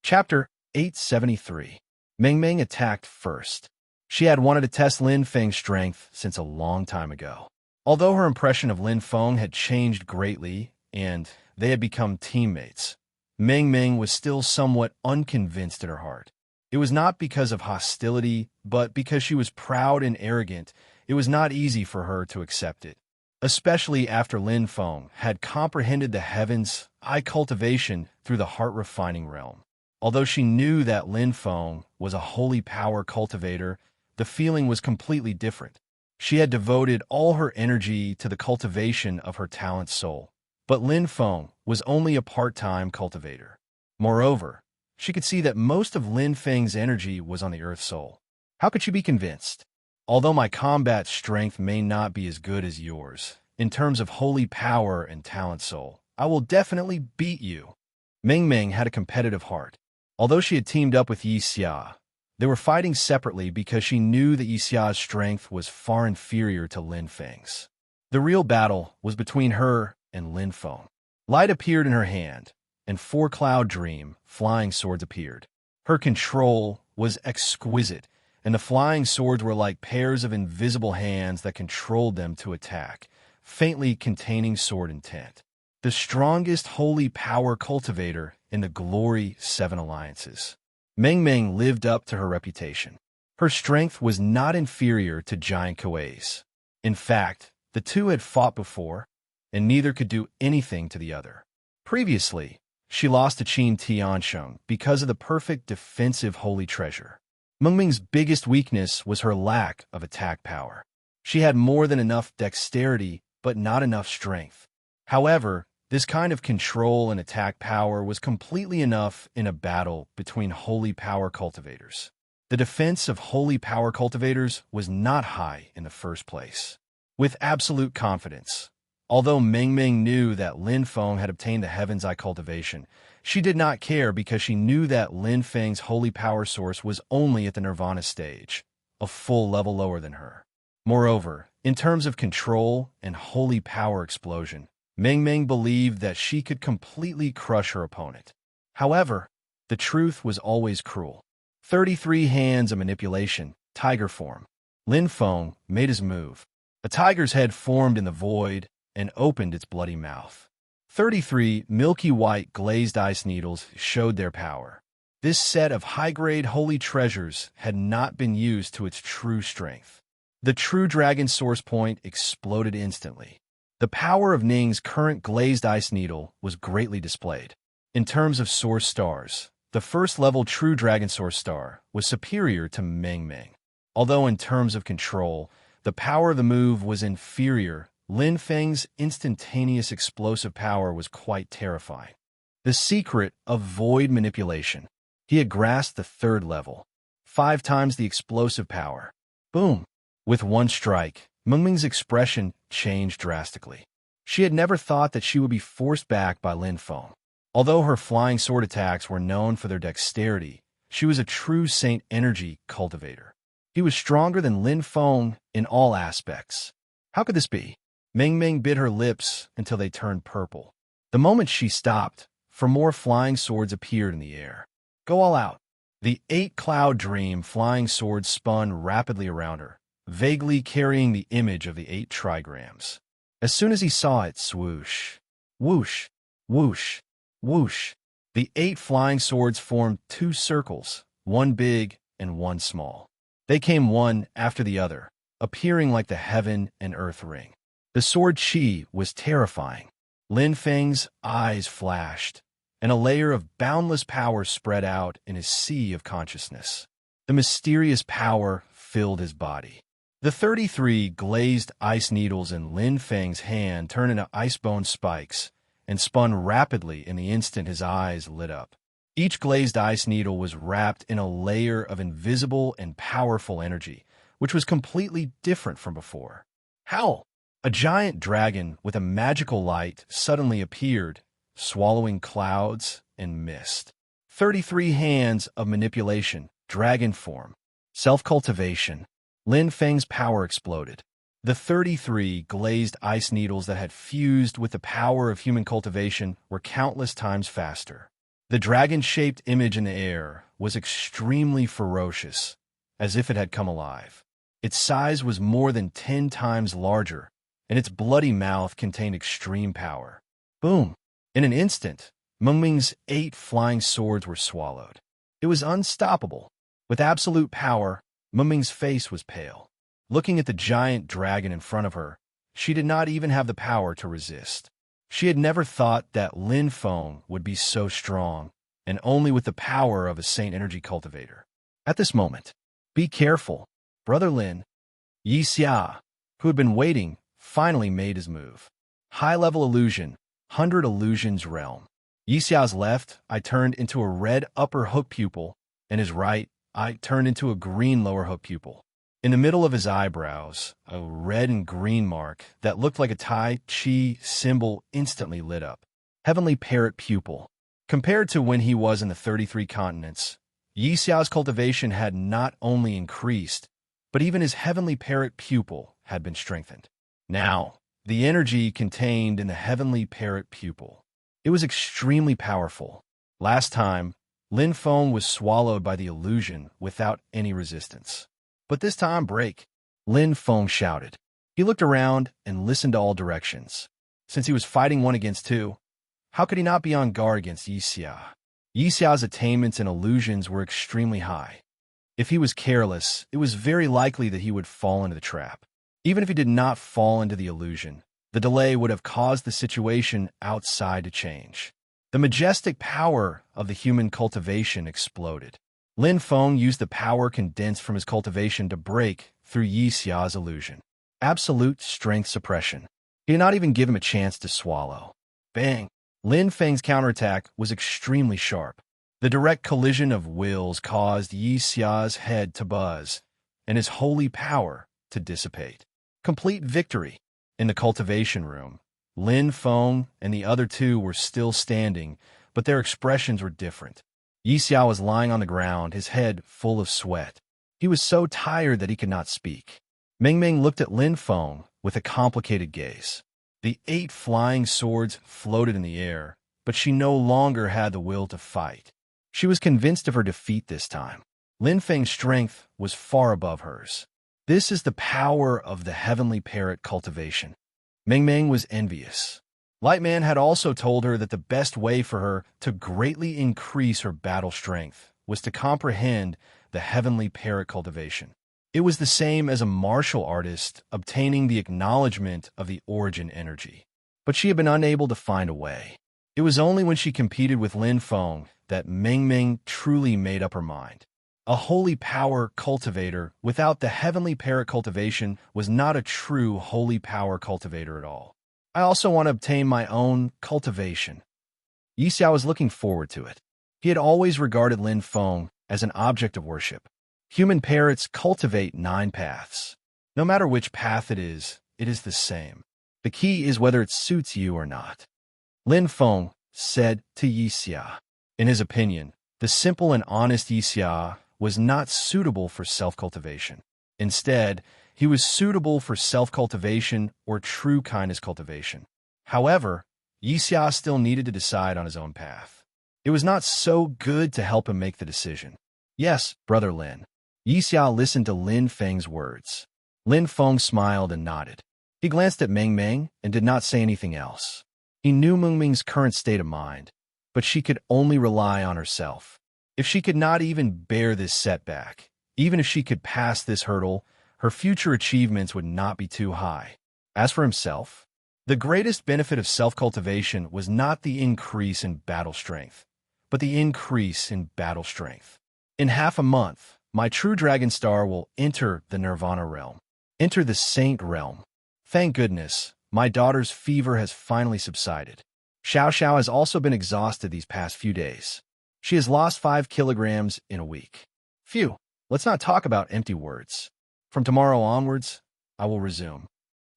Chapter 873. Ming Ming attacked first. She had wanted to test Lin Feng's strength since a long time ago. Although her impression of Lin Feng had changed greatly and they had become teammates, Ming Ming was still somewhat unconvinced in her heart. It was not because of hostility, but because she was proud and arrogant. It was not easy for her to accept it, especially after Lin Feng had comprehended the heavens' eye cultivation through the heart-refining realm. Although she knew that Lin Feng was a holy power cultivator, the feeling was completely different. She had devoted all her energy to the cultivation of her talent soul, but Lin Feng was only a part-time cultivator. Moreover, she could see that most of Lin Feng's energy was on the Earth Soul. How could she be convinced? Although my combat strength may not be as good as yours, in terms of holy power and talent soul, I will definitely beat you. Ming Ming had a competitive heart. Although she had teamed up with Yi Xia, they were fighting separately because she knew that Yi Xia's strength was far inferior to Lin Feng's. The real battle was between her and Lin Feng. Light appeared in her hand, and 4 cloud dream flying swords appeared. Her control was exquisite, and the flying swords were like pairs of invisible hands that controlled them to attack, faintly containing sword intent. The strongest holy power cultivator in the Glory 7 Alliances. Ming Ming lived up to her reputation. Her strength was not inferior to Giant Kuei's. In fact, the two had fought before, and neither could do anything to the other. Previously, she lost to Qin Tiansheng because of the perfect defensive holy treasure. Ming Ming's biggest weakness was her lack of attack power. She had more than enough dexterity, but not enough strength. However, this kind of control and attack power was completely enough in a battle between holy power cultivators. The defense of holy power cultivators was not high in the first place. With absolute confidence, although Ming Ming knew that Lin Feng had obtained the Heaven's Eye cultivation, she did not care because she knew that Lin Feng's holy power source was only at the Nirvana stage, a full level lower than her. Moreover, in terms of control and holy power explosion, Ming Ming believed that she could completely crush her opponent. However, the truth was always cruel. 33 hands of manipulation, tiger form. Lin Feng made his move. A tiger's head formed in the void and opened its bloody mouth. 33 milky white glazed ice needles showed their power. This set of high-grade holy treasures had not been used to its true strength. The true dragon source point exploded instantly. The power of Ning's current glazed ice needle was greatly displayed. In terms of source stars, the first-level true dragon source star was superior to Ming Ming. Although in terms of control, the power of the move was inferior, Lin Feng's instantaneous explosive power was quite terrifying. The secret of void manipulation. He had grasped the 3rd level. 5 times the explosive power. Boom! With one strike, Ming Ming's expression changed drastically. She had never thought that she would be forced back by Lin Feng. Although her flying sword attacks were known for their dexterity, she was a true saint energy cultivator. He was stronger than Lin Feng in all aspects. How could this be? Ming Ming bit her lips until they turned purple. The moment she stopped, 4 more flying swords appeared in the air. Go all out. The 8 cloud dream flying swords spun rapidly around her, vaguely carrying the image of the 8 trigrams. As soon as he saw it, swoosh, whoosh, whoosh, whoosh, the 8 flying swords formed 2 circles, one big and one small. They came one after the other, appearing like the heaven and earth ring. The sword chi was terrifying. Lin Feng's eyes flashed, and a layer of boundless power spread out in his sea of consciousness. The mysterious power filled his body. The 33 glazed ice needles in Lin Feng's hand turned into ice-bone spikes and spun rapidly in the instant his eyes lit up. Each glazed ice needle was wrapped in a layer of invisible and powerful energy, which was completely different from before. Howl! A giant dragon with a magical light suddenly appeared, swallowing clouds and mist. 33 hands of manipulation, dragon form, self-cultivation. Lin Feng's power exploded. The 33 glazed ice needles that had fused with the power of human cultivation were countless times faster. The dragon-shaped image in the air was extremely ferocious, as if it had come alive. Its size was more than 10 times larger, and its bloody mouth contained extreme power. Boom! In an instant, Mengming's 8 flying swords were swallowed. It was unstoppable. With absolute power, Mengming's face was pale. Looking at the giant dragon in front of her, she did not even have the power to resist. She had never thought that Lin Feng would be so strong, and only with the power of a Saint Energy cultivator. At this moment, be careful. Brother Lin, Yi Xia, who had been waiting, finally made his move. High-level illusion, 100 illusions realm. Yi Xia's left eye turned into a red upper hook pupil, and his right eye turned into a green lower hook pupil. In the middle of his eyebrows, a red and green mark that looked like a Tai Chi symbol instantly lit up. Heavenly Parrot Pupil. Compared to when he was in the 33 continents, Yi Xiao's cultivation had not only increased, but even his Heavenly Parrot Pupil had been strengthened. Now, the energy contained in the Heavenly Parrot Pupil. It was extremely powerful. Last time, Lin Feng was swallowed by the illusion without any resistance. But this time, break, Lin Feng shouted. He looked around and listened to all directions. Since he was fighting 1 against 2, how could he not be on guard against Yi Xia? Yi Xiao's attainments and illusions were extremely high. If he was careless, it was very likely that he would fall into the trap. Even if he did not fall into the illusion, the delay would have caused the situation outside to change. The majestic power of the human cultivation exploded. Lin Feng used the power condensed from his cultivation to break through Yi Xia's illusion. Absolute strength suppression. He did not even give him a chance to swallow. Bang! Lin Feng's counterattack was extremely sharp. The direct collision of wills caused Yi Xia's head to buzz, and his holy power to dissipate. Complete victory. In the cultivation room, Lin Feng and the other 2 were still standing, but their expressions were different. Yi Xia was lying on the ground, his head full of sweat. He was so tired that he could not speak. Mengming looked at Lin Feng with a complicated gaze. The 8 flying swords floated in the air, but she no longer had the will to fight. She was convinced of her defeat this time. Lin Feng's strength was far above hers. This is the power of the Heavenly Parrot cultivation. Mengming was envious. Lightman had also told her that the best way for her to greatly increase her battle strength was to comprehend the Heavenly Parrot cultivation. It was the same as a martial artist obtaining the acknowledgement of the origin energy. But she had been unable to find a way. It was only when she competed with Lin Feng that Mengming truly made up her mind. A holy power cultivator without the Heavenly Parrot cultivation was not a true holy power cultivator at all. I also want to obtain my own cultivation. Yi Xiao was looking forward to it. He had always regarded Lin Feng as an object of worship. Human parrots cultivate 9 paths. No matter which path it is the same. The key is whether it suits you or not. Lin Feng said to Yi Xia. In his opinion, the simple and honest Yi Xia was not suitable for self-cultivation. Instead, he was suitable for self-cultivation or true kindness cultivation. However, Yi Xia still needed to decide on his own path. It was not so good to help him make the decision. Yes, Brother Lin. Yi Xia listened to Lin Feng's words. Lin Feng smiled and nodded. He glanced at Mengming and did not say anything else. He knew Mengming's current state of mind, but she could only rely on herself. If she could not even bear this setback, even if she could pass this hurdle, her future achievements would not be too high. As for himself, the greatest benefit of self-cultivation was not the increase in battle strength, but the increase in battle strength. In half a month, my true dragon star will enter the Nirvana realm, enter the Saint realm. Thank goodness, my daughter's fever has finally subsided. Xiao Xiao has also been exhausted these past few days. She has lost 5 kilograms in a week. Phew, let's not talk about empty words. From tomorrow onwards, I will resume.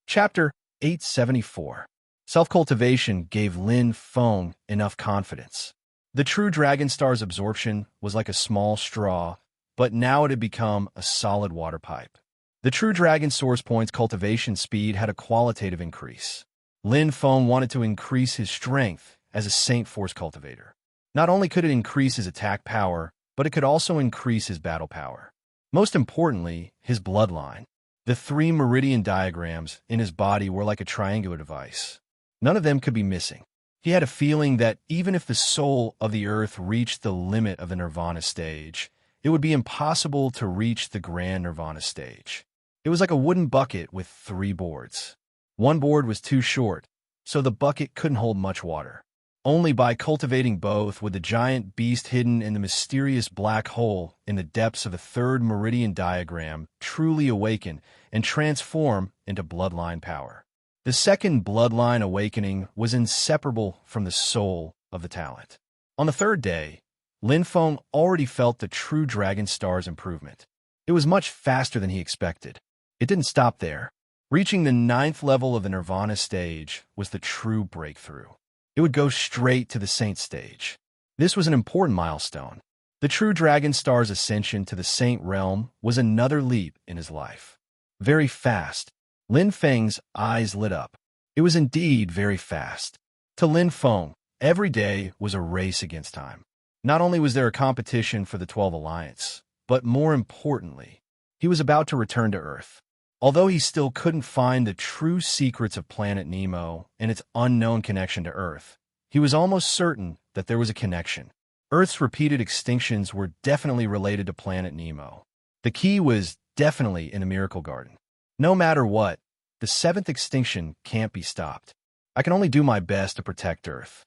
Chapter 874. Self-cultivation gave Lin Feng enough confidence. The true dragon star's absorption was like a small straw, but now it had become a solid water pipe. The true dragon source point's cultivation speed had a qualitative increase. Lin Feng wanted to increase his strength as a Saint Force cultivator. Not only could it increase his attack power, but it could also increase his battle power. Most importantly, his bloodline. The 3 meridian diagrams in his body were like a triangular device. None of them could be missing. He had a feeling that even if the soul of the earth reached the limit of the nirvana stage, it would be impossible to reach the grand nirvana stage. It was like a wooden bucket with 3 boards. One board was too short, so the bucket couldn't hold much water. Only by cultivating both would the giant beast hidden in the mysterious black hole in the depths of the 3rd meridian diagram truly awaken and transform into bloodline power. The 2nd bloodline awakening was inseparable from the soul of the talent. On the 3rd day, Lin Feng already felt the true dragon star's improvement. It was much faster than he expected. It didn't stop there. Reaching the 9th level of the nirvana stage was the true breakthrough. It would go straight to the saint stage. This was an important milestone. The true dragon star's ascension to the saint realm was another leap in his life. Very fast. Lin Feng's eyes lit up. It was indeed very fast. To Lin Feng, every day was a race against time. Not only was there a competition for the 12 Alliance, but more importantly, he was about to return to Earth. Although he still couldn't find the true secrets of Planet Nemo and its unknown connection to Earth, he was almost certain that there was a connection. Earth's repeated extinctions were definitely related to Planet Nemo. The key was definitely in the Miracle Garden. No matter what, the 7th extinction can't be stopped. I can only do my best to protect Earth.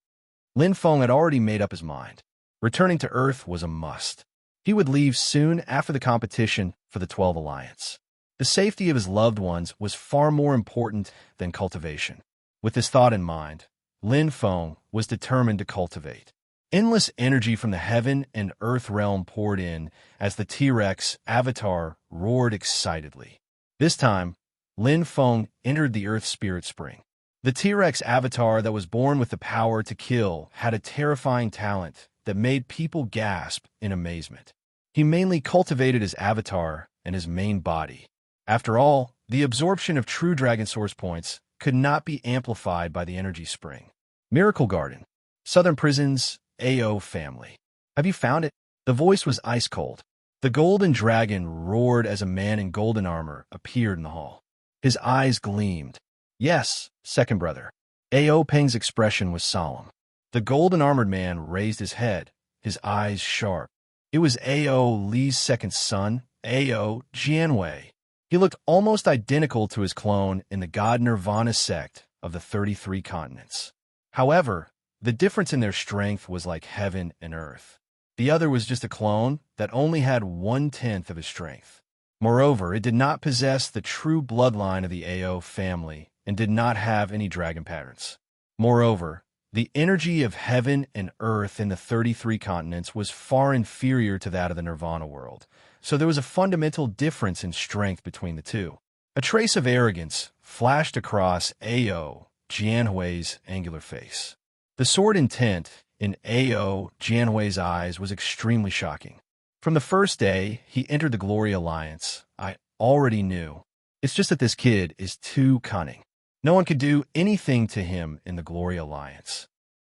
Lin Feng had already made up his mind. Returning to Earth was a must. He would leave soon after the competition for the 12 Alliance. The safety of his loved ones was far more important than cultivation. With this thought in mind, Lin Feng was determined to cultivate. Endless energy from the heaven and earth realm poured in as the T-Rex avatar roared excitedly. This time, Lin Feng entered the Earth Spirit Spring. The T-Rex avatar that was born with the power to kill had a terrifying talent that made people gasp in amazement. He mainly cultivated his avatar and his main body. After all, the absorption of true dragon source points could not be amplified by the energy spring. Miracle Garden. Southern Prison's AO family. Have you found it? The voice was ice cold. The golden dragon roared as a man in golden armor appeared in the hall. His eyes gleamed. Yes, second brother. A.O. Peng's expression was solemn. The golden-armored man raised his head, his eyes sharp. It was A.O. Li's second son, A.O. Jianwei. He looked almost identical to his clone in the God Nirvana sect of the 33 continents. However, the difference in their strength was like heaven and earth. The other was just a clone that only had 1/10 of his strength. Moreover, it did not possess the true bloodline of the AO family and did not have any dragon patterns. Moreover, the energy of heaven and earth in the 33 continents was far inferior to that of the Nirvana world, so there was a fundamental difference in strength between the two. A trace of arrogance flashed across AO Jianhui's angular face. The sword intent in A.O. Jianhui's eyes was extremely shocking. From the first day he entered the Glory Alliance, I already knew. It's just that this kid is too cunning. No one could do anything to him in the Glory Alliance.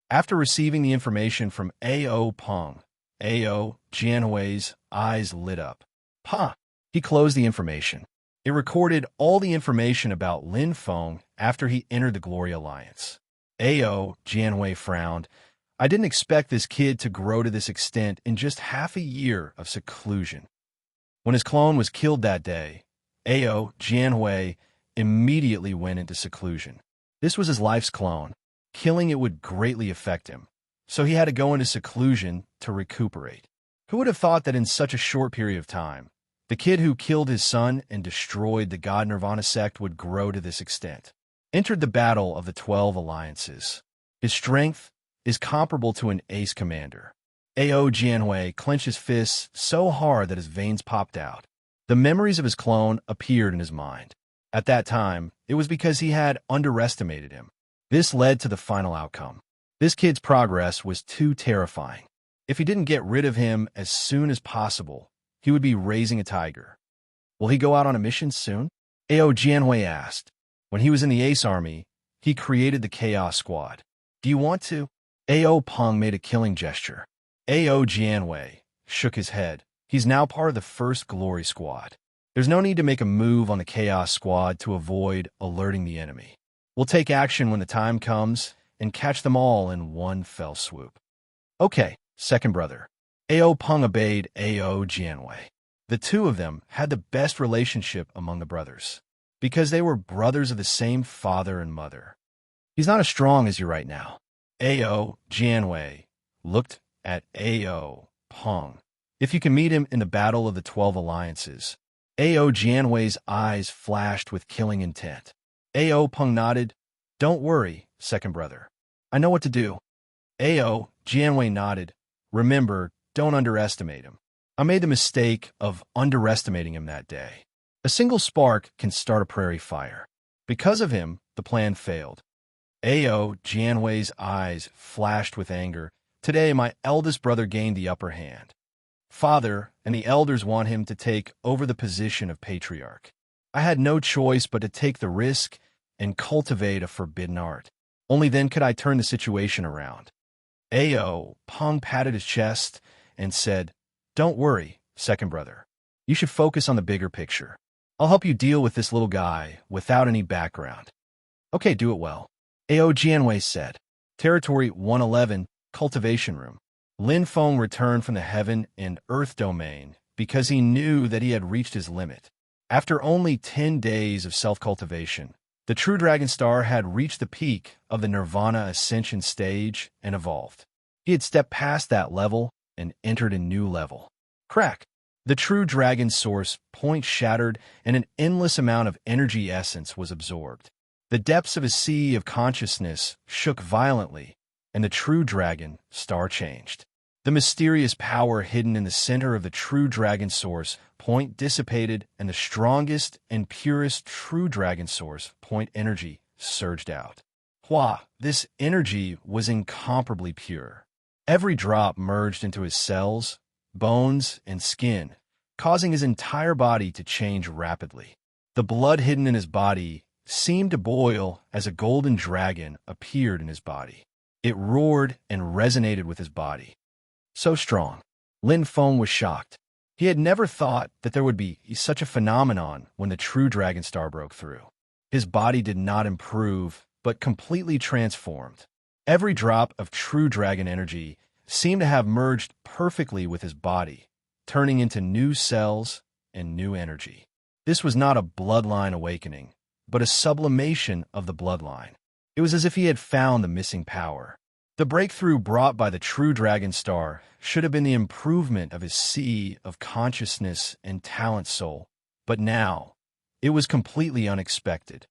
After receiving the information from A.O. Peng, A.O. Jianhui's eyes lit up. Huh! He closed the information. It recorded all the information about Lin Feng after he entered the Glory Alliance. A.O. Jianhui frowned. I didn't expect this kid to grow to this extent in just half a year of seclusion. When his clone was killed that day, A.O. Jianhui immediately went into seclusion. This was his life's clone. Killing it would greatly affect him, so he had to go into seclusion to recuperate. Who would have thought that in such a short period of time, the kid who killed his son and destroyed the God Nirvana sect would grow to this extent? Entered the battle of the 12 alliances. His strength is comparable to an ace commander. A.O. Jianhui clenched his fists so hard that his veins popped out. The memories of his clone appeared in his mind. At that time, it was because he had underestimated him. This led to the final outcome. This kid's progress was too terrifying. If he didn't get rid of him as soon as possible, he would be raising a tiger. Will he go out on a mission soon? A.O. Jianhui asked. When he was in the Ace Army, he created the Chaos Squad. Do you want to? A.O. Peng made a killing gesture. A.O. Jianwei shook his head. He's now part of the First Glory Squad. There's no need to make a move on the Chaos Squad to avoid alerting the enemy. We'll take action when the time comes and catch them all in one fell swoop. Okay, second brother. A.O. Peng obeyed A.O. Jianwei. The two of them had the best relationship among the brothers, because they were brothers of the same father and mother. He's not as strong as you right now. A.O. Jianwei looked at A.O. Peng. If you can meet him in the Battle of the 12 Alliances. A.O. Jianwei's eyes flashed with killing intent. A.O. Peng nodded. Don't worry, second brother. I know what to do. A.O. Jianwei nodded. Remember, don't underestimate him. I made the mistake of underestimating him that day. A single spark can start a prairie fire. Because of him, the plan failed. A.O. Jianwei's eyes flashed with anger. Today, my eldest brother gained the upper hand. Father and the elders want him to take over the position of patriarch. I had no choice but to take the risk and cultivate a forbidden art. Only then could I turn the situation around. A.O. Peng patted his chest and said, Don't worry, second brother. You should focus on the bigger picture. I'll help you deal with this little guy without any background. Okay, do it well. A.O. Jianwei said. Territory 111, Cultivation Room. Lin Feng returned from the heaven and earth domain because he knew that he had reached his limit. After only 10 days of self-cultivation, the true dragon star had reached the peak of the Nirvana Ascension stage and evolved. He had stepped past that level and entered a new level. Crack! The true dragon source point shattered and an endless amount of energy essence was absorbed. The depths of a sea of consciousness shook violently, and the true dragon star changed. The mysterious power hidden in the center of the true dragon source point dissipated, and the strongest and purest true dragon source point energy surged out. Hua, this energy was incomparably pure. Every drop merged into his cells, bones, and skin, causing his entire body to change rapidly. The blood hidden in his body seemed to boil as a golden dragon appeared in his body. It roared and resonated with his body. So strong. Lin Feng was shocked. He had never thought that there would be such a phenomenon when the true dragon star broke through. His body did not improve, but completely transformed. Every drop of true dragon energy seemed to have merged perfectly with his body, turning into new cells and new energy. This was not a bloodline awakening, but a sublimation of the bloodline. It was as if he had found the missing power. The breakthrough brought by the true dragon star should have been the improvement of his sea of consciousness and talent soul, but now it was completely unexpected.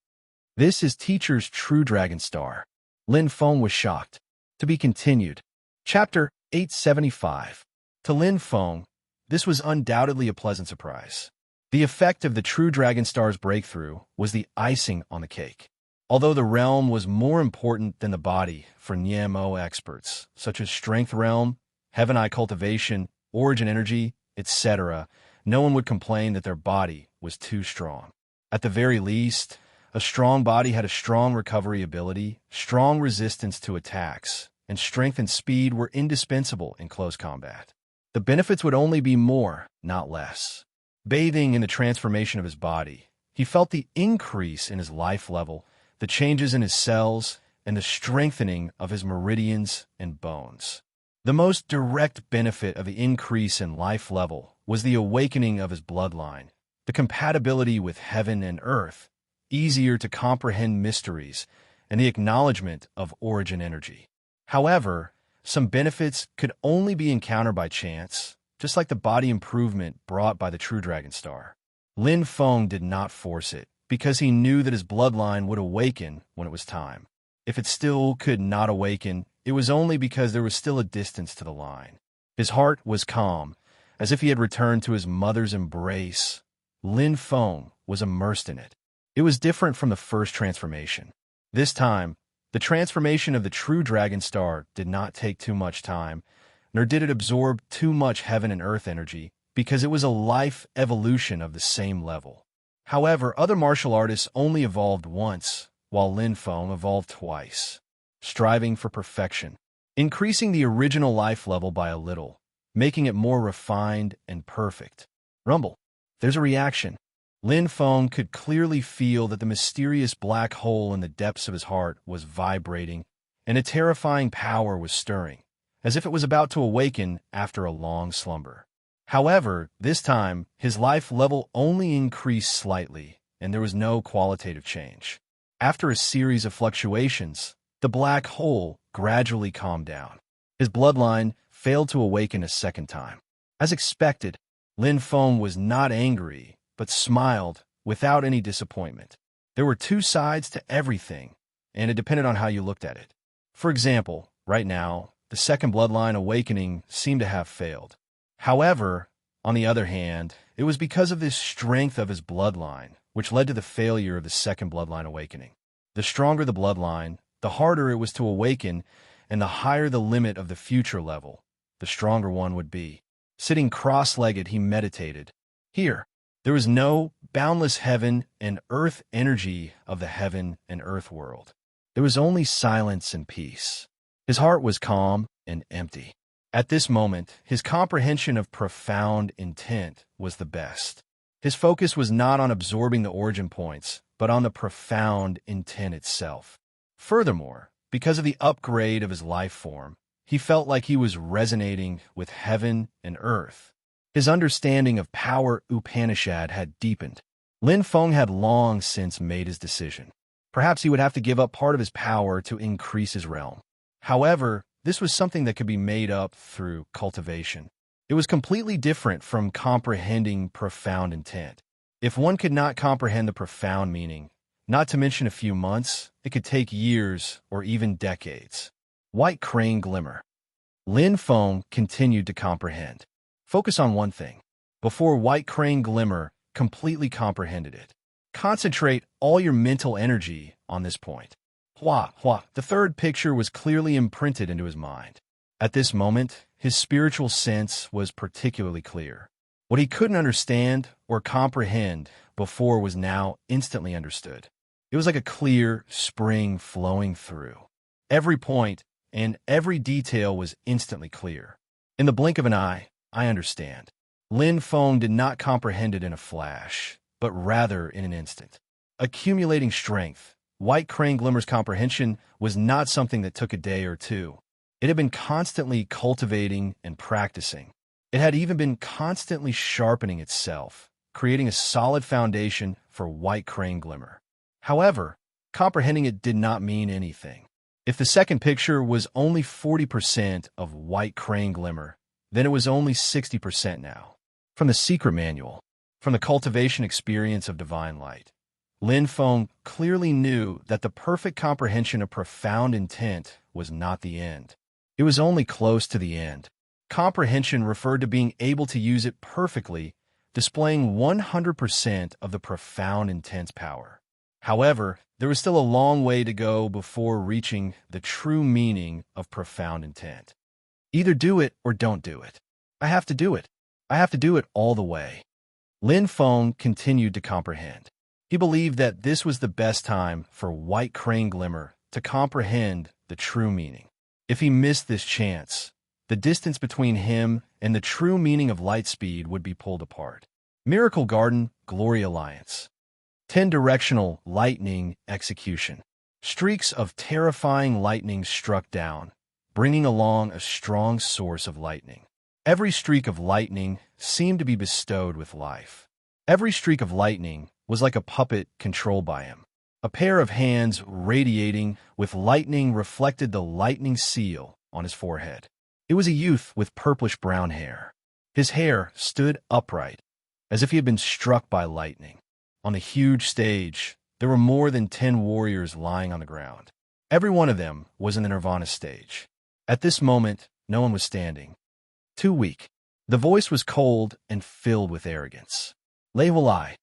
This is teacher's true dragon star. Lin Feng was shocked. To be continued. Chapter 875. To Lin Feng, this was undoubtedly a pleasant surprise. The effect of the true dragon star's breakthrough was the icing on the cake. Although the realm was more important than the body for Niemo experts, such as Strength Realm, Heaven Eye Cultivation, Origin Energy, etc., no one would complain that their body was too strong. At the very least, a strong body had a strong recovery ability, strong resistance to attacks, and strength and speed were indispensable in close combat. The benefits would only be more, not less. Bathing in the transformation of his body, he felt the increase in his life level, the changes in his cells, and the strengthening of his meridians and bones. The most direct benefit of the increase in life level was the awakening of his bloodline, the compatibility with heaven and earth, easier to comprehend mysteries, and the acknowledgement of origin energy. However, some benefits could only be encountered by chance, just like the body improvement brought by the true dragon star. Lin Feng did not force it, because he knew that his bloodline would awaken when it was time. If it still could not awaken, it was only because there was still a distance to the line. His heart was calm, as if he had returned to his mother's embrace. Lin Feng was immersed in it. It was different from the first transformation. This time, the transformation of the true dragon star did not take too much time, nor did it absorb too much heaven and earth energy, because it was a life evolution of the same level. However, other martial artists only evolved once, while Lin Feng evolved twice, striving for perfection. increasing the original life level by a little, making it more refined and perfect. Rumble. There's a reaction. Lin Feng could clearly feel that the mysterious black hole in the depths of his heart was vibrating, and a terrifying power was stirring, as if it was about to awaken after a long slumber. However, this time, his life level only increased slightly, and there was no qualitative change. After a series of fluctuations, the black hole gradually calmed down. His bloodline failed to awaken a second time. As expected, Lin Feng was not angry, but smiled without any disappointment. There were two sides to everything, and it depended on how you looked at it. For example, right now, the second bloodline awakening seemed to have failed. However, on the other hand, it was because of this strength of his bloodline, which led to the failure of the second bloodline awakening. The stronger the bloodline, the harder it was to awaken, and the higher the limit of the future level, the stronger one would be. Sitting cross-legged, he meditated. Here, there was no boundless heaven and earth energy of the heaven and earth world. There was only silence and peace. His heart was calm and empty. At this moment, his comprehension of profound intent was the best. His focus was not on absorbing the origin points, but on the profound intent itself. Furthermore, because of the upgrade of his life form, he felt like he was resonating with heaven and earth. His understanding of power Upanishad had deepened. Lin Feng had long since made his decision. Perhaps he would have to give up part of his power to increase his realm. However, this was something that could be made up through cultivation. It was completely different from comprehending profound intent. If one could not comprehend the profound meaning, not to mention a few months, it could take years or even decades. White crane glimmer. Lin Feng continued to comprehend. Focus on one thing. Before white crane glimmer completely comprehended it. Concentrate all your mental energy on this point. Hua, hua. The third picture was clearly imprinted into his mind. At this moment, his spiritual sense was particularly clear. What he couldn't understand or comprehend before was now instantly understood. It was like a clear spring flowing through. Every point and every detail was instantly clear. In the blink of an eye, I understand. Lin Feng did not comprehend it in a flash, but rather in an instant. Accumulating strength, White Crane Glimmer's comprehension was not something that took a day or two. It had been constantly cultivating and practicing. It had even been constantly sharpening itself, creating a solid foundation for White Crane Glimmer. However, comprehending it did not mean anything. If the second picture was only 40% of White Crane Glimmer, then it was only 60% now. From the secret manual, from the cultivation experience of divine light, Lin Feng clearly knew that the perfect comprehension of profound intent was not the end. It was only close to the end. Comprehension referred to being able to use it perfectly, displaying 100% of the profound intent's power. However, there was still a long way to go before reaching the true meaning of profound intent. Either do it or don't do it. I have to do it. I have to do it all the way. Lin Feng continued to comprehend. He believed that this was the best time for White Crane Glimmer to comprehend the true meaning. If he missed this chance, the distance between him and the true meaning of light speed would be pulled apart. Miracle Garden Glory Alliance. 10-directional lightning execution. Streaks of terrifying lightning struck down, bringing along a strong source of lightning. Every streak of lightning seemed to be bestowed with life. Every streak of lightning was like a puppet controlled by him. A pair of hands radiating with lightning reflected the lightning seal on his forehead. It was a youth with purplish-brown hair. His hair stood upright, as if he had been struck by lightning. On the huge stage, there were more than 10 warriors lying on the ground. Every one of them was in the Nirvana stage. At this moment, no one was standing. Too weak. The voice was cold and filled with arrogance. Lei Walai,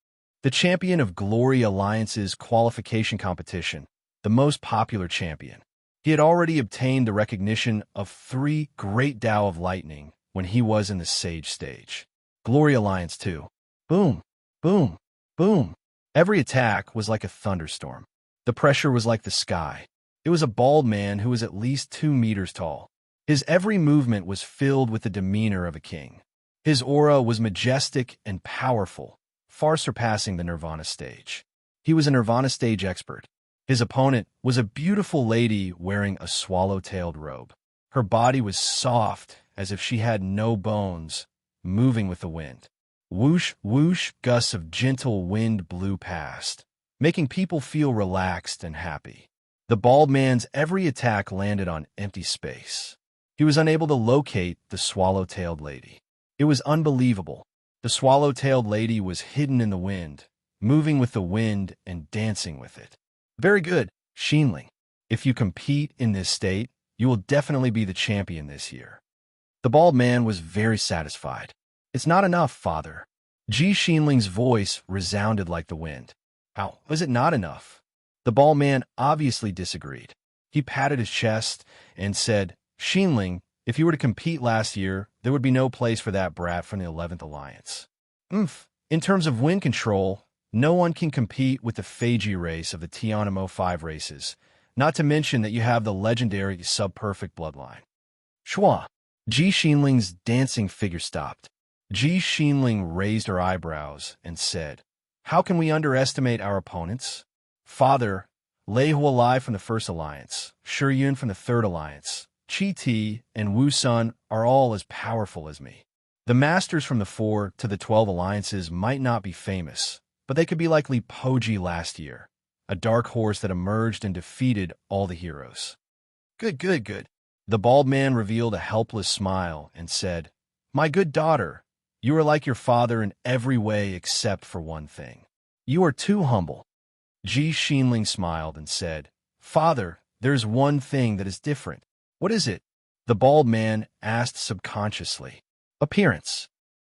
the champion of Glory Alliance's qualification competition, the most popular champion. He had already obtained the recognition of 3 Great Tao of Lightning when he was in the Sage stage. Glory Alliance 2. Boom, boom, boom. Every attack was like a thunderstorm. The pressure was like the sky. It was a bald man who was at least 2 meters tall. His every movement was filled with the demeanor of a king. His aura was majestic and powerful, far surpassing the Nirvana stage. He was a Nirvana stage expert. His opponent was a beautiful lady wearing a swallow-tailed robe. Her body was soft, as if she had no bones, moving with the wind. Whoosh, whoosh, gusts of gentle wind blew past, making people feel relaxed and happy. The bald man's every attack landed on empty space. He was unable to locate the swallow-tailed lady. It was unbelievable. The swallow-tailed lady was hidden in the wind, moving with the wind and dancing with it. Very good, Xinling. If you compete in this state, you will definitely be the champion this year. The bald man was very satisfied. It's not enough, father. Xinling's voice resounded like the wind. How was it not enough? The bald man obviously disagreed. He patted his chest and said, Xinling, if you were to compete last year, there would be no place for that brat from the 11th Alliance. In terms of wind control, no one can compete with the Feiji race of the Tianimo 5 races, not to mention that you have the legendary sub-perfect bloodline. Shua. Xinling's dancing figure stopped. Xinling raised her eyebrows and said, How can we underestimate our opponents? Father, Lei Hualai from the First Alliance, Shi Yun from the Third Alliance, Qi Ti and Wu Sun are all as powerful as me. The masters from the 4 to the 12 alliances might not be famous, but they could be like Li Poji last year, a dark horse that emerged and defeated all the heroes. Good. The bald man revealed a helpless smile and said, My good daughter, you are like your father in every way except for one thing. You are too humble. Xinling smiled and said, Father, there's one thing that is different. What is it? The bald man asked subconsciously. Appearance.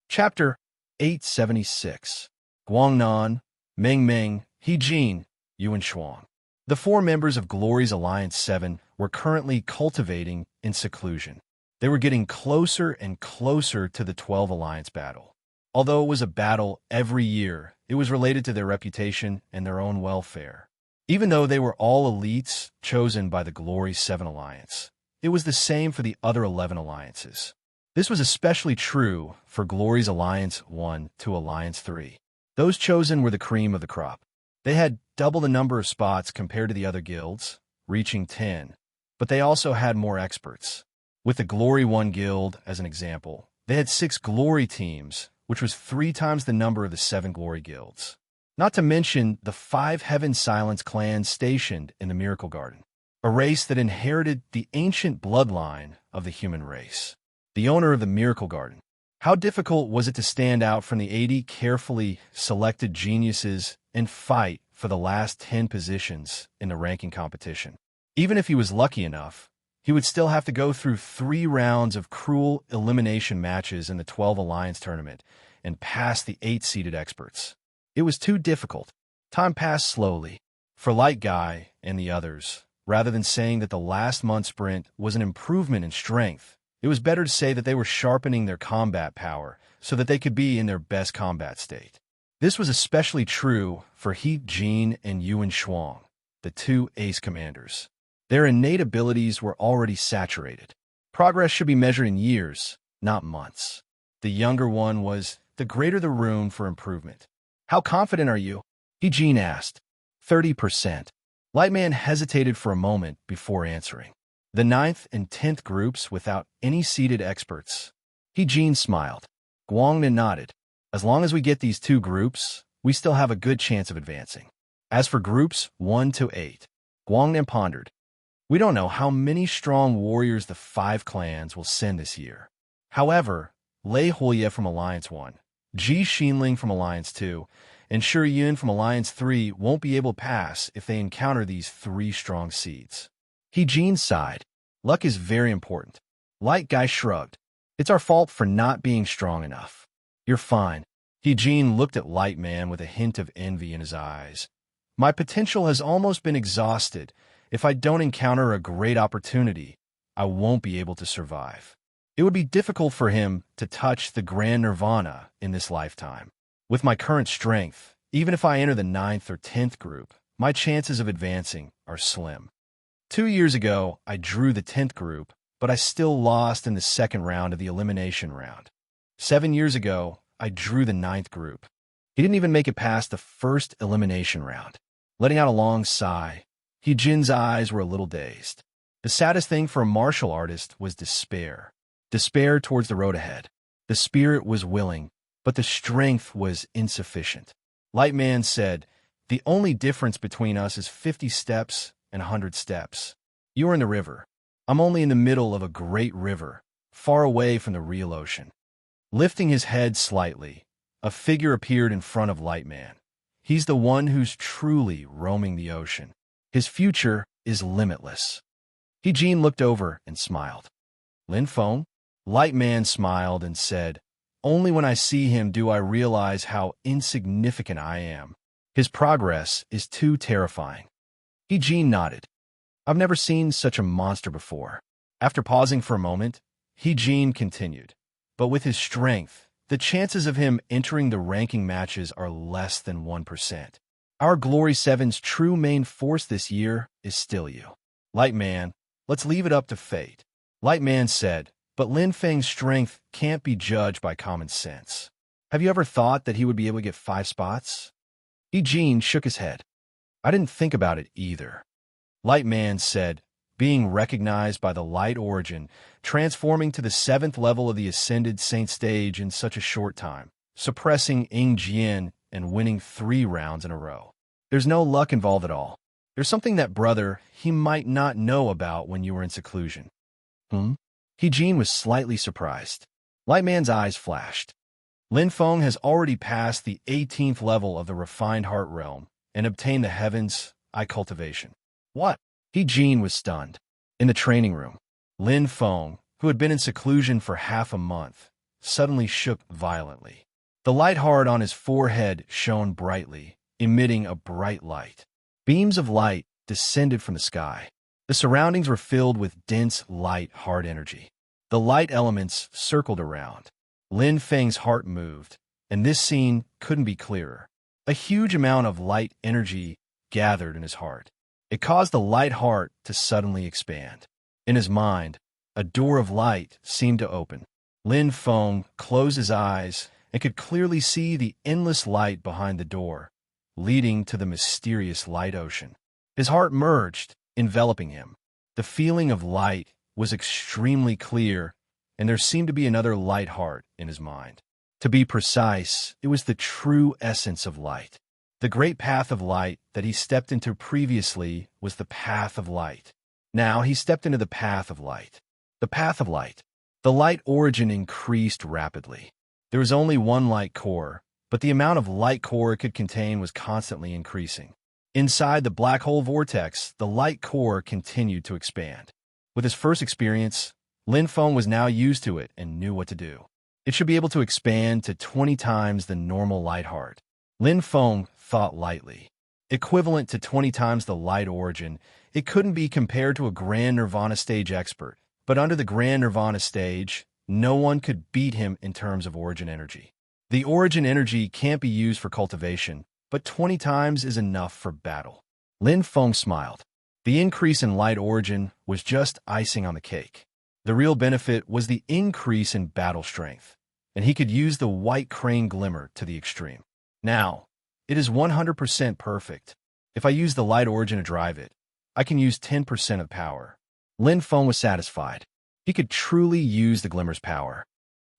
Chapter 876. Guangnan, Mengmeng, Hejin, Yuan Shuang. The 4 members of Glory's Alliance 7 were currently cultivating in seclusion. They were getting closer and closer to the 12 Alliance battle. Although it was a battle every year, it was related to their reputation and their own welfare. Even though they were all elites chosen by the Glory 7 Alliance, it was the same for the other 11 alliances. This was especially true for Glory's Alliance 1 to Alliance 3. Those chosen were the cream of the crop. They had double the number of spots compared to the other guilds, reaching 10, but they also had more experts. With the Glory 1 guild, as an example, they had 6 Glory teams, which was 3 times the number of the 7 Glory guilds. Not to mention the 5 Heaven Silence clans stationed in the Miracle Garden, a race that inherited the ancient bloodline of the human race. The owner of the Miracle Garden. How difficult was it to stand out from the 80 carefully selected geniuses and fight for the last 10 positions in the ranking competition? Even if he was lucky enough, he would still have to go through 3 rounds of cruel elimination matches in the 12 Alliance tournament and pass the 8-seeded experts. It was too difficult. Time passed slowly. For Light Guy and the others, rather than saying that the last month sprint was an improvement in strength, it was better to say that they were sharpening their combat power so that they could be in their best combat state. This was especially true for He Jin and Yuan Shuang, the 2 ace commanders. Their innate abilities were already saturated. Progress should be measured in years, not months. The younger one was, the greater the room for improvement. How confident are you? He Jin asked. 30%. Lightman hesitated for a moment before answering. The 9th and 10th groups without any seeded experts. He Jin smiled. Guangnan nodded. As long as we get these 2 groups, we still have a good chance of advancing. As for groups 1 to 8, Guangnan pondered. We don't know how many strong warriors the 5 clans will send this year. However, Lei Huoye from Alliance 1, Xinling from Alliance 2, and Shi Yun from Alliance 3 won't be able to pass if they encounter these 3 strong seeds. He Jin sighed. Luck is very important. Light Guy shrugged. It's our fault for not being strong enough. You're fine. He Jin looked at Light Man with a hint of envy in his eyes. My potential has almost been exhausted. If I don't encounter a great opportunity, I won't be able to survive. It would be difficult for him to touch the Grand Nirvana in this lifetime. With my current strength, even if I enter the 9th or 10th group, my chances of advancing are slim. 2 years ago, I drew the 10th group, but I still lost in the second round of the elimination round. 7 years ago, I drew the 9th group. He didn't even make it past the first elimination round. Letting out a long sigh, Jin's eyes were a little dazed. The saddest thing for a martial artist was despair. Despair towards the road ahead. The spirit was willing, but the strength was insufficient. Lightman said, "The only difference between us is 50 steps and 100 steps. You are in the river. I'm only in the middle of a great river, far away from the real ocean." Lifting his head slightly, a figure appeared in front of Lightman. He's the one who's truly roaming the ocean. His future is limitless. Jin looked over and smiled. "Lin Feng?" Lightman smiled and said, "Only when I see him do I realize how insignificant I am. His progress is too terrifying." Jin nodded. "I've never seen such a monster before." After pausing for a moment, Jin continued, "But with his strength, the chances of him entering the ranking matches are less than 1%. Our Glory 7's true main force this year is still you. Lightman, let's leave it up to fate." Lightman said, "But Lin Feng's strength can't be judged by common sense. Have you ever thought that he would be able to get 5 spots?" Jin shook his head. "I didn't think about it either." Lightman said, "Being recognized by the Light Origin, transforming to the 7th level of the Ascended Saint stage in such a short time, suppressing Jian and winning 3 rounds in a row. There's no luck involved at all. There's something that brother he might not know about when you were in seclusion." Jin was slightly surprised. Lightman's eyes flashed. "Lin Feng has already passed the 18th level of the refined heart realm and obtained the heavens' eye cultivation." "What?" Jin was stunned. In the training room, Lin Feng, who had been in seclusion for half a month, suddenly shook violently. The light heart on his forehead shone brightly, emitting a bright light. Beams of light descended from the sky. The surroundings were filled with dense light heart energy. The light elements circled around. Lin Feng's heart moved, and this scene couldn't be clearer. A huge amount of light energy gathered in his heart. It caused the light heart to suddenly expand. In his mind, a door of light seemed to open. Lin Feng closed his eyes and could clearly see the endless light behind the door, leading to the mysterious light ocean. His heart merged, enveloping him. The feeling of light was extremely clear, and there seemed to be another light heart in his mind. To be precise, it was the true essence of light. The great path of light that he stepped into previously was the path of light. Now he stepped into the path of light. The path of light. The light origin increased rapidly. There was only one light core, but the amount of light core it could contain was constantly increasing. Inside the black hole vortex, the light core continued to expand. With his first experience, Lin Feng was now used to it and knew what to do. It should be able to expand to 20 times the normal light heart. Lin Feng thought lightly. Equivalent to 20 times the light origin, it couldn't be compared to a Grand Nirvana stage expert, but under the Grand Nirvana stage, no one could beat him in terms of origin energy. The origin energy can't be used for cultivation, but 20 times is enough for battle. Lin Feng smiled. The increase in light origin was just icing on the cake. The real benefit was the increase in battle strength, and he could use the white crane glimmer to the extreme. Now, it is 100% perfect. If I use the light origin to drive it, I can use 10% of power. Lin Feng was satisfied. He could truly use the glimmer's power.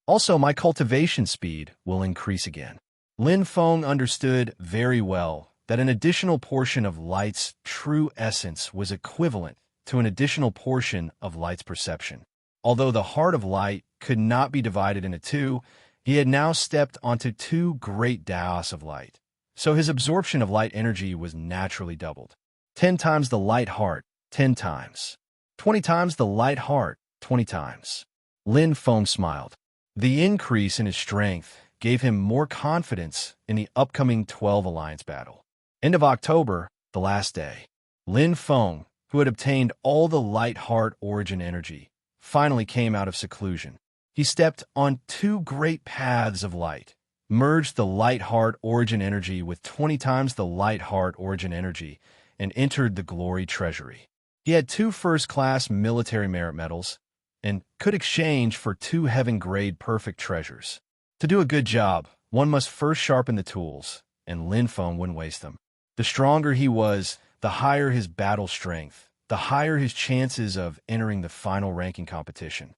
Also, my cultivation speed will increase again. Lin Feng understood very well that an additional portion of light's true essence was equivalent to an additional portion of light's perception. Although the heart of light could not be divided into 2, he had now stepped onto 2 great daos of light. So his absorption of light energy was naturally doubled. 10 times the light heart, 10 times. 20 times the light heart, 20 times. Lin Feng smiled. The increase in his strength gave him more confidence in the upcoming 12 Alliance battle. End of October, the last day. Lin Feng, who had obtained all the light heart origin energy, finally came out of seclusion. He stepped on 2 great paths of light, merged the light heart origin energy with 20 times the light heart origin energy, and entered the glory treasury. He had 2 first-class military merit medals, and could exchange for 2 heaven-grade perfect treasures. To do a good job, one must first sharpen the tools, and Lin Feng wouldn't waste them. The stronger he was, the higher his battle strength, the higher his chances of entering the final ranking competition.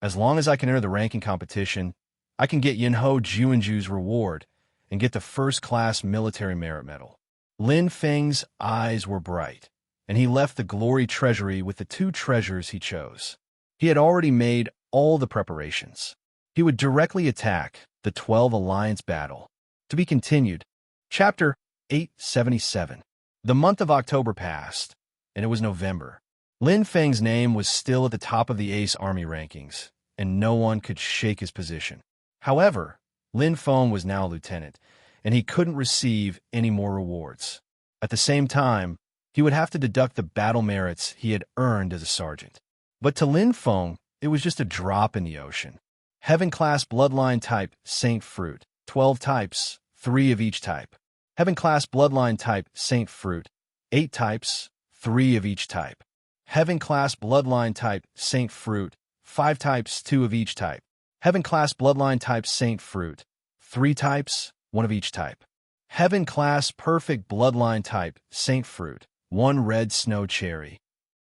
As long as I can enter the ranking competition, I can get Yinho Juanju's reward and get the first-class military merit medal. Lin Feng's eyes were bright, and he left the glory treasury with the 2 treasures he chose. He had already made all the preparations. He would directly attack the 12 Alliance battle. To be continued. Chapter 877. The month of October passed, and it was November. Lin Feng's name was still at the top of the Ace Army rankings, and no one could shake his position. However, Lin Feng was now a lieutenant, and he couldn't receive any more rewards. At the same time, he would have to deduct the battle merits he had earned as a sergeant. But to Lin Feng, it was just a drop in the ocean. Heaven-class bloodline type, Saint Fruit, 12 types, 3 of each type. Heaven-class bloodline type, Saint Fruit, 8 types, 3 of each type. Heaven-class bloodline type, Saint Fruit, 5 types, 2 of each type. Heaven-class bloodline type, Saint Fruit, 3 types, 1 of each type. Heaven-class perfect bloodline type, Saint Fruit, 1 red snow cherry.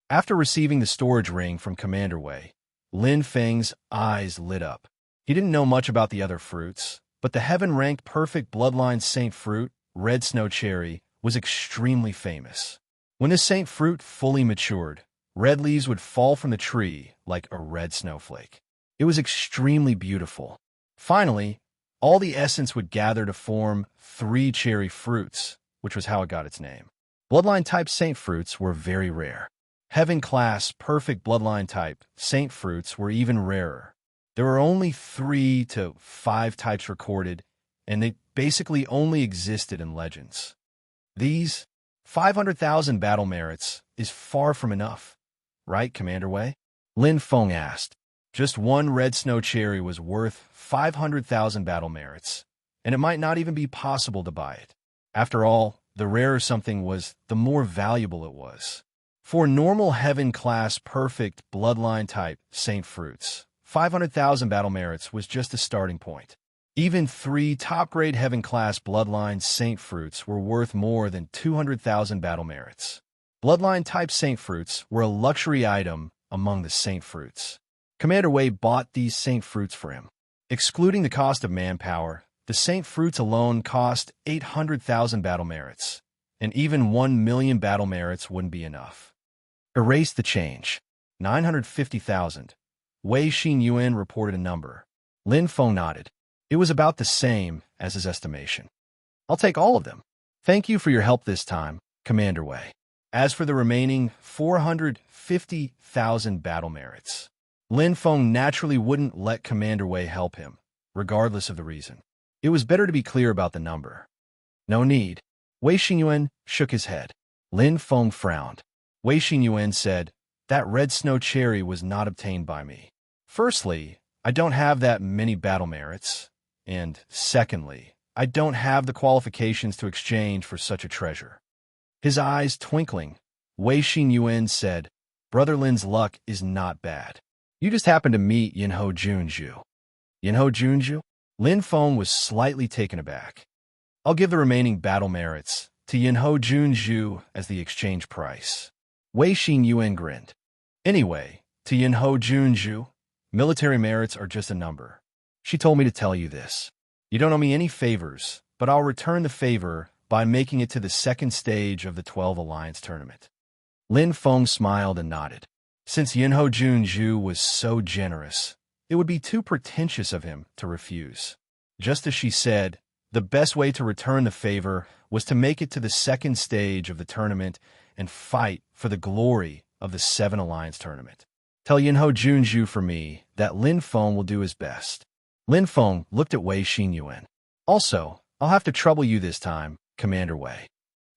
After receiving the storage ring from Commander Wei, Lin Feng's eyes lit up. He didn't know much about the other fruits, but the heaven-ranked perfect bloodline Saint Fruit, red snow cherry, was extremely famous. When this Saint Fruit fully matured, red leaves would fall from the tree like a red snowflake. It was extremely beautiful. Finally, all the essence would gather to form 3 cherry fruits, which was how it got its name. Bloodline-type Saint Fruits were very rare. Heaven-class perfect bloodline type Saint Fruits were even rarer. There were only 3 to 5 types recorded, and they basically only existed in legends. These 500,000 battle merits is far from enough, right, Commander Wei? Lin Feng asked. Just 1 red snow cherry was worth 500,000 battle merits, and it might not even be possible to buy it. After all, the rarer something was, the more valuable it was. For normal heaven-class perfect bloodline type Saint Fruits, 500,000 battle merits was just a starting point. Even 3 top-grade heaven-class bloodline Saint Fruits were worth more than 200,000 battle merits. Bloodline-type Saint Fruits were a luxury item among the Saint Fruits. Commander Wei bought these Saint Fruits for him. Excluding the cost of manpower, the Saint Fruits alone cost 800,000 battle merits, and even 1 million battle merits wouldn't be enough. Erase the change. 950,000. Wei Xinyuan reported a number. Lin Feng nodded. It was about the same as his estimation. I'll take all of them. Thank you for your help this time, Commander Wei. As for the remaining 450,000 battle merits, Lin Feng naturally wouldn't let Commander Wei help him, regardless of the reason. It was better to be clear about the number. No need. Wei Xinyuan shook his head. Lin Feng frowned. Wei Xinyuan said, that red snow cherry was not obtained by me. Firstly, I don't have that many battle merits, and secondly, I don't have the qualifications to exchange for such a treasure. His eyes twinkling, Wei Xinyuan said, Brother Lin's luck is not bad. You just happened to meet Yinho Juanju. Yinho Juanju? Lin Feng was slightly taken aback. I'll give the remaining battle merits to Yinho Juanju as the exchange price. Wei Xinyuan grinned. Anyway, to Yinho Juanju, military merits are just a number. She told me to tell you this. You don't owe me any favors, but I'll return the favor by making it to the second stage of the 12 Alliance tournament. Lin Feng smiled and nodded. Since Yinho Juanju was so generous, it would be too pretentious of him to refuse. Just as she said, the best way to return the favor was to make it to the second stage of the tournament and fight for the glory of the 7 Alliance tournament. Tell Yinho Juanju for me that Lin Feng will do his best. Lin Feng looked at Wei Xinyuan. Also, I'll have to trouble you this time, Commander Wei.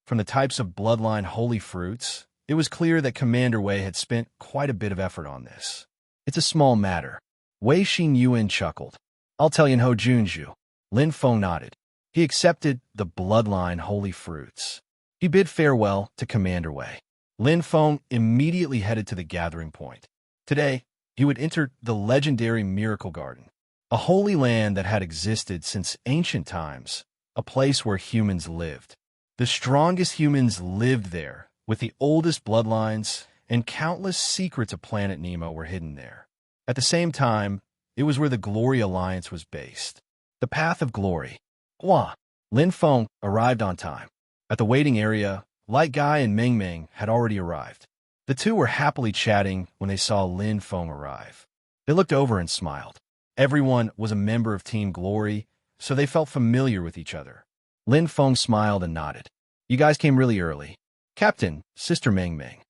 From the types of bloodline holy fruits, it was clear that Commander Wei had spent quite a bit of effort on this. It's a small matter. Wei Xinyuan chuckled. I'll tell Yinho Juanju. Lin Feng nodded. He accepted the bloodline holy fruits. He bid farewell to Commander Wei. Lin Feng immediately headed to the gathering point. Today, he would enter the legendary Miracle Garden, a holy land that had existed since ancient times, a place where humans lived. The strongest humans lived there, with the oldest bloodlines, and countless secrets of Planet Nemo were hidden there. At the same time, it was where the Glory Alliance was based. The Path of Glory. Hua. Lin Feng arrived on time. At the waiting area, Light Guy and Ming Ming had already arrived. The two were happily chatting when they saw Lin Feng arrive. They looked over and smiled. Everyone was a member of Team Glory, so they felt familiar with each other. Lin Feng smiled and nodded. You guys came really early. Captain, Sister Ming Ming.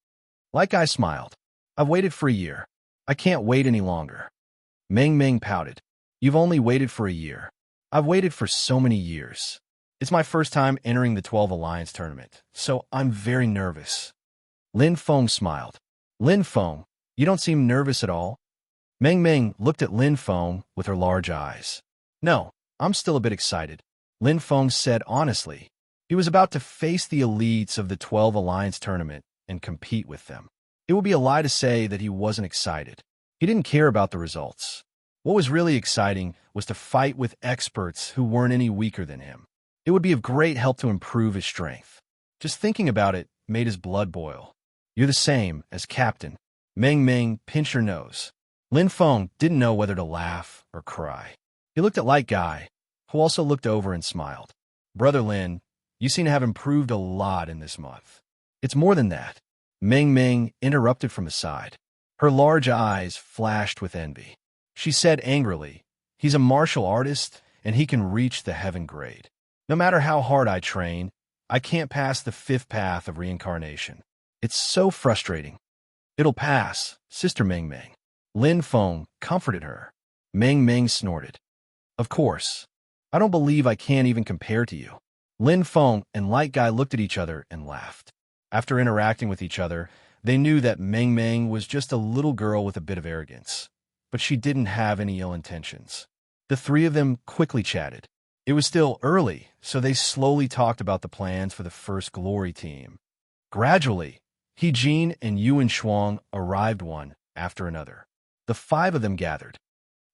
Light Guy smiled. I've waited for a year. I can't wait any longer. Ming Ming pouted. You've only waited for a year. I've waited for so many years. It's my first time entering the 12 Alliance tournament, so I'm very nervous. Lin Feng smiled. Lin Feng, you don't seem nervous at all. Ming Ming looked at Lin Feng with her large eyes. No, I'm still a bit excited. Lin Feng said honestly. He was about to face the elites of the 12 Alliance tournament and compete with them. It would be a lie to say that he wasn't excited. He didn't care about the results. What was really exciting was to fight with experts who weren't any weaker than him. It would be of great help to improve his strength. Just thinking about it made his blood boil. You're the same as Captain. Ming Ming pinched her nose. Lin Feng didn't know whether to laugh or cry. He looked at Light Guy, who also looked over and smiled. Brother Lin, you seem to have improved a lot in this month. It's more than that. Ming Ming interrupted from the side. Her large eyes flashed with envy. She said angrily, he's a martial artist and he can reach the heaven grade. No matter how hard I train, I can't pass the 5th path of reincarnation. It's so frustrating. It'll pass, Sister Ming Ming. Lin Feng comforted her. Ming Ming snorted. Of course. I don't believe I can't even compare to you. Lin Feng and Light Guy looked at each other and laughed. After interacting with each other, they knew that Ming Ming was just a little girl with a bit of arrogance. But she didn't have any ill intentions. The three of them quickly chatted. It was still early, so they slowly talked about the plans for the first Glory team. Gradually, He Jin and Yuan Shuang arrived one after another. The 5 of them gathered.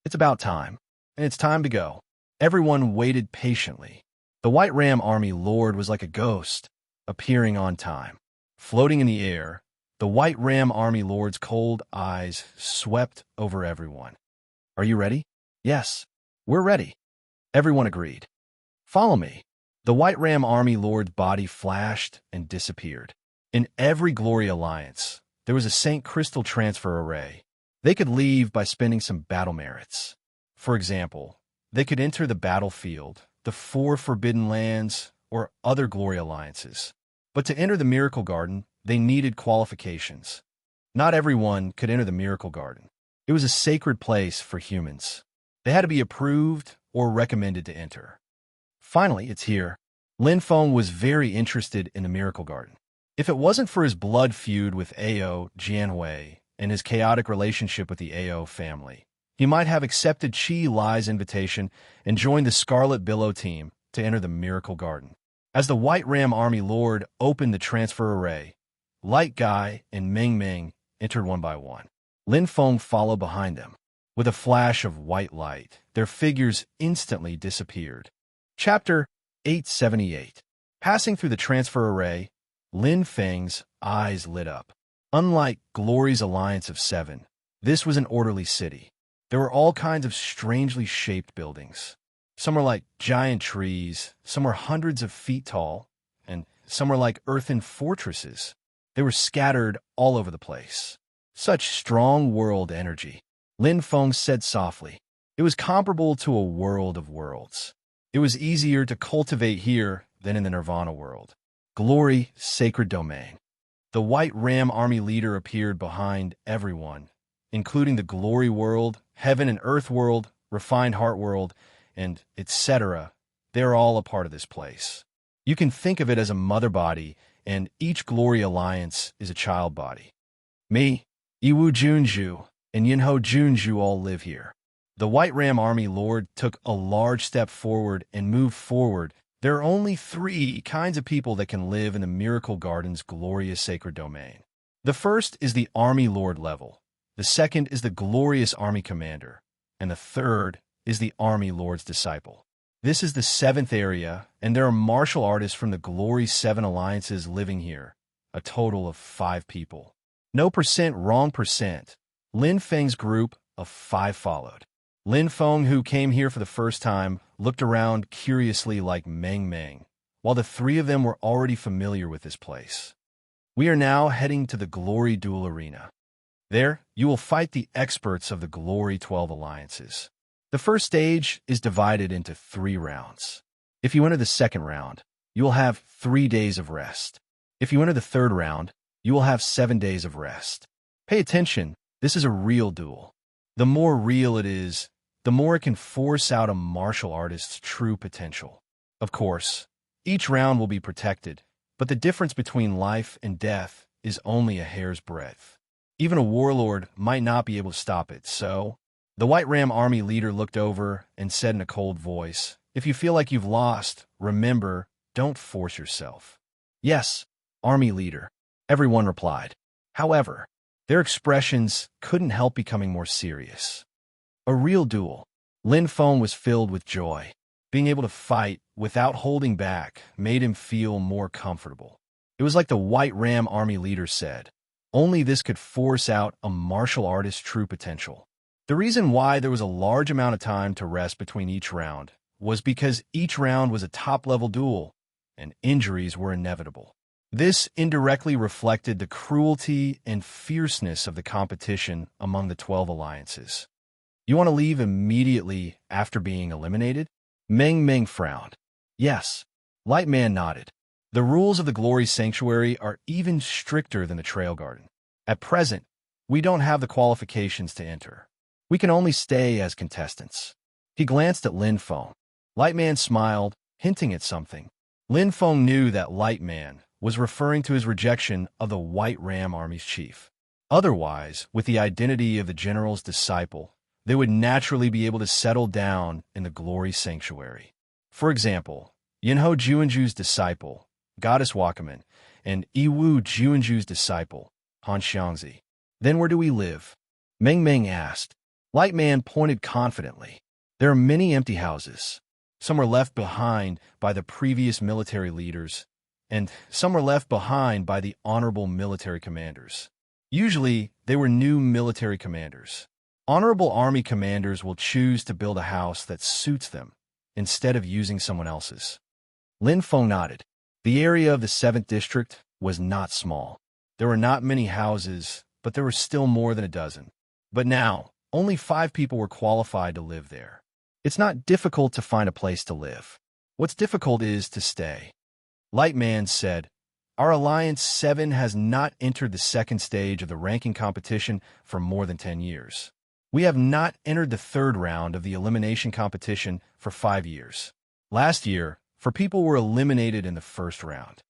It's about time, and it's time to go. Everyone waited patiently. The White Ram Army Lord was like a ghost, appearing on time. Floating in the air, the White Ram Army Lord's cold eyes swept over everyone. Are you ready? Yes, we're ready. Everyone agreed. Follow me. The White Ram Army Lord's body flashed and disappeared. In every Glory Alliance, there was a St. Crystal transfer array. They could leave by spending some battle merits. For example, they could enter the battlefield, the 4 Forbidden Lands, or other Glory Alliances. But to enter the Miracle Garden, they needed qualifications. Not everyone could enter the Miracle Garden. It was a sacred place for humans. They had to be approved or recommended to enter. Finally, it's here. Lin Feng was very interested in the Miracle Garden. If it wasn't for his blood feud with Ao Jianhui and his chaotic relationship with the Ao family, he might have accepted Qi Lai's invitation and joined the Scarlet Billow team to enter the Miracle Garden. As the White Ram Army Lord opened the transfer array, Light Guy and Ming Ming entered one by one. Lin Feng followed behind them. With a flash of white light, their figures instantly disappeared. Chapter 878. Passing through the transfer array, Lin Feng's eyes lit up. Unlike Glory's alliance of 7, this was an orderly city. There were all kinds of strangely shaped buildings. Some were like giant trees, some were hundreds of feet tall, and some were like earthen fortresses. They were scattered all over the place. Such strong world energy. Lin Feng said softly. It was comparable to a world of worlds. It was easier to cultivate here than in the Nirvana world. Glory, sacred domain. The White Ram Army leader appeared behind everyone, including the Glory world, Heaven and Earth world, Refined Heart world, and etc. They're all a part of this place. You can think of it as a mother body, and each Glory Alliance is a child body. Me, Yiwu Junju, and Yinho Junju all live here. The White Ram Army Lord took a large step forward and moved forward. There are only 3 kinds of people that can live in the Miracle Garden's glorious sacred domain. The first is the Army Lord level. The second is the glorious army commander, and the third is the army lord's disciple. This is the seventh area, and there are martial artists from the Glory 7 alliances living here, a total of 5 people. No percent wrong percent. Lin Feng's group of 5 followed. Lin Feng, who came here for the first time, looked around curiously like Meng Meng, while the 3 of them were already familiar with this place. We are now heading to the Glory Duel Arena. There, you will fight the experts of the Glory 12 alliances. The first stage is divided into 3 rounds. If you enter the second round, you will have 3 days of rest. If you enter the third round, you will have 7 days of rest. Pay attention, this is a real duel. The more real it is, the more it can force out a martial artist's true potential. Of course, each round will be protected, but the difference between life and death is only a hair's breadth. Even a warlord might not be able to stop it, so... The White Ram army leader looked over and said in a cold voice, "If you feel like you've lost, remember, don't force yourself." "Yes, army leader," everyone replied. However, their expressions couldn't help becoming more serious. A real duel. Lin Feng was filled with joy. Being able to fight without holding back made him feel more comfortable. It was like the White Ram army leader said, only this could force out a martial artist's true potential. The reason why there was a large amount of time to rest between each round was because each round was a top-level duel, and injuries were inevitable. This indirectly reflected the cruelty and fierceness of the competition among the 12 alliances. "You want to leave immediately after being eliminated?" Meng Meng frowned. "Yes." Light Man nodded. "The rules of the Glory Sanctuary are even stricter than the Trail Garden. At present, we don't have the qualifications to enter. We can only stay as contestants." He glanced at Lin Feng. Light Man smiled, hinting at something. Lin Feng knew that Light Man was referring to his rejection of the White Ram Army's chief. Otherwise, with the identity of the general's disciple, they would naturally be able to settle down in the Glory Sanctuary. For example, Yinho Juanju's disciple, Goddess Wakaman, and Yiwu Juanju's disciple, Han Xiangzi. "Then where do we live?" Meng Meng asked. Light Man pointed confidently. "There are many empty houses. Some were left behind by the previous military leaders, and some were left behind by the honorable military commanders. Usually, they were new military commanders. Honorable army commanders will choose to build a house that suits them, instead of using someone else's." Lin Feng nodded. The area of the 7th district was not small. There were not many houses, but there were still more than a dozen. But now, only 5 people were qualified to live there. It's not difficult to find a place to live. What's difficult is to stay. Light Man said, "Our Alliance 7 has not entered the second stage of the ranking competition for more than 10 years. We have not entered the third round of the elimination competition for 5 years. Last year, 4 people were eliminated in the first round."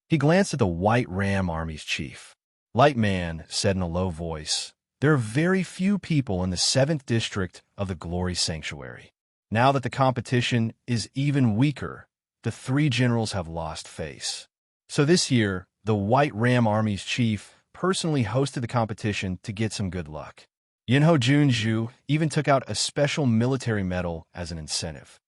He glanced at the White Ram Army's chief. Light Man said in a low voice, "There are very few people in the 7th district of the Glory Sanctuary. Now that the competition is even weaker, the 3 generals have lost face. So this year, the White Ram Army's chief personally hosted the competition to get some good luck. Yinho Junju even took out a special military medal as an incentive."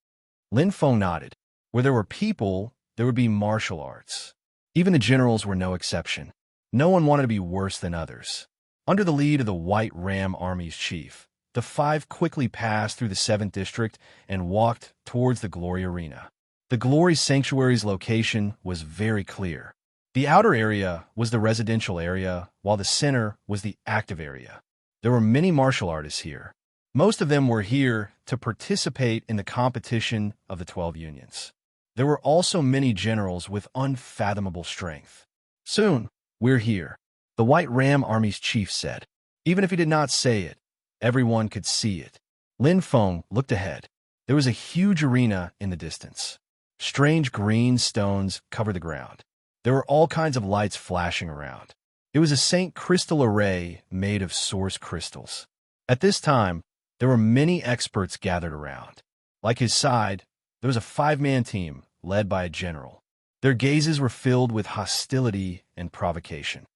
Lin Feng nodded. Where there were people, there would be martial arts. Even the generals were no exception. No one wanted to be worse than others. Under the lead of the White Ram Army's chief, the 5 quickly passed through the 7th district and walked towards the Glory Arena. The Glory Sanctuary's location was very clear. The outer area was the residential area, while the center was the active area. There were many martial artists here. Most of them were here to participate in the competition of the 12 unions. There were also many generals with unfathomable strength. "Soon, we're here," the White Ram Army's chief said. Even if he did not say it, everyone could see it. Lin Feng looked ahead. There was a huge arena in the distance. Strange green stones covered the ground. There were all kinds of lights flashing around. It was a Saint Crystal array made of source crystals. At this time, there were many experts gathered around. Like his side, there was a 5-man team led by a general. Their gazes were filled with hostility and provocation.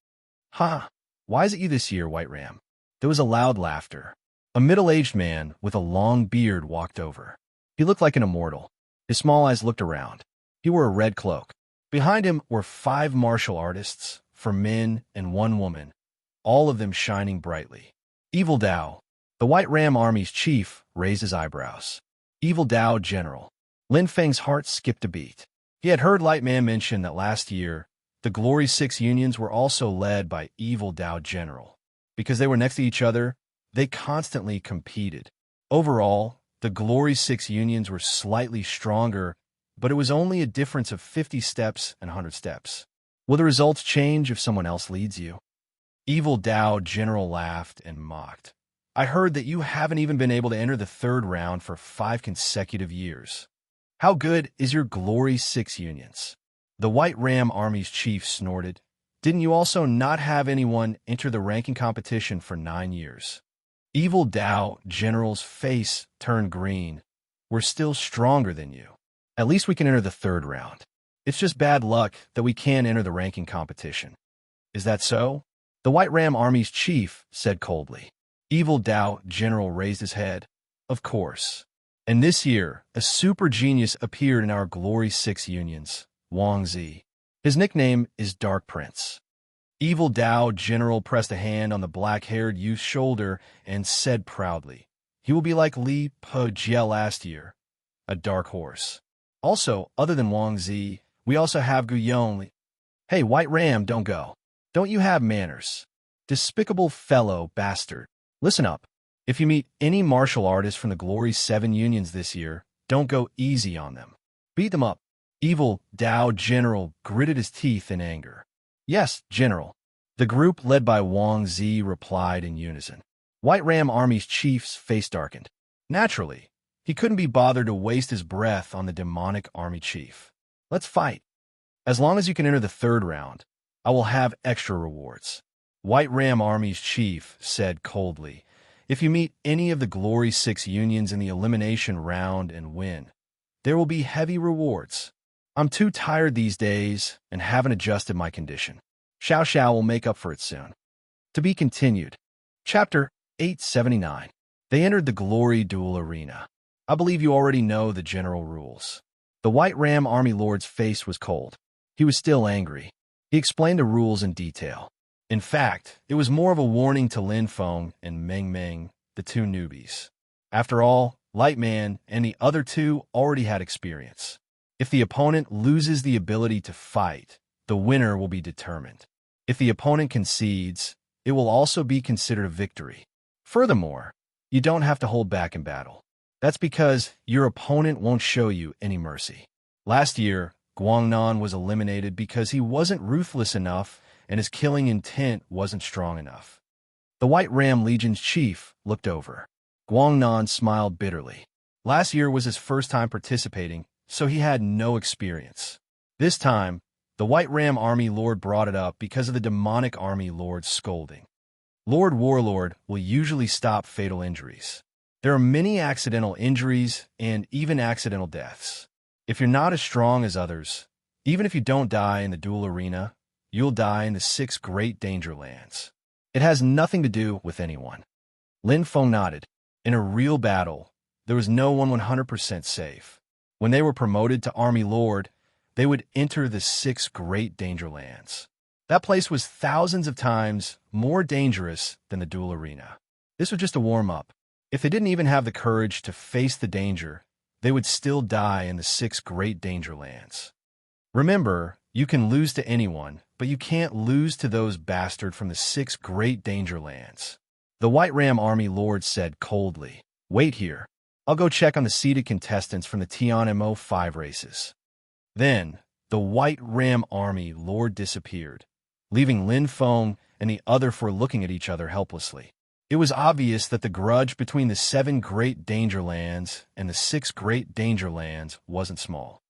"Huh, why is it you this year, White Ram?" There was a loud laughter. A middle-aged man with a long beard walked over. He looked like an immortal. His small eyes looked around. He wore a red cloak. Behind him were 5 martial artists, 4 men and 1 woman, all of them shining brightly. Evil Dao, the White Ram Army's chief, raised his eyebrows. Evil Dao General. Lin Feng's heart skipped a beat. He had heard Light Man mention that last year, the Glory 6 unions were also led by Evil Dao General. Because they were next to each other, they constantly competed. Overall, the Glory 6 unions were slightly stronger, but it was only a difference of 50 steps and 100 steps. Will the results change if someone else leads you? Evil Dao General laughed and mocked. I heard that you haven't even been able to enter the 3rd round for 5 consecutive years. How good is your Glory 6 unions? The White Ram Army's chief snorted. Didn't you also not have anyone enter the ranking competition for 9 years? Evil Dao General's face turned green. We're still stronger than you. At least we can enter the 3rd round. It's just bad luck that we can't enter the ranking competition. Is that so? The White Ram Army's chief said coldly. Evil Dao General raised his head. Of course. And this year, a super genius appeared in our Glory 6 unions, Wang Zi. His nickname is Dark Prince. Evil Dao General pressed a hand on the black-haired youth's shoulder and said proudly, he will be like Li Pejia last year, a dark horse. Also, other than Wang Zi, we also have Guyon Li. Hey, White Ram, don't go. Don't you have manners? Despicable fellow bastard. Listen up. If you meet any martial artist from the Glory 7 unions this year, don't go easy on them. Beat them up. Evil Dao General gritted his teeth in anger. Yes, General. The group led by Wang Zi replied in unison. White Ram Army's chief's face darkened. Naturally, he couldn't be bothered to waste his breath on the demonic army chief. Let's fight. As long as you can enter the 3rd round, I will have extra rewards. White Ram Army's chief said coldly, if you meet any of the Glory 6 unions in the elimination round and win, there will be heavy rewards. I'm too tired these days and haven't adjusted my condition. Xiao Xiao will make up for it soon. To be continued. Chapter 879. They entered the Glory Duel Arena. I believe you already know the general rules. The White Ram Army Lord's face was cold. He was still angry. He explained the rules in detail. In fact, it was more of a warning to Lin Feng and Meng Meng, the 2 newbies. After all, Light Man and the other 2 already had experience. If the opponent loses the ability to fight, the winner will be determined. If the opponent concedes, it will also be considered a victory. Furthermore, you don't have to hold back in battle. That's because your opponent won't show you any mercy. Last year, Guangnan was eliminated because he wasn't ruthless enough and his killing intent wasn't strong enough. The White Ram Legion's chief looked over. Guangnan smiled bitterly. Last year was his first time participating, so he had no experience. This time, the White Ram Army Lord brought it up because of the demonic Army Lord's scolding. Lord Warlord will usually stop fatal injuries. There are many accidental injuries and even accidental deaths. If you're not as strong as others, even if you don't die in the duel arena, you'll die in the 6 Great Danger Lands. It has nothing to do with anyone. Lin Feng nodded. In a real battle, there was no one 100% safe. When they were promoted to Army Lord, they would enter the 6 Great Danger Lands. That place was thousands of times more dangerous than the duel arena. This was just a warm-up. If they didn't even have the courage to face the danger, they would still die in the 6 Great Danger Lands. Remember, you can lose to anyone, but you can't lose to those bastards from the 6 Great Danger Lands. The White Ram Army Lord said coldly, wait here. I'll go check on the seeded contestants from the Tian Mo5 races. Then, the White Ram Army Lord disappeared, leaving Lin Feng and the other 4 looking at each other helplessly. It was obvious that the grudge between the 7 Great Danger Lands and the 6 Great Danger Lands wasn't small.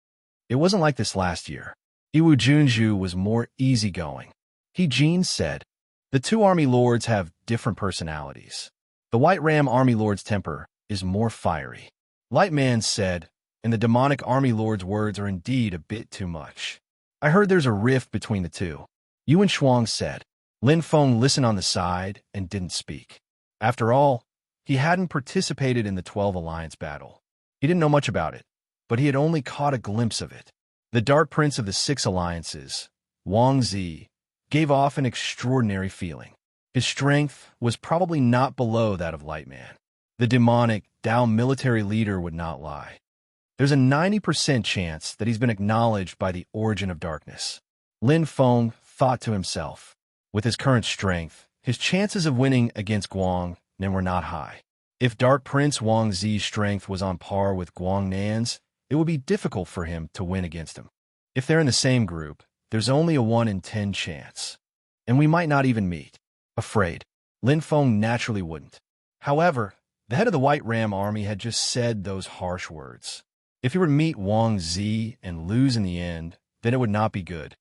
It wasn't like this last year. Iwu Junju was more easygoing. He Jin said, the 2 Army Lords have different personalities. The White Ram Army Lord's temper is more fiery. Light Man said, and the demonic Army Lord's words are indeed a bit too much. I heard there's a rift between the 2. Yuan Shuang said. Lin Feng listened on the side and didn't speak. After all, he hadn't participated in the 12 Alliance battle. He didn't know much about it, but he had only caught a glimpse of it. The Dark Prince of the 6 Alliances, Wang Zi, gave off an extraordinary feeling. His strength was probably not below that of Lightman. The demonic Dao military leader would not lie. There's a 90% chance that he's been acknowledged by the origin of darkness. Lin Feng thought to himself. With his current strength, his chances of winning against Guang Nan were not high. If Dark Prince Wang Zi's strength was on par with Guang Nan's, it would be difficult for him to win against him. If they're in the same group, there's only a 1 in 10 chance. And we might not even meet. Afraid. Lin Feng naturally wouldn't. However, the head of the White Ram army had just said those harsh words. If he were to meet Wang Zi and lose in the end, then it would not be good.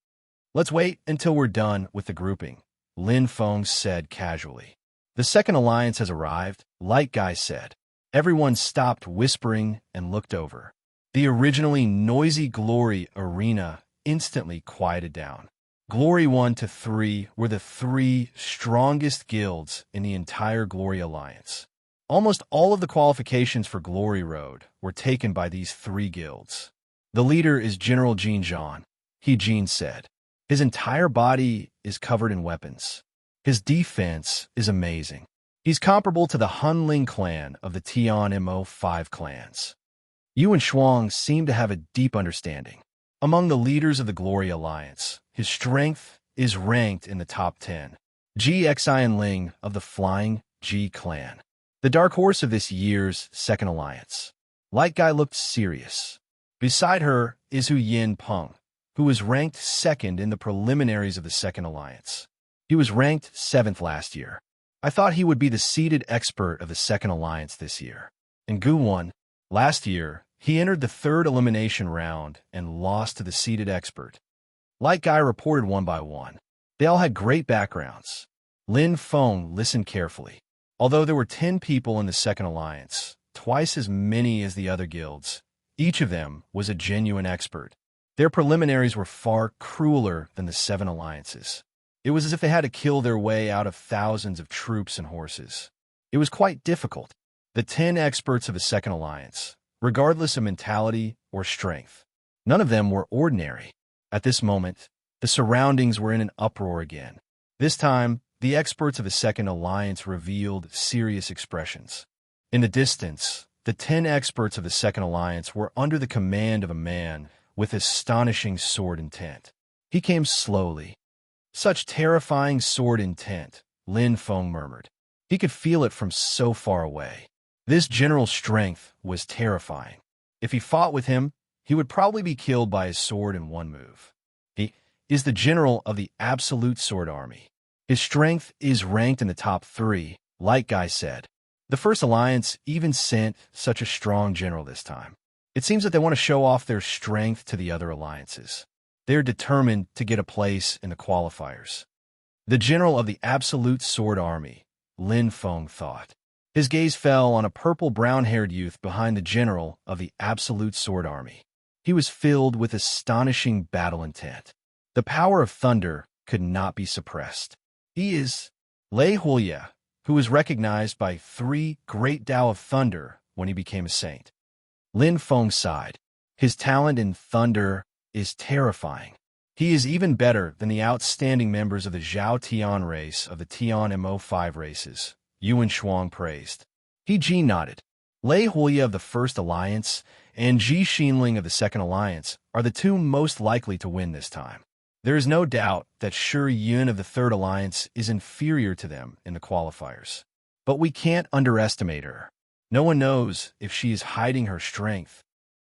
Let's wait until we're done with the grouping, Lin Feng said casually. The second alliance has arrived, Light Guy said. Everyone stopped whispering and looked over. The originally noisy Glory arena instantly quieted down. Glory 1 to 3 were the 3 strongest guilds in the entire Glory Alliance. Almost all of the qualifications for Glory Road were taken by these 3 guilds. The leader is General Jin Zhan, Jin said. His entire body is covered in weapons. His defense is amazing. He's comparable to the Hunling clan of the Tian Mo5 clans. Yu and Shuang seem to have a deep understanding. Among the leaders of the Glory Alliance, his strength is ranked in the top 10. Ji Xian Ling of the Flying Ji clan, the dark horse of this year's second alliance. Light Guy looked serious. Beside her is Hu Yin Peng, who was ranked second in the preliminaries of the second alliance. He was ranked 7th last year. I thought he would be the seeded expert of the second alliance this year. And Gu won. Last year, he entered the 3rd elimination round and lost to the seeded expert. Light Guy reported one by one. They all had great backgrounds. Lin Feng listened carefully. Although there were 10 people in the second alliance, twice as many as the other guilds, each of them was a genuine expert. Their preliminaries were far crueler than the 7 alliances. It was as if they had to kill their way out of thousands of troops and horses. It was quite difficult. The 10 experts of the second alliance, regardless of mentality or strength, none of them were ordinary. At this moment, the surroundings were in an uproar again. This time, the experts of the second alliance revealed serious expressions. In the distance, the 10 experts of the second alliance were under the command of a man with astonishing sword intent. He came slowly. Such terrifying sword intent, Lin Feng murmured. He could feel it from so far away. This general's strength was terrifying. If he fought with him, he would probably be killed by his sword in one move. He is the general of the Absolute Sword Army. His strength is ranked in the top 3, Light Guy said. The First Alliance even sent such a strong general this time. It seems that they want to show off their strength to the other alliances. They're determined to get a place in the qualifiers. The general of the Absolute Sword Army, Lin Feng thought. His gaze fell on a purple brown-haired youth behind the general of the Absolute Sword Army. He was filled with astonishing battle intent. The power of thunder could not be suppressed. He is Lei Huoya, who was recognized by 3 great Tao of Thunder when he became a saint. Lin Feng sighed. His talent in thunder is terrifying. He is even better than the outstanding members of the Zhao Tian race of the Tian Mo5 races, Yuan Shuang praised. He Ji nodded. Lei Huoya of the First Alliance and Ji Xinling of the Second Alliance are the 2 most likely to win this time. There is no doubt that Shi Yun of the Third Alliance is inferior to them in the qualifiers. But we can't underestimate her. No one knows if she is hiding her strength.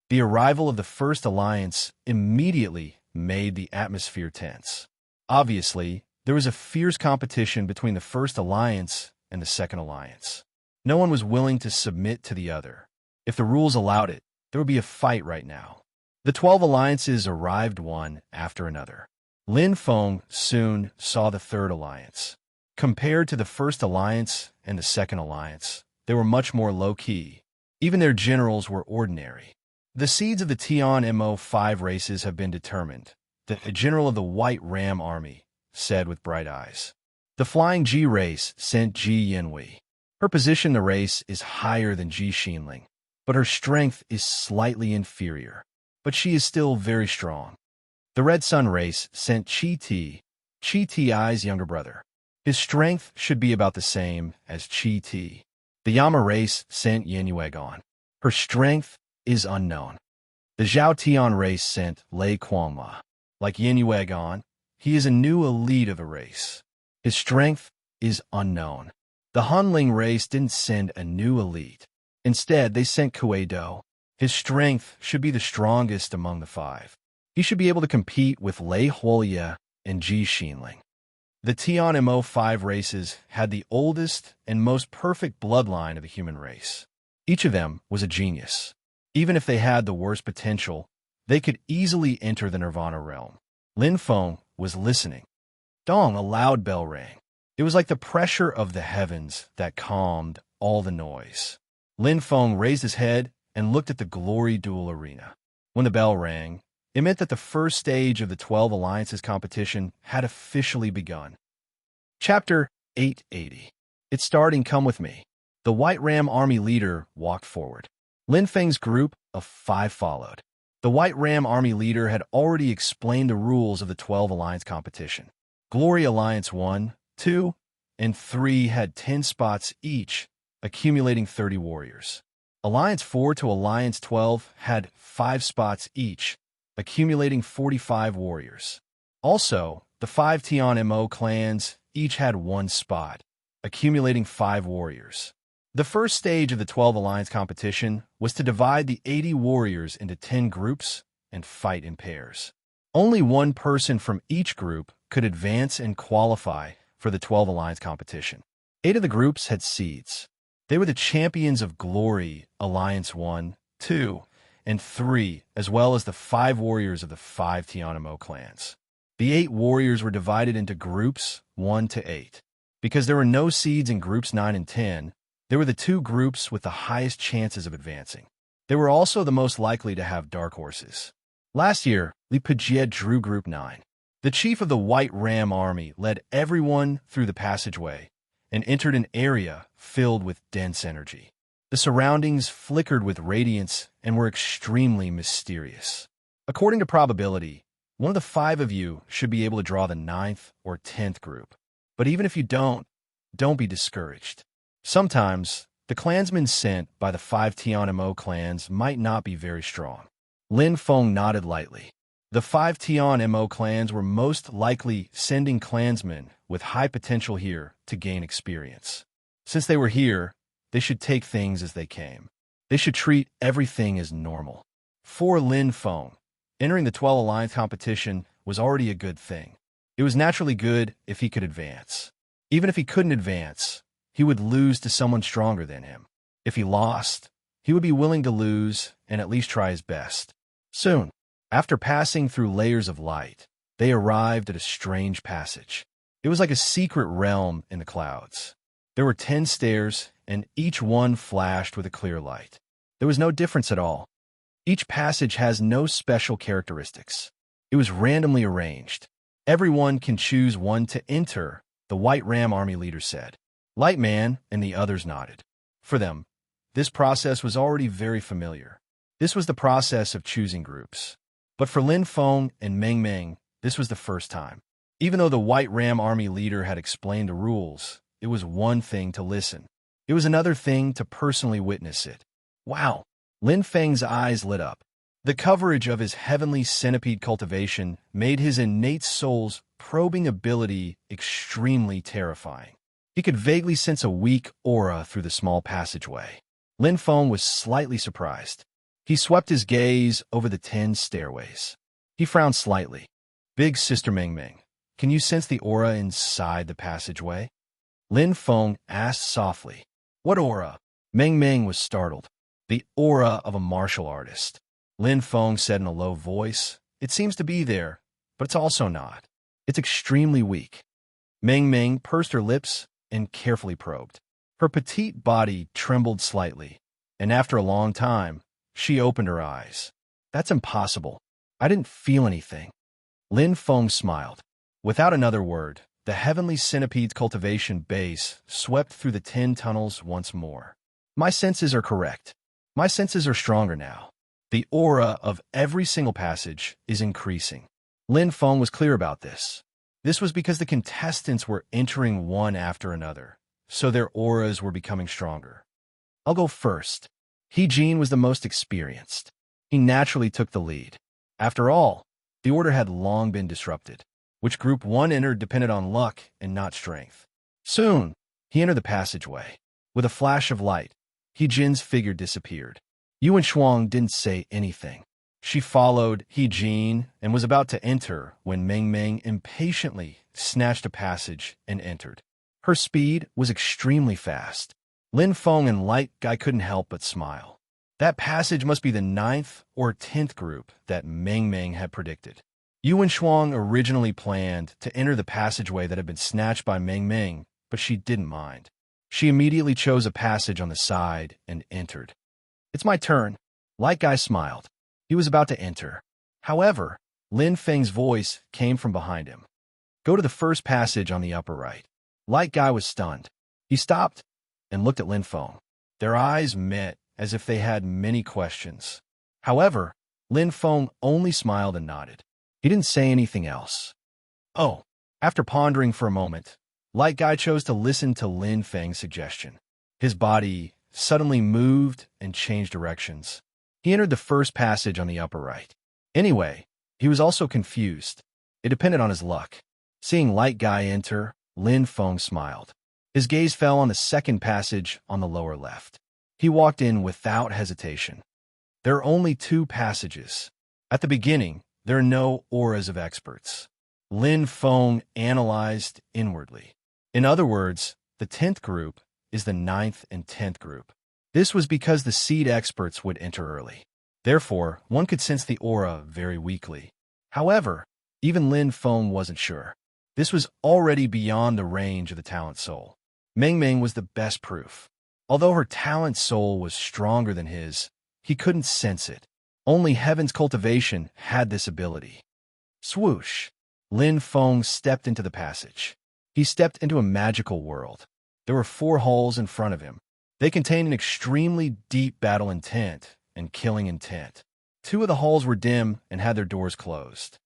The arrival of the First Alliance immediately made the atmosphere tense. Obviously, there was a fierce competition between the First Alliance and the Second Alliance. No one was willing to submit to the other. If the rules allowed it, there would be a fight right now. The 12 alliances arrived one after another. Lin Feng soon saw the Third Alliance. Compared to the First Alliance and the Second Alliance, they were much more low-key. Even their generals were ordinary. The seeds of the Tian Mo5 races have been determined, the general of the White Ram Army said with bright eyes. The Flying Ji race sent Ji Yanwei. Her position in the race is higher than Ji Xinling, but her strength is slightly inferior. But she is still very strong. The Red Sun race sent Qi Ti's younger brother. His strength should be about the same as Qi Ti. The Yama race sent Yin Yuegon. Her strength is unknown. The Zhao Tian race sent Lei Quanma. Like Yin Yuegon, he is a new elite of the race. His strength is unknown. The Hanling race didn't send a new elite. Instead, they sent Kue Do. His strength should be the strongest among the five. He should be able to compete with Lei Huoye and Ji Xinling. The Tian Mo5 races had the oldest and most perfect bloodline of the human race. Each of them was a genius. Even if they had the worst potential, they could easily enter the Nirvana realm. Lin Feng was listening. Dong, a loud bell rang. It was like the pressure of the heavens that calmed all the noise. Lin Feng raised his head and looked at the Glory Duel arena. When the bell rang, it meant that the first stage of the 12 Alliances competition had officially begun. Chapter 880. It's starting, come with me. The White Ram Army leader walked forward. Lin Feng's group of 5 followed. The White Ram Army leader had already explained the rules of the 12 Alliance competition. Glory Alliance 1, 2, and 3 had 10 spots each, accumulating 30 warriors. Alliance 4 to Alliance 12 had 5 spots each, accumulating 45 warriors. Also, the 5 Tian Mo clans each had 1 spot, accumulating 5 warriors. The first stage of the 12 Alliance competition was to divide the 80 warriors into 10 groups and fight in pairs. Only one person from each group could advance and qualify for the 12 Alliance competition. 8 of the groups had seeds. They were the champions of Glory, Alliance 1, 2, and 3, as well as the 5 warriors of the 5 Tianmo clans. The 8 warriors were divided into groups 1 to 8. Because there were no seeds in groups 9 and 10, they were the 2 groups with the highest chances of advancing. They were also the most likely to have dark horses. Last year, Li Pejie drew Group 9. The chief of the White Ram Army led everyone through the passageway and entered an area filled with dense energy. The surroundings flickered with radiance and were extremely mysterious. According to probability, one of the 5 of you should be able to draw the 9th or 10th group. But even if you don't be discouraged. Sometimes, the clansmen sent by the 5 Tianmo clans might not be very strong. Lin Feng nodded lightly. The 5 Tianmo clans were most likely sending clansmen with high potential here to gain experience. Since they were here, they should take things as they came. They should treat everything as normal. For Lin Feng, entering the 12 Alliance competition was already a good thing. It was naturally good if he could advance. Even if he couldn't advance, he would lose to someone stronger than him. If he lost, he would be willing to lose and at least try his best. Soon, after passing through layers of light, they arrived at a strange passage. It was like a secret realm in the clouds. There were 10 stairs, and each one flashed with a clear light. There was no difference at all. Each passage has no special characteristics. It was randomly arranged. Everyone can choose one to enter, the White Ram Army leader said. Lightman and the others nodded. For them, this process was already very familiar. This was the process of choosing groups. But for Lin Feng and Meng Meng, this was the first time. Even though the White Ram Army leader had explained the rules, it was one thing to listen. It was another thing to personally witness it. Wow! Lin Feng's eyes lit up. The coverage of his heavenly centipede cultivation made his innate soul's probing ability extremely terrifying. He could vaguely sense a weak aura through the small passageway. Lin Feng was slightly surprised. He swept his gaze over the 10 stairways. He frowned slightly. Big Sister Meng Meng, can you sense the aura inside the passageway? Lin Feng asked softly. What aura? Meng Meng was startled. The aura of a martial artist. Lin Feng said in a low voice, It seems to be there, but it's also not. It's extremely weak. Meng Meng pursed her lips and carefully probed. Her petite body trembled slightly, and after a long time, she opened her eyes. That's impossible. I didn't feel anything. Lin Feng smiled. Without another word, the heavenly centipede's cultivation base swept through the 10 tunnels once more. My senses are correct. My senses are stronger now. The aura of every single passage is increasing. Lin Feng was clear about this. This was because the contestants were entering one after another, so their auras were becoming stronger. I'll go first. He Jin was the most experienced. He naturally took the lead. After all, the order had long been disrupted. Which group one entered depended on luck and not strength. Soon, he entered the passageway. With a flash of light, He Jin's figure disappeared. Yuan Shuang didn't say anything. She followed He Jin and was about to enter when Meng Meng impatiently snatched a passage and entered. Her speed was extremely fast. Lin Feng and Light Guy couldn't help but smile. That passage must be the 9th or 10th group that Meng Meng had predicted. Yuan Shuang originally planned to enter the passageway that had been snatched by Meng Meng, but she didn't mind. She immediately chose a passage on the side and entered. It's my turn. Light Guy smiled. He was about to enter. However, Lin Feng's voice came from behind him. Go to the first passage on the upper right. Light Guy was stunned. He stopped and looked at Lin Feng. Their eyes met as if they had many questions. However, Lin Feng only smiled and nodded. He didn't say anything else. Oh, after pondering for a moment, Light Guy chose to listen to Lin Feng's suggestion. His body suddenly moved and changed directions. He entered the first passage on the upper right. Anyway, he was also confused. It depended on his luck. Seeing Light Guy enter, Lin Feng smiled. His gaze fell on the second passage on the lower left. He walked in without hesitation. There are only 2 passages. At the beginning, there are no auras of experts. Lin Feng analyzed inwardly. In other words, the 10th group is the 9th and 10th group. This was because the seed experts would enter early. Therefore, one could sense the aura very weakly. However, even Lin Feng wasn't sure. This was already beyond the range of the talent soul. Meng Meng was the best proof. Although her talent soul was stronger than his, he couldn't sense it. Only Heaven's cultivation had this ability. Swoosh! Lin Feng stepped into the passage. He stepped into a magical world. There were 4 halls in front of him. They contained an extremely deep battle intent and killing intent. 2 of the halls were dim and had their doors closed.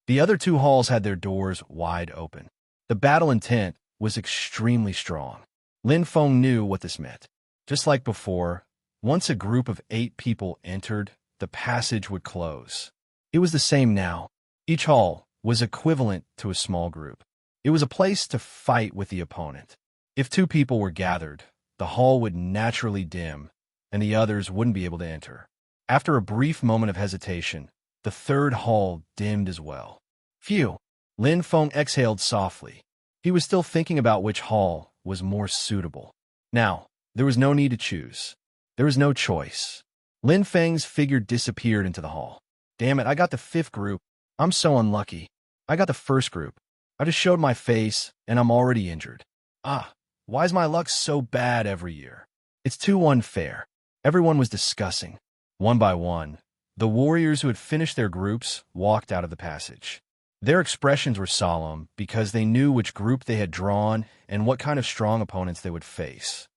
The other 2 halls had their doors wide open. The battle intent was extremely strong. Lin Feng knew what this meant. Just like before, once a group of 8 people entered, the passage would close. It was the same now. Each hall was equivalent to a small group. It was a place to fight with the opponent. If 2 people were gathered, the hall would naturally dim, and the others wouldn't be able to enter. After a brief moment of hesitation, the 3rd hall dimmed as well. Phew! Lin Feng exhaled softly. He was still thinking about which hall was more suitable. Now, there was no need to choose. There was no choice. Lin Feng's figure disappeared into the hall. Damn it, I got the 5th group. I'm so unlucky. I got the 1st group. I just showed my face, and I'm already injured. Why is my luck so bad every year? It's too unfair. Everyone was discussing. One by one, the warriors who had finished their groups walked out of the passage. Their expressions were solemn because they knew which group they had drawn and what kind of strong opponents they would face.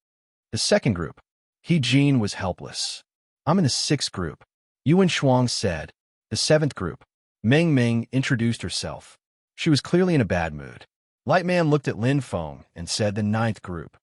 The 2nd group, He Jin, was helpless. I'm in the 6th group, Yuan Shuang said. The 7th group, Meng Meng introduced herself. She was clearly in a bad mood. Light Man looked at Lin Feng and said the 9th group.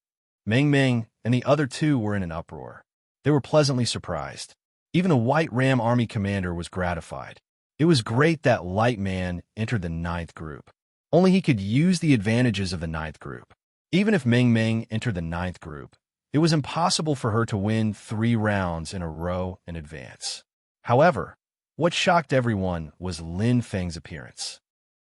Meng Meng and the other 2 were in an uproar. They were pleasantly surprised. Even the White Ram Army commander was gratified. It was great that Light Man entered the 9th group. Only he could use the advantages of the 9th group. Even if Meng Meng entered the 9th group, it was impossible for her to win 3 rounds in a row and advance. However, what shocked everyone was Lin Feng's appearance.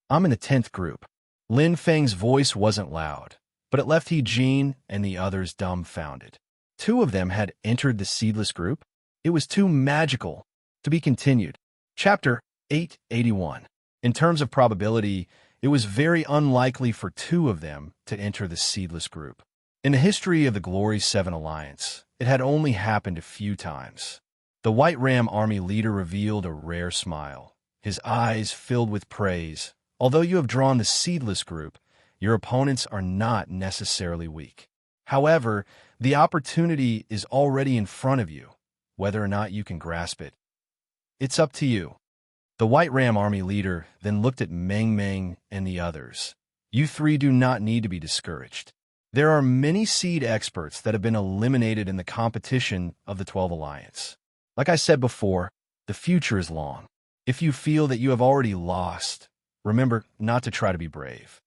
I'm in the 10th group. Lin Feng's voice wasn't loud, but it left He Jin and the others dumbfounded. 2 of them had entered the seedless group. It was too magical to be continued. Chapter 881. In terms of probability, it was very unlikely for 2 of them to enter the seedless group. In the history of the Glory 7 Alliance, it had only happened a few times. The White Ram Army leader revealed a rare smile, his eyes filled with praise. Although you have drawn the seedless group, Your opponents are not necessarily weak. However, the opportunity is already in front of you, whether or not you can grasp it. It's up to you. The White Ram army leader then looked at Meng Meng and the others. You three do not need to be discouraged. There are many seed experts that have been eliminated in the competition of the 12 Alliance. Like I said before, the future is long. If you feel that you have already lost, remember not to try to be brave.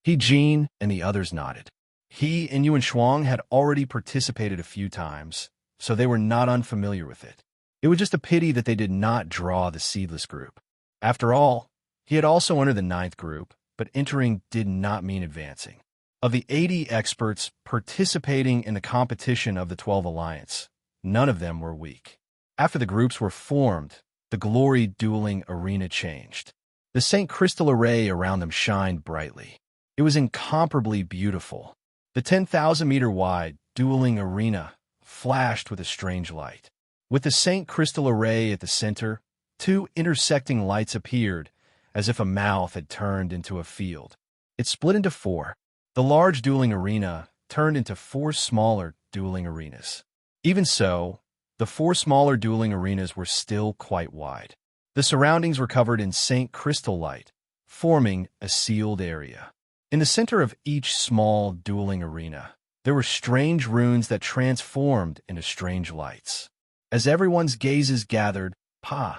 He, Jean, and the others nodded. He and Yuan Shuang had already participated a few times, so they were not unfamiliar with it. It was just a pity that they did not draw the seedless group. After all, he had also entered the 9th group, but entering did not mean advancing. Of the 80 experts participating in the competition of the 12 Alliance, none of them were weak. After the groups were formed, the glory dueling arena changed. The St. Crystal array around them shined brightly. It was incomparably beautiful. The 10,000-meter wide dueling arena flashed with a strange light. With the St. Crystal array at the center, 2 intersecting lights appeared, as if a mouth had turned into a field. It split into 4. The large dueling arena turned into 4 smaller dueling arenas. Even so, the 4 smaller dueling arenas were still quite wide. The surroundings were covered in St. Crystal light, forming a sealed area. In the center of each small dueling arena, there were strange runes that transformed into strange lights. As everyone's gazes gathered, pa,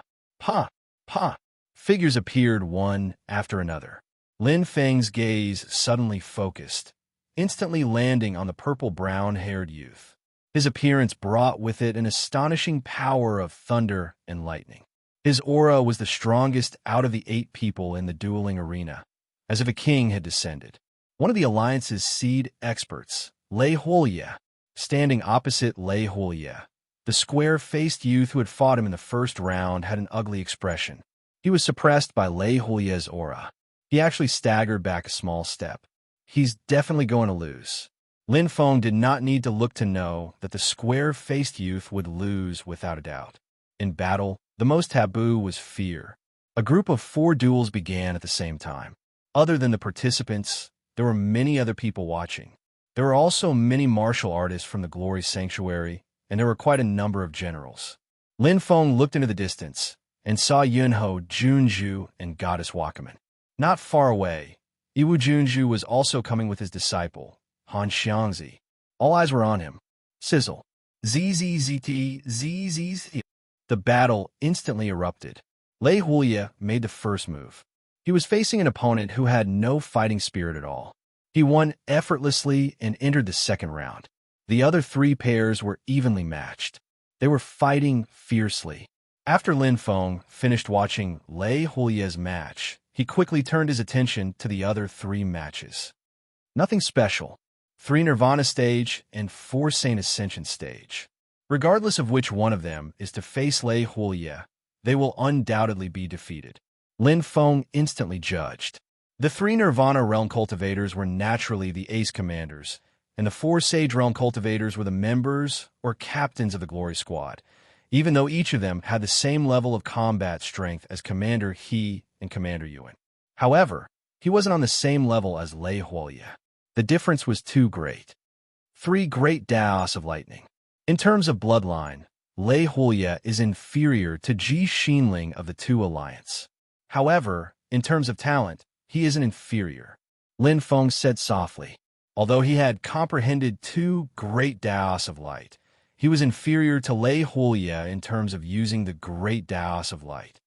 figures appeared one after another. Lin Feng's gaze suddenly focused, instantly landing on the purple-brown-haired youth. His appearance brought with it an astonishing power of thunder and lightning. His aura was the strongest out of the 8 people in the dueling arena, as if a king had descended. One of the Alliance's seed experts, Lei Huoye, standing opposite Lei Huoye. The square-faced youth who had fought him in the first round had an ugly expression. He was suppressed by Lei Huoye's aura. He actually staggered back a small step. He's definitely going to lose. Lin Feng did not need to look to know that the square-faced youth would lose without a doubt. In battle, the most taboo was fear. A group of 4 duels began at the same time. Other than the participants, there were many other people watching. There were also many martial artists from the Glory Sanctuary, and there were quite a number of generals. Lin Feng looked into the distance and saw Yunho, Junju, and Goddess Wakaman. Not far away, Iwu Junju was also coming with his disciple, Han Xiangzi. All eyes were on him. Sizzle. ZZZT, ZZZ. The battle instantly erupted. Lei Huoye made the first move. He was facing an opponent who had no fighting spirit at all. He won effortlessly and entered the second round. The other 3 pairs were evenly matched. They were fighting fiercely. After Lin Feng finished watching Lei Huoye's match, he quickly turned his attention to the other 3 matches. Nothing special. 3 Nirvana stage and 4 Saint Ascension stage. Regardless of which one of them is to face Lei Huoye, they will undoubtedly be defeated. Lin Feng instantly judged. The 3 Nirvana Realm Cultivators were naturally the ace commanders, and the 4 Sage Realm Cultivators were the members or captains of the Glory Squad, even though each of them had the same level of combat strength as Commander He and Commander Yuan. However, he wasn't on the same level as Lei Huoye. The difference was too great. 3 Great Daos of Lightning. In terms of bloodline, Lei Huoye is inferior to Ji Xinling of the 2 Alliance. However, in terms of talent, he isn't inferior. Lin Feng said softly. Although he had comprehended 2 Great Daos of Light, he was inferior to Lei Huoye in terms of using the Great Daos of Light.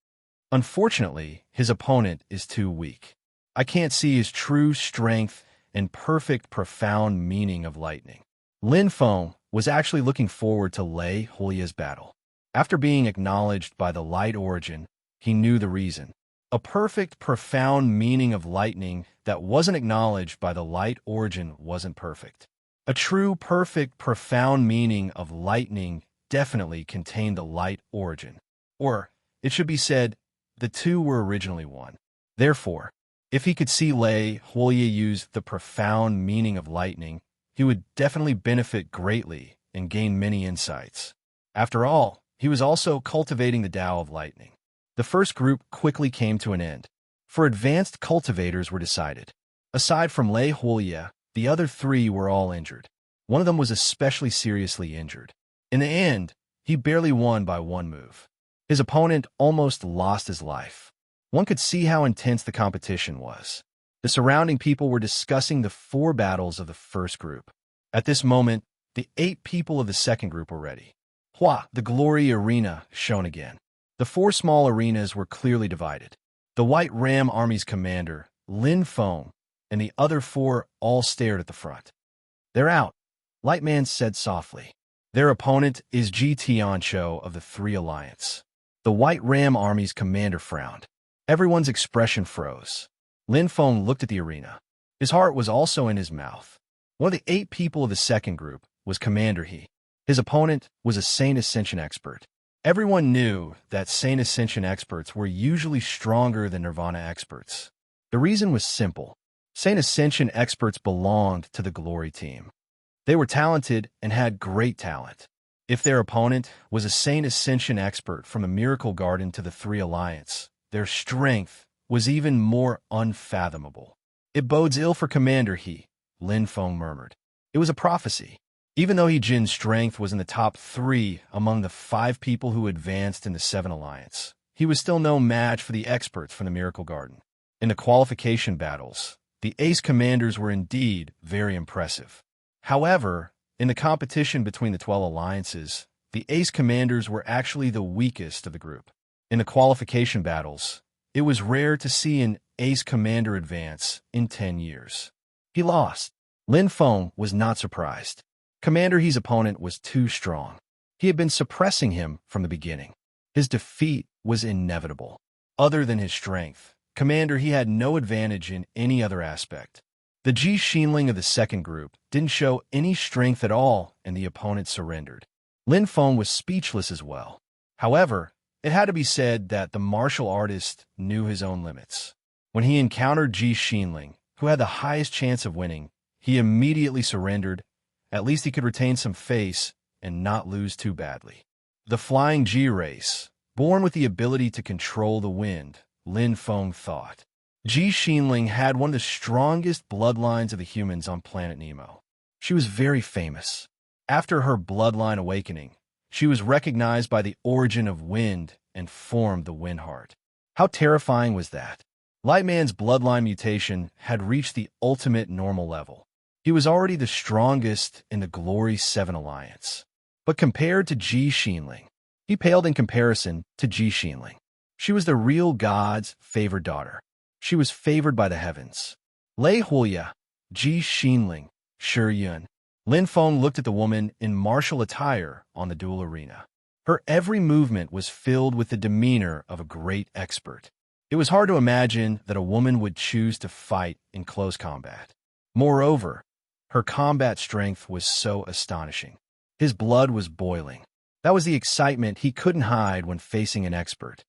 Unfortunately, his opponent is too weak. I can't see his true strength and perfect profound meaning of lightning. Lin Feng was actually looking forward to Lei Huoye's battle. After being acknowledged by the Light Origin, he knew the reason. A perfect profound meaning of lightning that wasn't acknowledged by the Light Origin wasn't perfect. A true perfect profound meaning of lightning definitely contained the Light Origin. Or, it should be said, the 2 were originally one. Therefore, if he could see Lei Huoye use the profound meaning of lightning, he would definitely benefit greatly and gain many insights. After all, he was also cultivating the Tao of Lightning. The first group quickly came to an end, for advanced cultivators were decided. Aside from Lei Huolia, the other three were all injured. One of them was especially seriously injured. In the end, he barely won by one move. His opponent almost lost his life. One could see how intense the competition was. The surrounding people were discussing the 4 battles of the first group. At this moment, the 8 people of the second group were ready. The Glory Arena shone again. The 4 small arenas were clearly divided. The White Ram Army's commander, Lin Feng, and the other 4 all stared at the front. "They're out," Lightman said softly. Their opponent is Ji Tiancho of the 3 Alliance. The White Ram Army's commander frowned. Everyone's expression froze. Lin Feng looked at the arena. His heart was also in his mouth. One of the 8 people of the second group was Commander He. His opponent was a Saint Ascension expert. Everyone knew that Saint Ascension experts were usually stronger than Nirvana experts. The reason was simple. Saint Ascension experts belonged to the Glory team. They were talented and had great talent. If their opponent was a Saint Ascension expert from the Miracle Garden to the 3 Alliance, their strength was even more unfathomable. "It bodes ill for Commander He," Lin Feng murmured. It was a prophecy. Even though He Jin's strength was in the top 3 among the 5 people who advanced in the 7 Alliance, he was still no match for the experts from the Miracle Garden. In the qualification battles, the ace commanders were indeed very impressive. However, in the competition between the 12 alliances, the ace commanders were actually the weakest of the group. In the qualification battles, it was rare to see an ace commander advance in 10 years. He lost. Lin Feng was not surprised. Commander He's opponent was too strong. He had been suppressing him from the beginning. His defeat was inevitable. Other than his strength, Commander He had no advantage in any other aspect. The Ji Xinling of the second group didn't show any strength at all, and the opponent surrendered. Lin Feng was speechless as well. However, it had to be said that the martial artist knew his own limits. When he encountered Ji Xinling, who had the highest chance of winning, he immediately surrendered. At least he could retain some face and not lose too badly. The Flying Ji race, born with the ability to control the wind, Lin Feng thought. Ji Xinling had one of the strongest bloodlines of the humans on planet Nemo. She was very famous. After her bloodline awakening, she was recognized by the origin of wind and formed the Wind Heart. How terrifying was that? Lightman's bloodline mutation had reached the ultimate normal level. He was already the strongest in the Glory 7 Alliance. But compared to Ji Xinling, he paled in comparison to Ji Xinling. She was the real god's favored daughter. She was favored by the heavens. Lei Huolia, Ji Xinling, Shi Yun. Lin Feng looked at the woman in martial attire on the duel arena. Her every movement was filled with the demeanor of a great expert. It was hard to imagine that a woman would choose to fight in close combat. Moreover, her combat strength was so astonishing. His blood was boiling. That was the excitement he couldn't hide when facing an expert.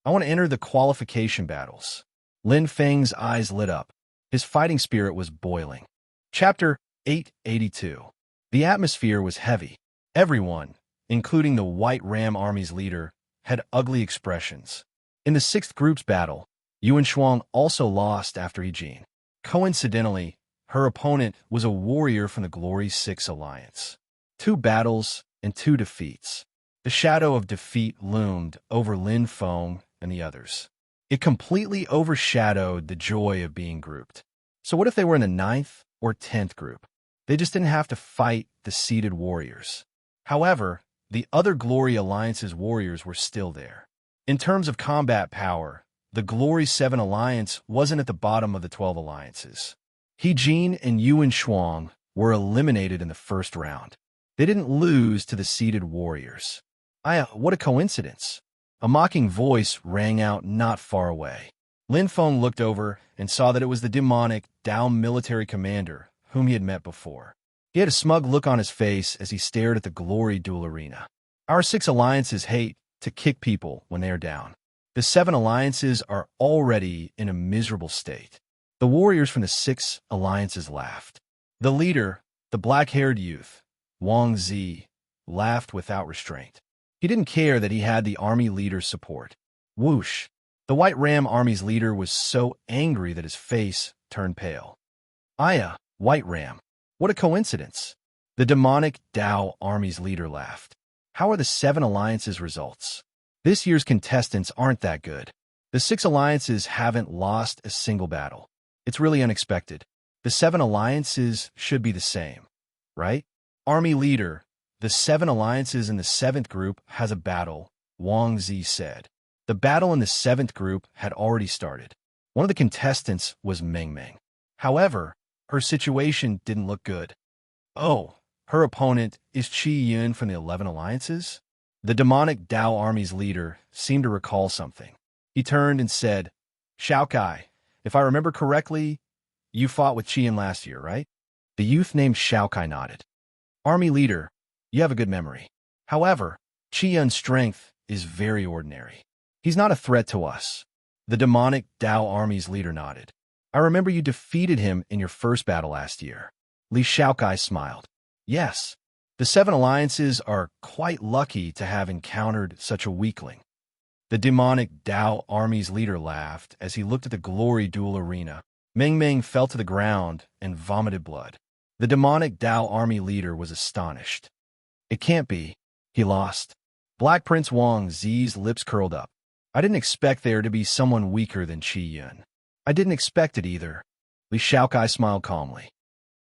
"I want to enter the qualification battles." Lin Feng's eyes lit up. His fighting spirit was boiling. Chapter 882. The atmosphere was heavy. Everyone, including the White Ram Army's leader, had ugly expressions. In the 6th group's battle, Yuan Shuang also lost after He Jin. Coincidentally, her opponent was a warrior from the Glory 6 Alliance. 2 battles and 2 defeats. The shadow of defeat loomed over Lin Feng and the others. It completely overshadowed the joy of being grouped. So what if they were in the 9th or 10th group? They just didn't have to fight the seeded warriors. However, the other Glory Alliance's warriors were still there. In terms of combat power, the Glory 7 Alliance wasn't at the bottom of the 12 alliances. He Jin and Yuan Shuang were eliminated in the first round. They didn't lose to the seeded warriors. What a coincidence. A mocking voice rang out not far away. Lin Feng looked over and saw that it was the demonic Dao military commander whom he had met before. He had a smug look on his face as he stared at the Glory duel arena. Our 6 alliances hate to kick people when they are down. The 7 alliances are already in a miserable state. The warriors from the 6 alliances laughed. The leader, the black-haired youth, Wang Zi, laughed without restraint. He didn't care that he had the army leader's support. Whoosh! The White Ram Army's leader was so angry that his face turned pale. Aya, White Ram. What a coincidence. The demonic Tao army's leader laughed. How are the 7 alliances' results? This year's contestants aren't that good. The 6 alliances haven't lost a single battle. It's really unexpected. The 7 alliances should be the same, right? Army leader, the 7 alliances in the 7th group has a battle, Wang Zi said. The battle in the 7th group had already started. One of the contestants was Meng Meng. However, her situation didn't look good. Oh, her opponent is Qi Yun from the 11 alliances? The demonic Tao army's leader seemed to recall something. He turned and said, Shao Kai, if I remember correctly, you fought with Qi Yun last year, right? The youth named Shao Kai nodded. Army leader, you have a good memory. However, Qi Yun's strength is very ordinary. He's not a threat to us. The demonic Tao army's leader nodded. I remember you defeated him in your first battle last year. Li Shaokai smiled. Yes, the 7 alliances are quite lucky to have encountered such a weakling. The demonic Tao army's leader laughed as he looked at the glory duel arena. Meng Meng fell to the ground and vomited blood. The demonic Tao army leader was astonished. It can't be. He lost. Black Prince Wang Zi's lips curled up. I didn't expect there to be someone weaker than Qi Yun. I didn't expect it either. Li Shaokai smiled calmly.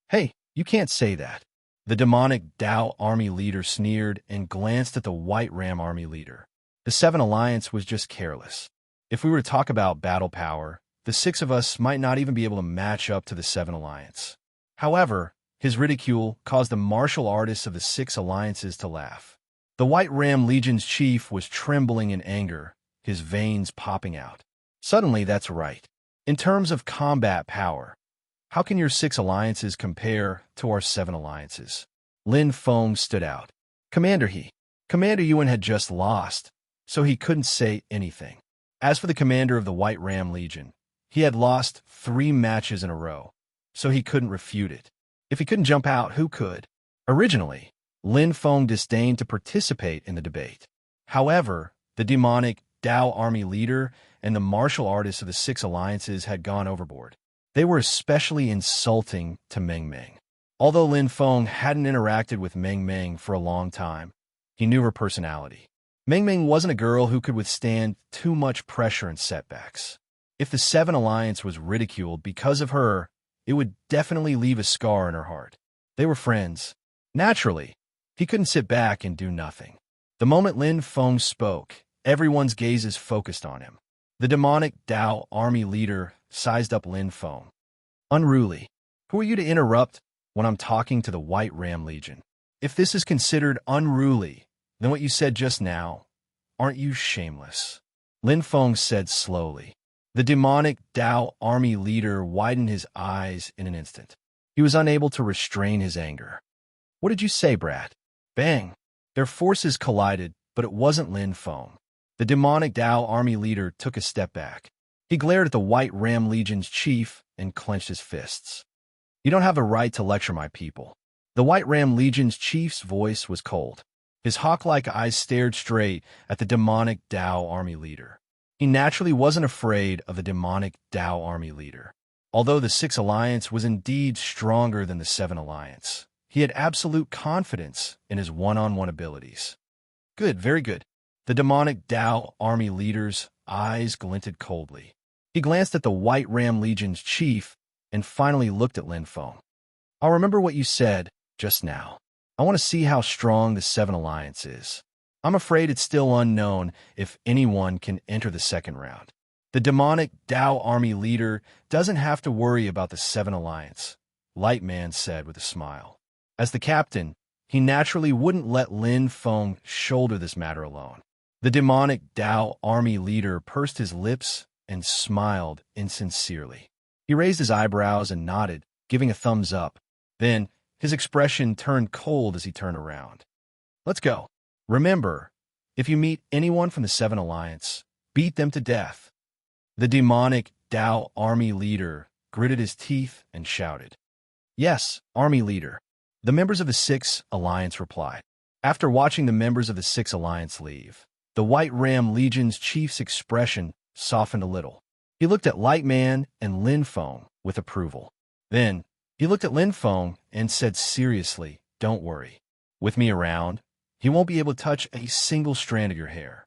Hey, you can't say that. The demonic Tao army leader sneered and glanced at the White Ram army leader. The 7 alliance was just careless. If we were to talk about battle power, the 6 of us might not even be able to match up to the 7 alliance. However, his ridicule caused the martial artists of the 6 alliances to laugh. The White Ram Legion's chief was trembling in anger, his veins popping out. Suddenly, that's right. In terms of combat power, how can your 6 alliances compare to our 7 alliances? Lin Feng stood out. Commander Yuan had just lost, so he couldn't say anything. As for the commander of the White Ram Legion, he had lost 3 matches in a row, so he couldn't refute it. If he couldn't jump out, who could? Originally, Lin Feng disdained to participate in the debate. However, the demonic Tao army leader and the martial artists of the 6 alliances had gone overboard. They were especially insulting to Meng Meng. Although Lin Feng hadn't interacted with Meng Meng for a long time, he knew her personality. Meng Meng wasn't a girl who could withstand too much pressure and setbacks. If the 7 alliance was ridiculed because of her, it would definitely leave a scar in her heart. They were friends. Naturally, he couldn't sit back and do nothing. The moment Lin Feng spoke, everyone's gazes focused on him. The demonic Tao army leader sized up Lin Feng. Unruly. Who are you to interrupt when I'm talking to the White Ram Legion? If this is considered unruly, then what you said just now, aren't you shameless? Lin Feng said slowly. The demonic Tao army leader widened his eyes in an instant. He was unable to restrain his anger. What did you say, brat? Bang! Their forces collided, but it wasn't Lin Feng. The demonic Tao army leader took a step back. He glared at the White Ram Legion's chief and clenched his fists. You don't have a right to lecture my people. The White Ram Legion's chief's voice was cold. His hawk-like eyes stared straight at the demonic Tao army leader. He naturally wasn't afraid of the demonic Tao army leader. Although the 6 alliance was indeed stronger than the 7 alliance, he had absolute confidence in his one-on-one abilities. Good, very good. The demonic Tao army leader's eyes glinted coldly. He glanced at the White Ram Legion's chief and finally looked at Lin Feng. I'll remember what you said just now. I want to see how strong the 7 alliance is. I'm afraid it's still unknown if anyone can enter the 2nd round. The demonic Tao army leader doesn't have to worry about the 7 alliance, Lightman said with a smile. As the captain, he naturally wouldn't let Lin Feng shoulder this matter alone. The demonic Tao army leader pursed his lips and smiled insincerely. He raised his eyebrows and nodded, giving a thumbs up. Then, his expression turned cold as he turned around. Let's go. Remember, if you meet anyone from the 7 alliance, beat them to death. The demonic Tao army leader gritted his teeth and shouted. Yes, army leader. The members of the 6 alliance replied. After watching the members of the 6 alliance leave, the White Ram Legion's chief's expression softened a little. He looked at Lightman and Lin Feng with approval. Then, He looked at Lin Feng and said seriously, "Don't worry. With me around, he won't be able to touch a single strand of your hair."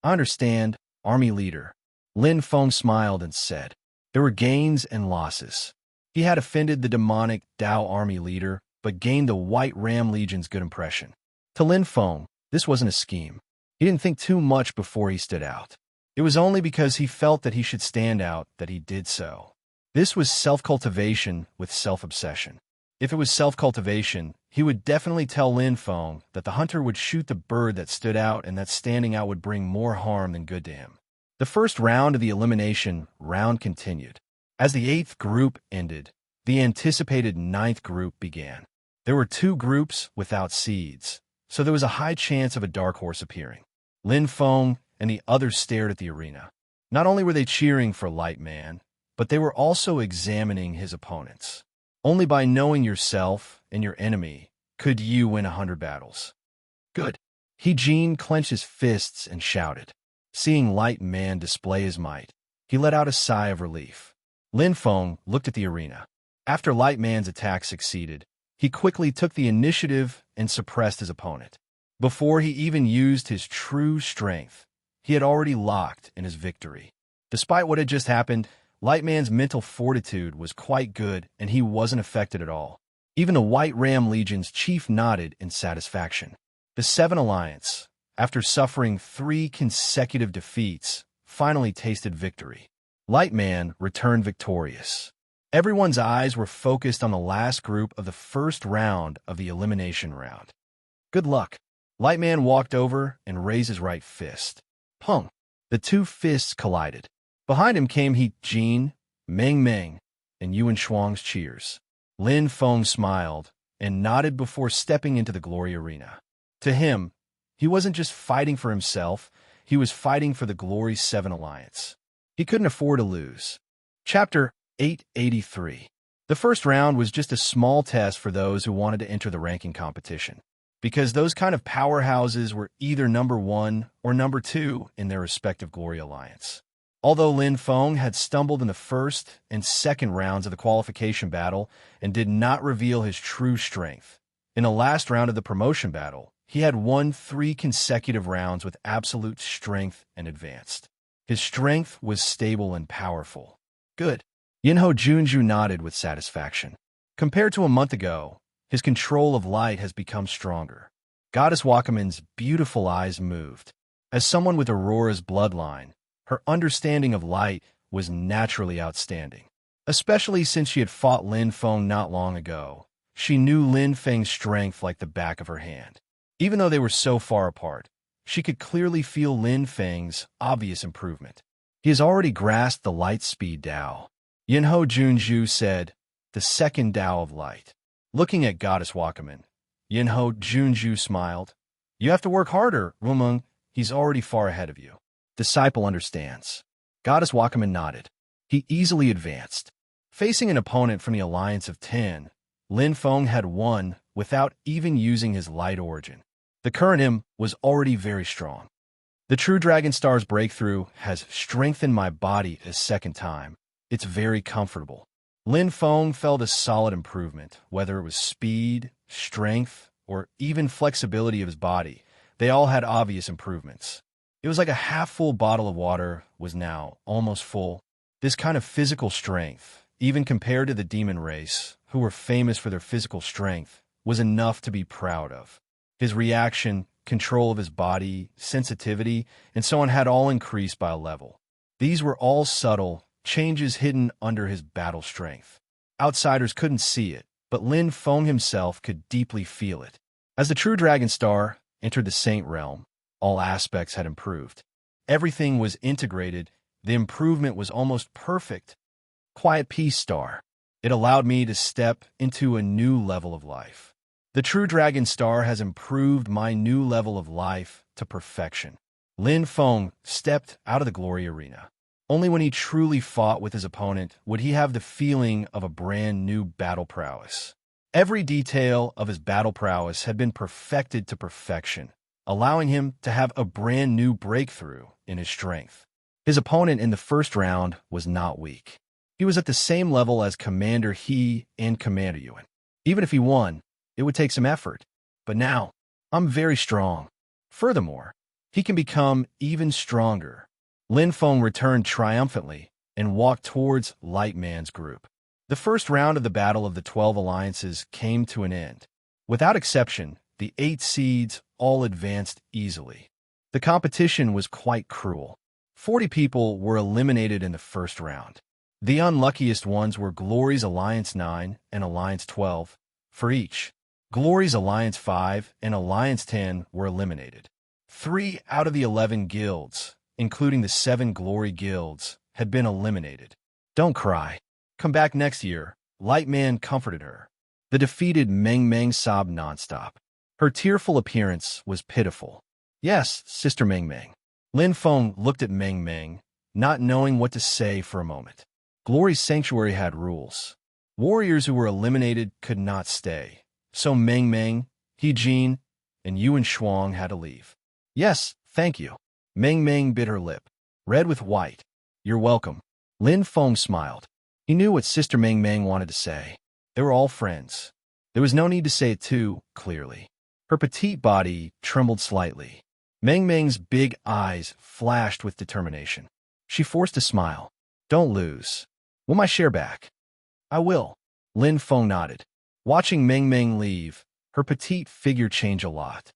"I understand, army leader." Lin Feng smiled and said. There were gains and losses. He had offended the demonic Dao army leader, but gained the White Ram Legion's good impression. To Lin Feng, this wasn't a scheme. He didn't think too much before he stood out. It was only because he felt that he should stand out that he did so. This was self-cultivation with self-obsession. If it was self-cultivation, he would definitely tell Lin Feng that the hunter would shoot the bird that stood out and that standing out would bring more harm than good to him. The first round of the elimination round continued. As the 8th group ended, the anticipated 9th group began. There were 2 groups without seeds, so there was a high chance of a dark horse appearing. Lin Feng and the others stared at the arena. Not only were they cheering for Light Man, but they were also examining his opponents. Only by knowing yourself and your enemy could you win 100 battles. Good. He clenched his fists and shouted. Seeing Light Man display his might, he let out a sigh of relief. Lin Feng looked at the arena. After Light Man's attack succeeded, he quickly took the initiative and suppressed his opponent. Before he even used his true strength, he had already locked in his victory. Despite what had just happened, Light Man's mental fortitude was quite good and he wasn't affected at all. Even the White Ram Legion's chief nodded in satisfaction. The Seven Alliance, after suffering 3 consecutive defeats, finally tasted victory. Light Man returned victorious. Everyone's eyes were focused on the last group of the first round of the elimination round. Good luck. Light Man walked over and raised his right fist. Pung! The 2 fists collided. Behind him came He Jin, Meng Meng, and Yuan Shuang's cheers. Lin Feng smiled and nodded before stepping into the glory arena. To him, he wasn't just fighting for himself, he was fighting for the Glory 7 Alliance. He couldn't afford to lose. Chapter 883. The first round was just a small test for those who wanted to enter the ranking competition, because those kind of powerhouses were either number 1 or number 2 in their respective Glory Alliance. Although Lin Feng had stumbled in the first and second rounds of the qualification battle and did not reveal his true strength, in the last round of the promotion battle, he had won 3 consecutive rounds with absolute strength and advanced. His strength was stable and powerful. Good. Yinho Junju nodded with satisfaction. Compared to a month ago, his control of light has become stronger. Goddess Wakaman's beautiful eyes moved. As someone with Aurora's bloodline, her understanding of light was naturally outstanding. Especially since she had fought Lin Feng not long ago, she knew Lin Feng's strength like the back of her hand. Even though they were so far apart, she could clearly feel Lin Feng's obvious improvement. He has already grasped the light speed Dao. Yinho Junju said, the second Dao of light. Looking at Goddess Wakaman, Yinho Junju smiled. You have to work harder, Rumung. He's already far ahead of you. Disciple understands. Goddess Wakaman nodded. He easily advanced. Facing an opponent from the Alliance of 10, Lin Feng had won without even using his light origin. The current him was already very strong. The True Dragon Star's breakthrough has strengthened my body a second time. It's very comfortable. Lin Feng felt a solid improvement, whether it was speed, strength, or even flexibility of his body. They all had obvious improvements. It was like a half-full bottle of water was now almost full. This kind of physical strength, even compared to the demon race, who were famous for their physical strength, was enough to be proud of. His reaction, control of his body, sensitivity, and so on had all increased by a level. These were all subtle changes hidden under his battle strength. Outsiders couldn't see it, but Lin Feng himself could deeply feel it. As the True Dragon Star entered the Saint Realm, all aspects had improved. Everything was integrated. The improvement was almost perfect. Quiet Peace Star. It allowed me to step into a new level of life. The True Dragon Star has improved my new level of life to perfection. Lin Feng stepped out of the glory arena. Only when he truly fought with his opponent would he have the feeling of a brand new battle prowess. Every detail of his battle prowess had been perfected to perfection, allowing him to have a brand new breakthrough in his strength. His opponent in the first round was not weak. He was at the same level as Commander He and Commander Yuan. Even if he won, it would take some effort. But now, I'm very strong. Furthermore, he can become even stronger. Lin Feng returned triumphantly and walked towards Light Man's group. The first round of the Battle of the 12 Alliances came to an end. Without exception, the 8 seeds all advanced easily. The competition was quite cruel. 40 people were eliminated in the first round. The unluckiest ones were Glory's Alliance 9 and Alliance 12. For each, Glory's Alliance 5 and Alliance 10 were eliminated. 3 out of the 11 guilds, including the 7 Glory guilds, had been eliminated. Don't cry. Come back next year, Light Man comforted her. The defeated Meng Meng sobbed nonstop. Her tearful appearance was pitiful. Yes, Sister Meng Meng. Lin Feng looked at Meng Meng, not knowing what to say for a moment. Glory's sanctuary had rules. Warriors who were eliminated could not stay. So Meng Meng, He Jin, and Yuan Shuang had to leave. Yes, thank you. Meng Meng bit her lip, red with white. You're welcome. Lin Feng smiled. He knew what Sister Meng Meng wanted to say. They were all friends. There was no need to say it too clearly. Her petite body trembled slightly. Meng Meng's big eyes flashed with determination. She forced a smile. Don't lose. Will my share back? I will. Lin Feng nodded. Watching Meng Meng leave, her petite figure changed a lot.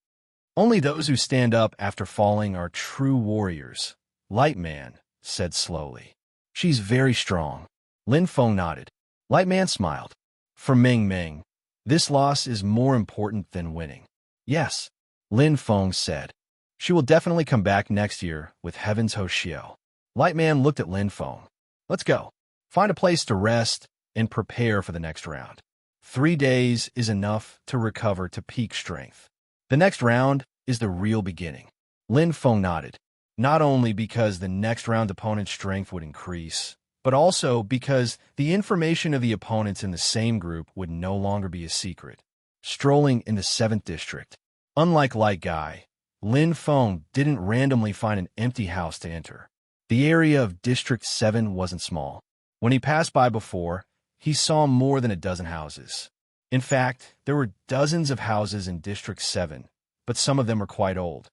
Only those who stand up after falling are true warriors, Light Man said slowly. She's very strong. Lin Feng nodded. Light Man smiled. For Meng Meng, this loss is more important than winning. Yes, Lin Feng said. She will definitely come back next year with Heaven's Hoshio. Light Man looked at Lin Feng. Let's go. Find a place to rest and prepare for the next round. 3 days is enough to recover to peak strength. The next round is the real beginning. Lin Feng nodded, not only because the next round opponent's strength would increase, but also because the information of the opponents in the same group would no longer be a secret. Strolling in the 7th district. Unlike Light Guy, Lin Feng didn't randomly find an empty house to enter. The area of District 7 wasn't small. When he passed by before, he saw more than a dozen houses. In fact, there were dozens of houses in District 7, but some of them are quite old.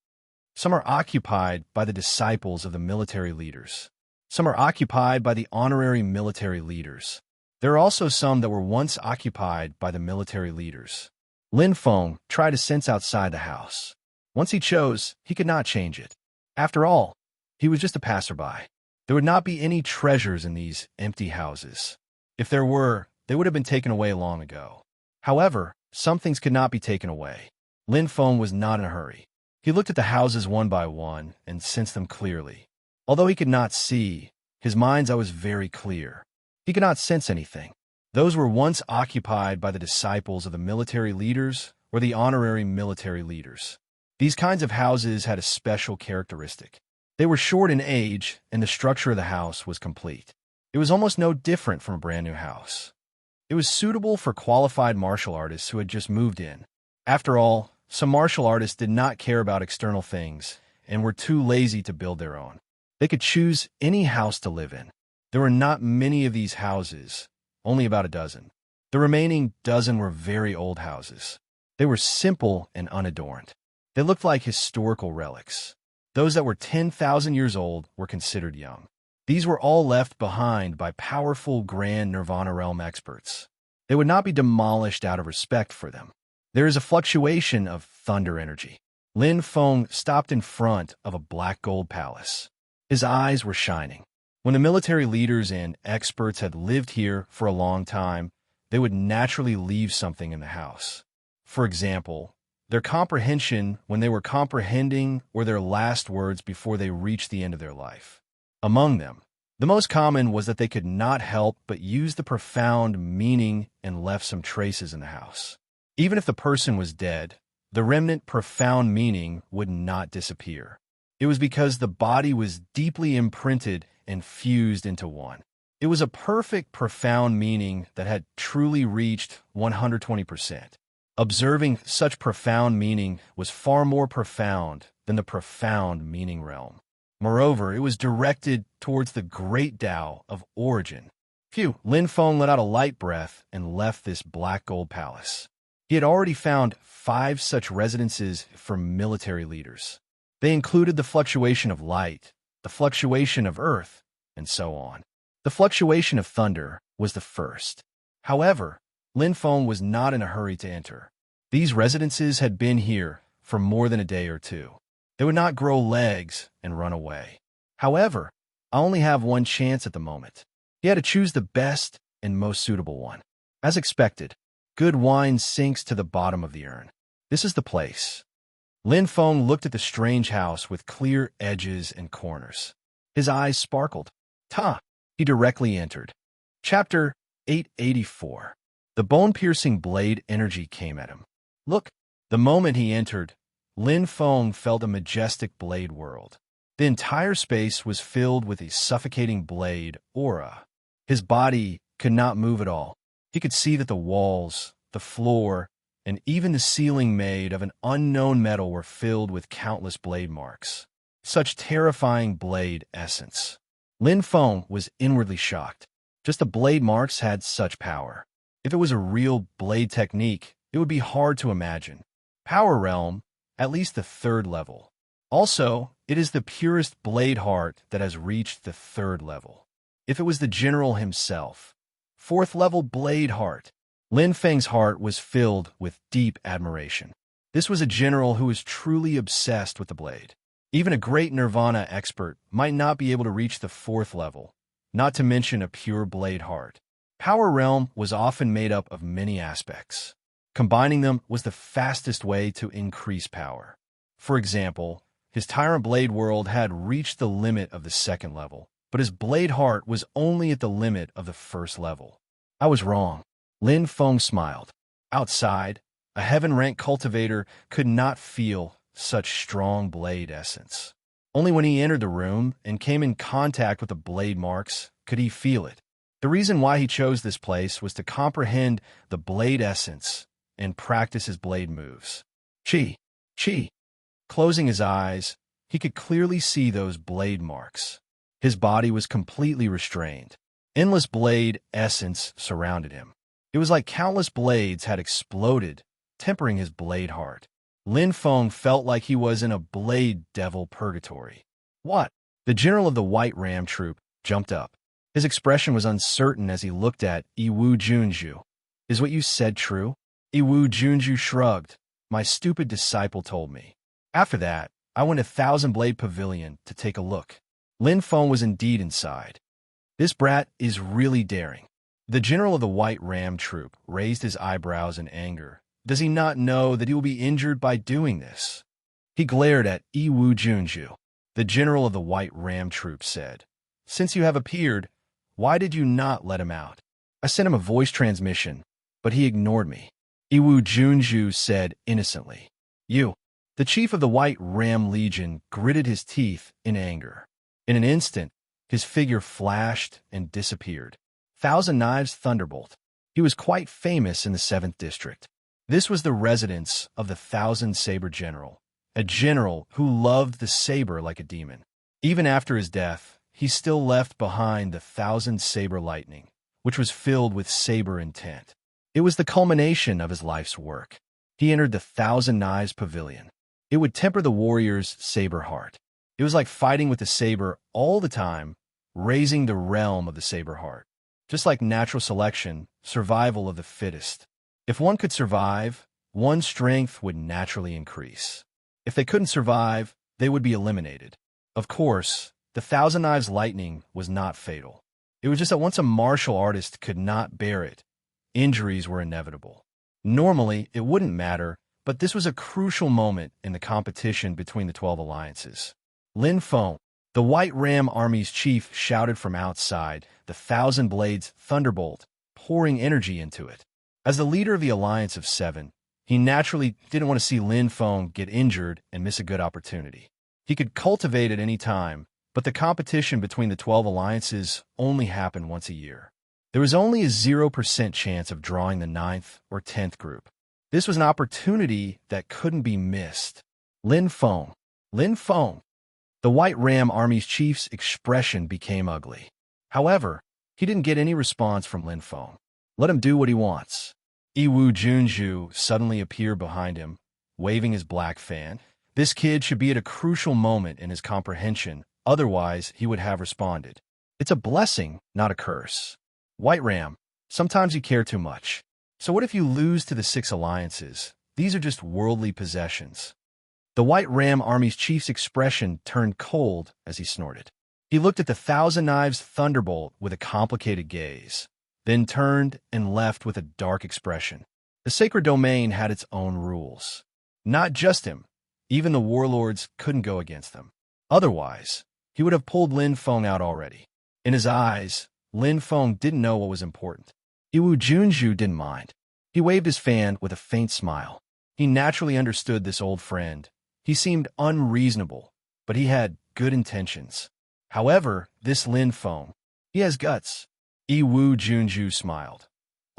Some are occupied by the disciples of the military leaders. Some are occupied by the honorary military leaders. There are also some that were once occupied by the military leaders. Lin Feng tried to sense outside the house. Once he chose, he could not change it. After all, he was just a passerby. There would not be any treasures in these empty houses. If there were, they would have been taken away long ago. However, some things could not be taken away. Lin Feng was not in a hurry. He looked at the houses one by one and sensed them clearly. Although he could not see, his mind's eye was very clear. He could not sense anything. Those were once occupied by the disciples of the military leaders or the honorary military leaders. These kinds of houses had a special characteristic. They were short in age, and the structure of the house was complete. It was almost no different from a brand new house. It was suitable for qualified martial artists who had just moved in. After all, some martial artists did not care about external things and were too lazy to build their own. They could choose any house to live in. There were not many of these houses, only about a dozen. The remaining dozen were very old houses. They were simple and unadorned. They looked like historical relics. Those that were 10,000 years old were considered young. These were all left behind by powerful Grand Nirvana Realm experts. They would not be demolished out of respect for them. There is a fluctuation of thunder energy. Lin Feng stopped in front of a black gold palace. His eyes were shining. When the military leaders and experts had lived here for a long time, they would naturally leave something in the house. For example, their comprehension when they were comprehending or their last words before they reached the end of their life. Among them, the most common was that they could not help but use the profound meaning and left some traces in the house. Even if the person was dead, the remnant profound meaning would not disappear. It was because the body was deeply imprinted and fused into one. It was a perfect profound meaning that had truly reached 120%. Observing such profound meaning was far more profound than the profound meaning realm. Moreover, it was directed towards the great Tao of origin. Phew, Lin Feng let out a light breath and left this black gold palace. He had already found 5 such residences for military leaders. They included the fluctuation of light, the fluctuation of earth, and so on. The fluctuation of thunder was the first. However, Lin Feng was not in a hurry to enter. These residences had been here for more than a day or two. They would not grow legs and run away. However, I only have one chance at the moment. He had to choose the best and most suitable one. As expected, good wine sinks to the bottom of the urn. This is the place. Lin Feng looked at the strange house with clear edges and corners. His eyes sparkled. Ta! He directly entered. Chapter 884. The bone-piercing blade energy came at him. Look! The moment he entered, Lin Feng felt a majestic blade world. The entire space was filled with a suffocating blade aura. His body could not move at all. He could see that the walls, the floor, and even the ceiling made of an unknown metal were filled with countless blade marks. Such terrifying blade essence. Lin Feng was inwardly shocked. Just the blade marks had such power. If it was a real blade technique, it would be hard to imagine. Power realm, at least the 3rd level. Also, it is the purest blade heart that has reached the 3rd level. If it was the general himself, 4th level blade heart. Lin Feng's heart was filled with deep admiration. This was a general who was truly obsessed with the blade. Even a great nirvana expert might not be able to reach the 4th level, not to mention a pure blade heart. Power realm was often made up of many aspects. Combining them was the fastest way to increase power. For example, his Tyrant Blade world had reached the limit of the 2nd level, but his blade heart was only at the limit of the 1st level. I was wrong. Lin Feng smiled. Outside, a heaven-rank cultivator could not feel such strong blade essence. Only when he entered the room and came in contact with the blade marks could he feel it. The reason why he chose this place was to comprehend the blade essence and practice his blade moves. Chi. Closing his eyes, he could clearly see those blade marks. His body was completely restrained. Endless blade essence surrounded him. It was like countless blades had exploded, tempering his blade heart. Lin Feng felt like he was in a blade devil purgatory. What? The general of the White Ram troop jumped up. His expression was uncertain as he looked at Yiwu Junju. Is what you said true? Yiwu Junju shrugged. My stupid disciple told me. After that, I went to Thousand Blade Pavilion to take a look. Lin Feng was indeed inside. This brat is really daring. The general of the White Ram troop raised his eyebrows in anger. Does he not know that he will be injured by doing this? He glared at Yiwu Junju. The general of the White Ram troop said, Since you have appeared, why did you not let him out? I sent him a voice transmission, but he ignored me. Yiwu Junju said innocently. You. The chief of the White Ram Legion gritted his teeth in anger. In an instant, his figure flashed and disappeared. Thousand Knives Thunderbolt. He was quite famous in the 7th district. This was the residence of the Thousand Saber General, a general who loved the saber like a demon. Even after his death, he still left behind the Thousand Saber Lightning, which was filled with saber intent. It was the culmination of his life's work. He entered the Thousand Knives Pavilion. It would temper the warrior's saber heart. It was like fighting with the saber all the time, raising the realm of the saber heart. Just like natural selection, survival of the fittest. If one could survive, one's strength would naturally increase. If they couldn't survive, they would be eliminated. Of course, the Thousand Knives Lightning was not fatal. It was just that once a martial artist could not bear it, injuries were inevitable. Normally, it wouldn't matter, but this was a crucial moment in the competition between the 12 alliances. Lin Feng, the White Ram Army's chief, shouted from outside, the Thousand Blades Thunderbolt, pouring energy into it. As the leader of the Alliance of 7, he naturally didn't want to see Lin Feng get injured and miss a good opportunity. He could cultivate at any time, but the competition between the 12 alliances only happened once a year. There was only a 0% chance of drawing the 9th or 10th group. This was an opportunity that couldn't be missed. Lin Feng. The White Ram Army's chief's expression became ugly. However, He didn't get any response from Lin Feng. Let him do what he wants. Yiwu Junju suddenly appeared behind him, waving his black fan. This kid should be at a crucial moment in his comprehension, otherwise he would have responded. It's a blessing, not a curse. White Ram, sometimes you care too much. So what if you lose to the 6 alliances? These are just worldly possessions. The White Ram Army's chief's expression turned cold as he snorted. He looked at the Thousand Knives Thunderbolt with a complicated gaze, then turned and left with a dark expression. The sacred domain had its own rules. Not just him. Even the warlords couldn't go against them. Otherwise, he would have pulled Lin Feng out already. In his eyes, Lin Feng didn't know what was important. Yiwu Junju didn't mind. He waved his fan with a faint smile. He naturally understood this old friend. He seemed unreasonable, but he had good intentions. However, this Lin Feng, he has guts. Yiwu Junju smiled.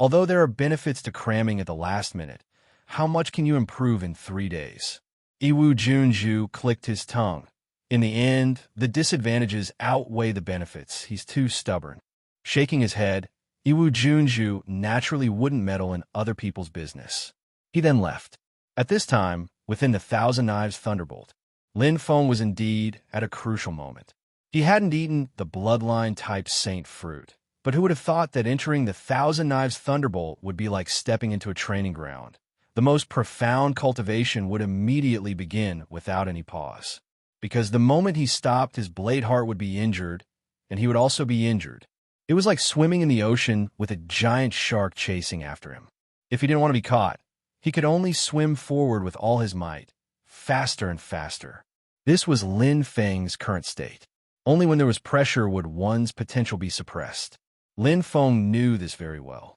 Although there are benefits to cramming at the last minute, how much can you improve in 3 days? Yiwu Junju clicked his tongue. In the end, the disadvantages outweigh the benefits. He's too stubborn. Shaking his head, Yiwu Junju naturally wouldn't meddle in other people's business. He then left. At this time, within the Thousand Knives Thunderbolt, Lin Feng was indeed at a crucial moment. He hadn't eaten the bloodline-type saint fruit, but who would have thought that entering the Thousand Knives Thunderbolt would be like stepping into a training ground? The most profound cultivation would immediately begin without any pause. Because the moment he stopped, his blade heart would be injured, and he would also be injured. It was like swimming in the ocean with a giant shark chasing after him. If he didn't want to be caught, he could only swim forward with all his might, faster and faster. This was Lin Feng's current state. Only when there was pressure would one's potential be suppressed. Lin Feng knew this very well.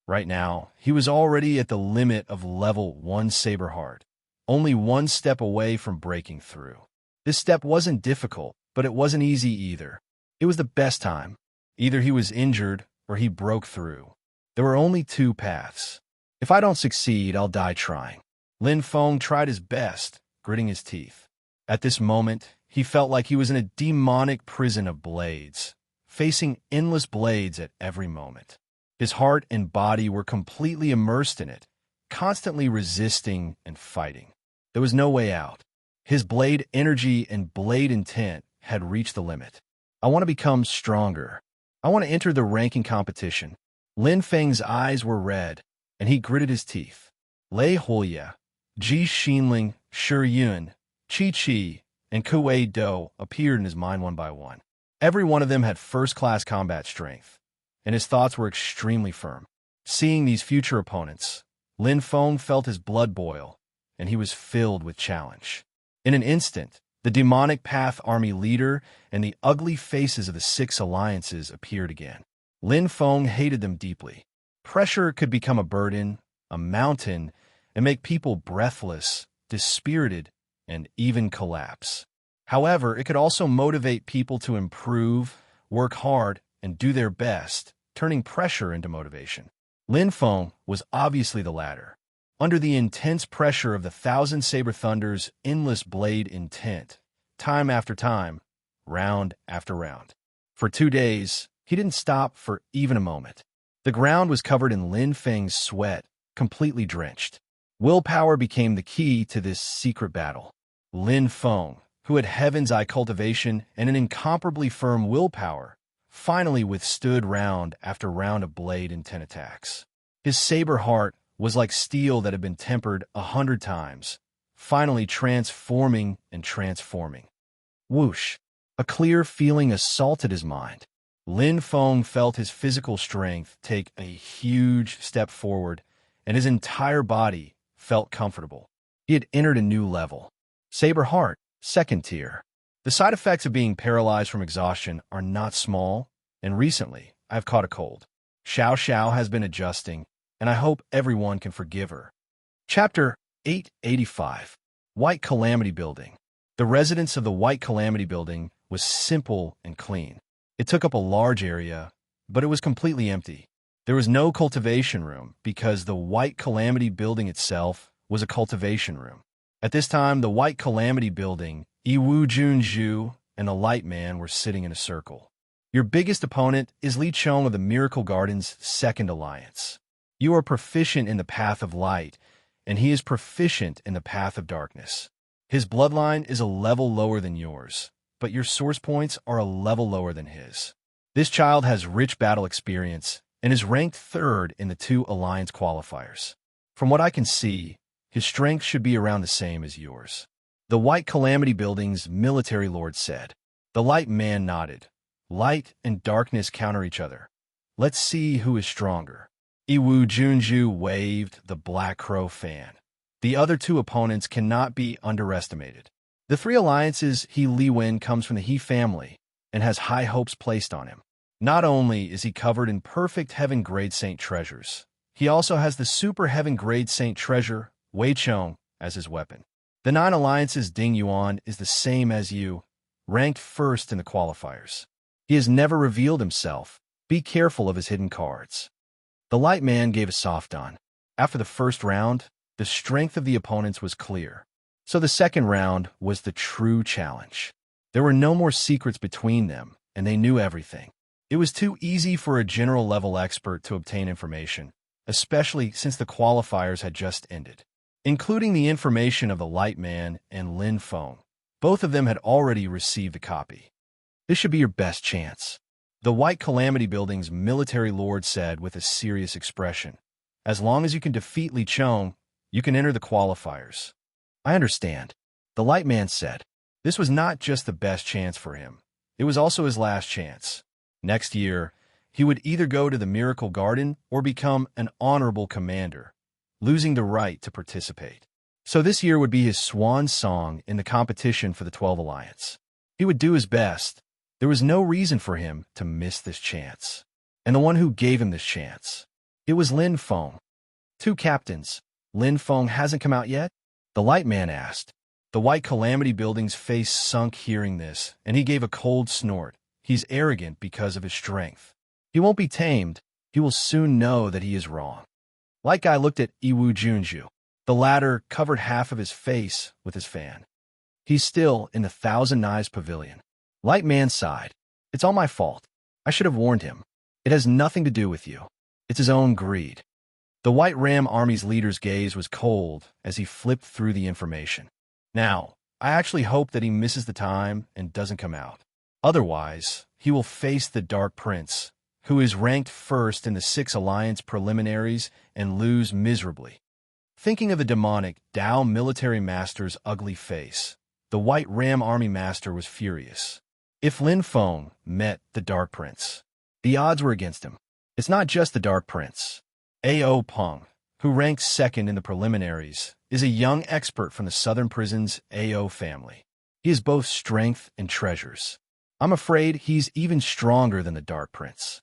Right now, he was already at the limit of level 1 Saber Heart, only one step away from breaking through. This step wasn't difficult, but it wasn't easy either. It was the best time. Either he was injured or he broke through. There were only 2 paths. If I don't succeed, I'll die trying. Lin Feng tried his best, gritting his teeth. At this moment, he felt like he was in a demonic prison of blades, facing endless blades at every moment. His heart and body were completely immersed in it, constantly resisting and fighting. There was no way out. His blade energy and blade intent had reached the limit. I want to become stronger. I want to enter the ranking competition. Lin Feng's eyes were red, and he gritted his teeth. Lei Huoya, Ji Xinling, Shi Yun, Qi Qi, and Kuei Do appeared in his mind one by one. Every one of them had first-class combat strength, and his thoughts were extremely firm. Seeing these future opponents, Lin Feng felt his blood boil, and he was filled with challenge. In an instant, the demonic path army leader and the ugly faces of the 6 alliances appeared again. Lin Feng hated them deeply. Pressure could become a burden, a mountain, and make people breathless, dispirited, and even collapse. However, it could also motivate people to improve, work hard, and do their best, turning pressure into motivation. Lin Feng was obviously the latter. Under the intense pressure of the Thousand Saber Thunder's endless blade intent, time after time, round after round. For 2 days, he didn't stop for even a moment. The ground was covered in Lin Feng's sweat, completely drenched. Willpower became the key to this secret battle. Lin Feng, who had Heaven's Eye cultivation and an incomparably firm willpower, finally withstood round after round of blade intent attacks. His saber heart was like steel that had been tempered 100 times, finally transforming and transforming. Whoosh! A clear feeling assaulted his mind. Lin Feng felt his physical strength take a huge step forward, and his entire body felt comfortable. He had entered a new level. Saber Heart, 2nd tier. The side effects of being paralyzed from exhaustion are not small, and recently, I've caught a cold. Xiao Xiao has been adjusting, and I hope everyone can forgive her. Chapter 885. White Calamity Building. The residence of the White Calamity Building was simple and clean. It took up a large area, but it was completely empty. There was no cultivation room because the White Calamity Building itself was a cultivation room. At this time, the White Calamity Building, Yiwu Junju, and the Light Man were sitting in a circle. Your biggest opponent is Li Chong of the Miracle Garden's second alliance. You are proficient in the path of light, and he is proficient in the path of darkness. His bloodline is a level lower than yours, but your source points are a level lower than his. This child has rich battle experience and is ranked third in the 2 alliance qualifiers. From what I can see, his strength should be around the same as yours. The White Calamity Building's military lord said. The light man nodded. Light and darkness counter each other. Let's see who is stronger. Iwu Junju waved the Black Crow fan. The other 2 opponents cannot be underestimated. The 3 alliances He Li Wen comes from the He family and has high hopes placed on him. Not only is he covered in perfect Heaven Grade Saint treasures, he also has the Super Heaven Grade Saint treasure, Wei Chong, as his weapon. The 9 alliances Ding Yuan is the same as you, ranked first in the qualifiers. He has never revealed himself. Be careful of his hidden cards. The light man gave a soft on. After the first round, the strength of the opponents was clear. So the second round was the true challenge. There were no more secrets between them, and they knew everything. It was too easy for a general-level expert to obtain information, especially since the qualifiers had just ended. Including the information of the Light Man and Lin Feng. Both of them had already received a copy. This should be your best chance. The White Calamity Building's military lord said with a serious expression. As long as you can defeat Li Chong, you can enter the qualifiers. I understand. The Light Man said. This was not just the best chance for him. It was also his last chance. Next year, he would either go to the Miracle Garden or become an honorable commander, losing the right to participate. So this year would be his swan song in the competition for the 12 Alliance. He would do his best. There was no reason for him to miss this chance. And the one who gave him this chance, it was Lin Feng. 2 captains. Lin Feng hasn't come out yet? The Light Man asked. The White Calamity Building's face sunk hearing this, and he gave a cold snort. He's arrogant because of his strength. He won't be tamed. He will soon know that he is wrong. Light Guy looked at Iwu Junju. The latter covered half of his face with his fan. He's still in the Thousand Eyes Pavilion. Light Man sighed. It's all my fault. I should have warned him. It has nothing to do with you. It's his own greed. The White Ram Army's leader's gaze was cold as he flipped through the information. Now, I actually hope that he misses the time and doesn't come out. Otherwise, he will face the Dark Prince, who is ranked first in the 6 Alliance preliminaries, and lose miserably. Thinking of the demonic Dao military master's ugly face, the White Ram Army master was furious. If Lin Feng met the Dark Prince, the odds were against him. It's not just the Dark Prince. A.O. Peng, who ranks second in the preliminaries, is a young expert from the Southern Prison's A.O. family. He has both strength and treasures. I'm afraid he's even stronger than the Dark Prince.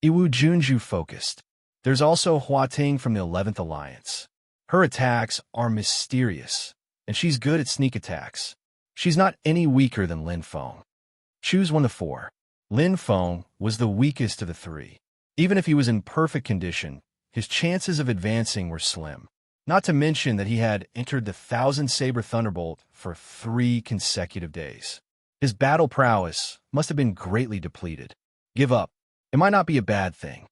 Iwu Junju focused. There's also Hua Ting from the 11th Alliance. Her attacks are mysterious, and she's good at sneak attacks. She's not any weaker than Lin Feng. Choose one of 4. Lin Feng was the weakest of the 3. Even if he was in perfect condition, his chances of advancing were slim. Not to mention that he had entered the Thousand Saber Thunderbolt for 3 consecutive days. His battle prowess must have been greatly depleted. Give up. It might not be a bad thing.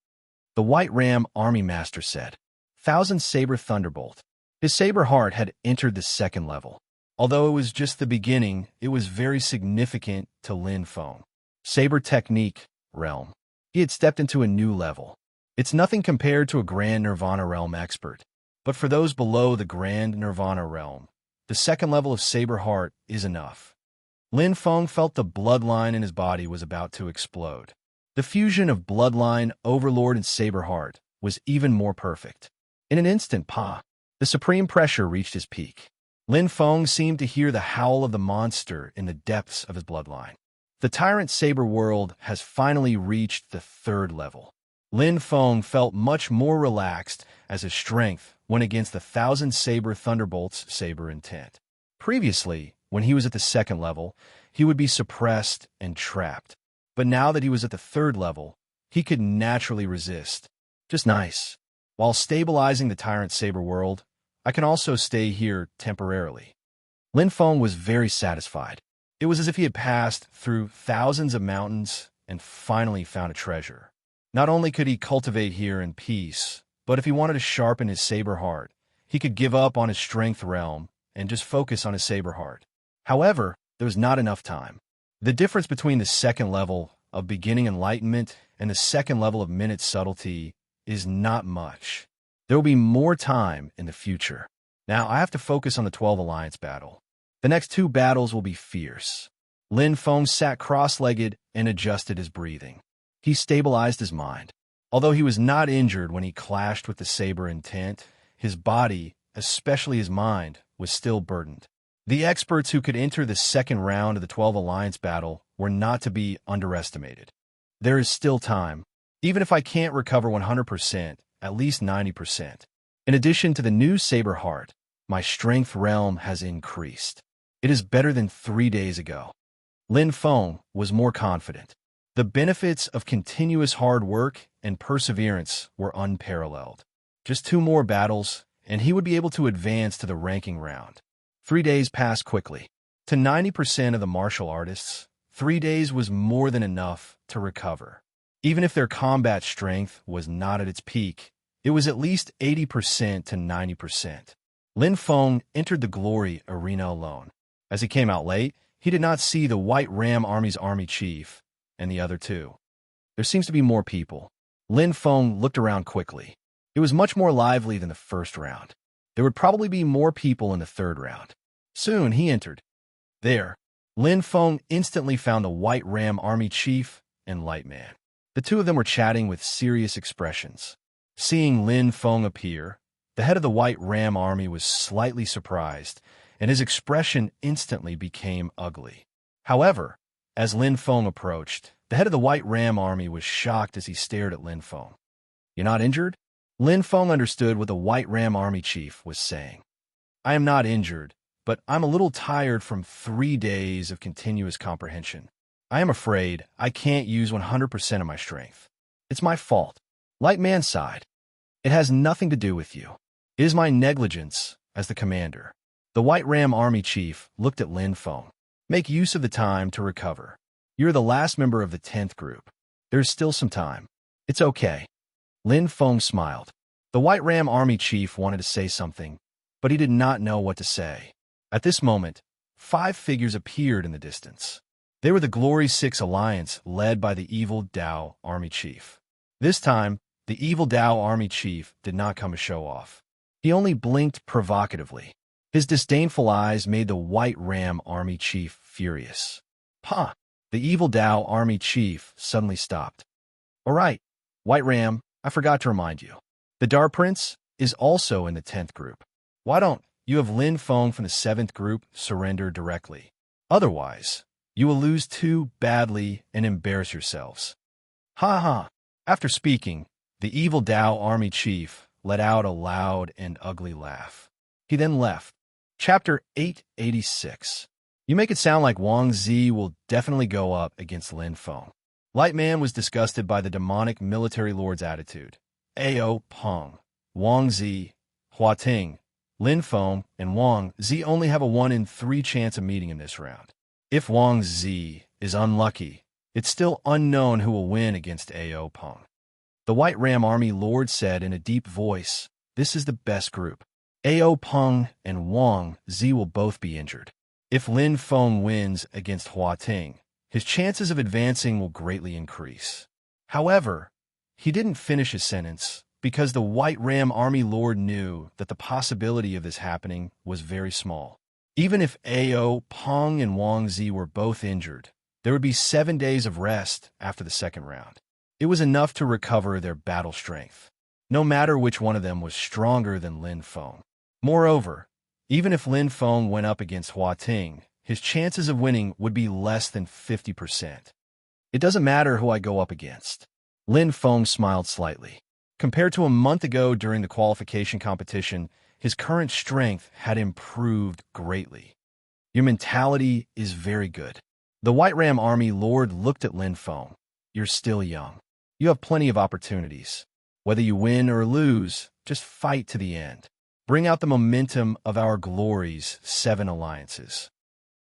The White Ram Army Master said. Thousand Saber Thunderbolt. His Saber Heart had entered the 2nd level. Although it was just the beginning, it was very significant to Lin Feng. Saber Technique Realm. He had stepped into a new level. It's nothing compared to a Grand Nirvana Realm expert. But for those below the Grand Nirvana Realm, the 2nd level of Saber Heart is enough. Lin Feng felt the bloodline in his body was about to explode. The fusion of Bloodline, Overlord, and Saber Heart was even more perfect. In an instant, the supreme pressure reached his peak. Lin Feng seemed to hear the howl of the monster in the depths of his bloodline. The Tyrant Saber world has finally reached the 3rd level. Lin Feng felt much more relaxed as his strength went against the Thousand Saber Thunderbolt's saber intent. Previously, when he was at the 2nd level, he would be suppressed and trapped. But now that he was at the 3rd level, he could naturally resist. Just nice. While stabilizing the Tyrant Saber world, I can also stay here temporarily. Lin Feng was very satisfied. It was as if he had passed through thousands of mountains and finally found a treasure. Not only could he cultivate here in peace, but if he wanted to sharpen his saber heart, he could give up on his strength realm and just focus on his saber heart. However, there was not enough time. The difference between the second level of beginning enlightenment and the second level of minute subtlety is not much. There will be more time in the future. Now, I have to focus on the 12 Alliance battle. The next 2 battles will be fierce. Lin Feng sat cross-legged and adjusted his breathing. He stabilized his mind. Although he was not injured when he clashed with the saber intent, his body, especially his mind, was still burdened. The experts who could enter the second round of the 12 Alliance battle were not to be underestimated. There is still time. Even if I can't recover 100%, at least 90%. In addition to the new saber heart, my strength realm has increased. It is better than 3 days ago. Lin Feng was more confident. The benefits of continuous hard work and perseverance were unparalleled. Just 2 more battles, and he would be able to advance to the ranking round. 3 days passed quickly. To 90% of the martial artists, 3 days was more than enough to recover. Even if their combat strength was not at its peak, it was at least 80% to 90%. Lin Feng entered the glory arena alone. As he came out late, he did not see the White Ram Army's army chief and the other 2. There seems to be more people. Lin Feng looked around quickly. It was much more lively than the first round. There would probably be more people in the third round. Soon he entered. There, Lin Feng instantly found the White Ram Army chief and Light Man. The 2 of them were chatting with serious expressions. Seeing Lin Feng appear, the head of the White Ram Army was slightly surprised, and his expression instantly became ugly. However, as Lin Feng approached, the head of the White Ram Army was shocked as he stared at Lin Feng. "You're not injured?" Lin Feng understood what the White Ram Army chief was saying. "I am not injured, but I'm a little tired from 3 days of continuous comprehension. I am afraid I can't use 100% of my strength. It's my fault." Light Man sighed. "It has nothing to do with you. It is my negligence as the commander." The White Ram Army chief looked at Lin Feng. "Make use of the time to recover. You're the last member of the 10th group. There's still some time. It's okay." Lin Feng smiled. The White Ram Army chief wanted to say something, but he did not know what to say. At this moment, 5 figures appeared in the distance. They were the Glory 6 Alliance led by the Evil Dao Army chief. This time, the Evil Dao Army chief did not come to show off. He only blinked provocatively. His disdainful eyes made the White Ram Army chief furious. "Huh!" The Evil Dao Army chief suddenly stopped. "All right, White Ram, I forgot to remind you. The Dar Prince is also in the 10th group. Why don't you have Lin Feng from the 7th group surrender directly? Otherwise, you will lose too badly and embarrass yourselves." "Ha ha!" After speaking, the Evil Dao Army chief let out a loud and ugly laugh. He then left. Chapter 886. You make it sound like Wang Zi will definitely go up against Lin Feng. Light Man was disgusted by the demonic military lord's attitude. Ao Peng, Wang Zi, Hua Ting, Lin Feng, and Wang Zi only have a 1 in 3 chance of meeting in this round. If Wang Zi is unlucky, it's still unknown who will win against Ao Peng. The White Ram Army Lord said in a deep voice, "This is the best group. Ao Peng and Wang Zi will both be injured. If Lin Feng wins against Hua Ting, his chances of advancing will greatly increase." However, he didn't finish his sentence because the White Ram Army Lord knew that the possibility of this happening was very small. Even if Ao Peng and Wang Zi were both injured, there would be 7 days of rest after the second round. It was enough to recover their battle strength, no matter which one of them was stronger than Lin Feng. Moreover, even if Lin Feng went up against Hua Ting, his chances of winning would be less than 50%. It doesn't matter who I go up against. Lin Feng smiled slightly. Compared to a month ago during the qualification competition, his current strength had improved greatly. Your mentality is very good. The White Ram Army Lord looked at Lin Feng. You're still young. You have plenty of opportunities. Whether you win or lose, just fight to the end. Bring out the momentum of our glory's 7 alliances.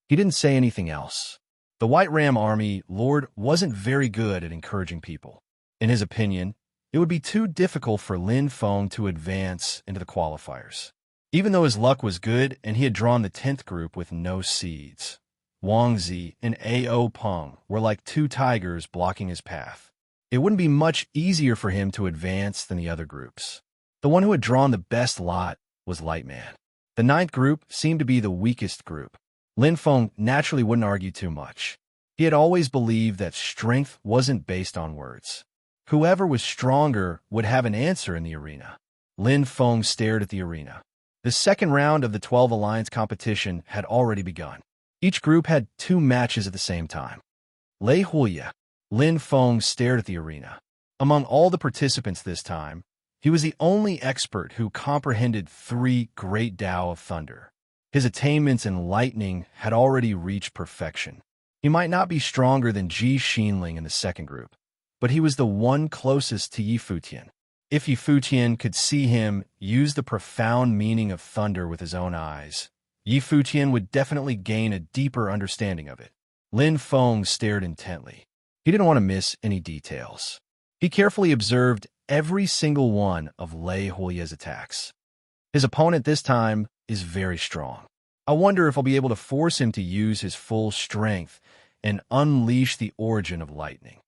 He didn't say anything else. The White Ram Army Lord wasn't very good at encouraging people. In his opinion, it would be too difficult for Lin Feng to advance into the qualifiers. Even though his luck was good and he had drawn the 10th group with no seeds, Wang Zi and A.O. Peng were like two tigers blocking his path. It wouldn't be much easier for him to advance than the other groups. The one who had drawn the best lot was Lightman. The 9th group seemed to be the weakest group. Lin Feng naturally wouldn't argue too much. He had always believed that strength wasn't based on words. Whoever was stronger would have an answer in the arena. Lin Feng stared at the arena. The second round of the 12 Alliance competition had already begun. Each group had 2 matches at the same time. Lei Huya. Lin Feng stared at the arena. Among all the participants this time, he was the only expert who comprehended 3 great Tao of thunder. His attainments in lightning had already reached perfection. He might not be stronger than Ji Xinling in the second group, but he was the one closest to Yi Futian. If Yi Futian could see him use the profound meaning of thunder with his own eyes, Yi Futian would definitely gain a deeper understanding of it. Lin Feng stared intently. He didn't want to miss any details. He carefully observed every single one of Lei Huya's attacks. His opponent this time is very strong. I wonder if I'll be able to force him to use his full strength and unleash the origin of lightning.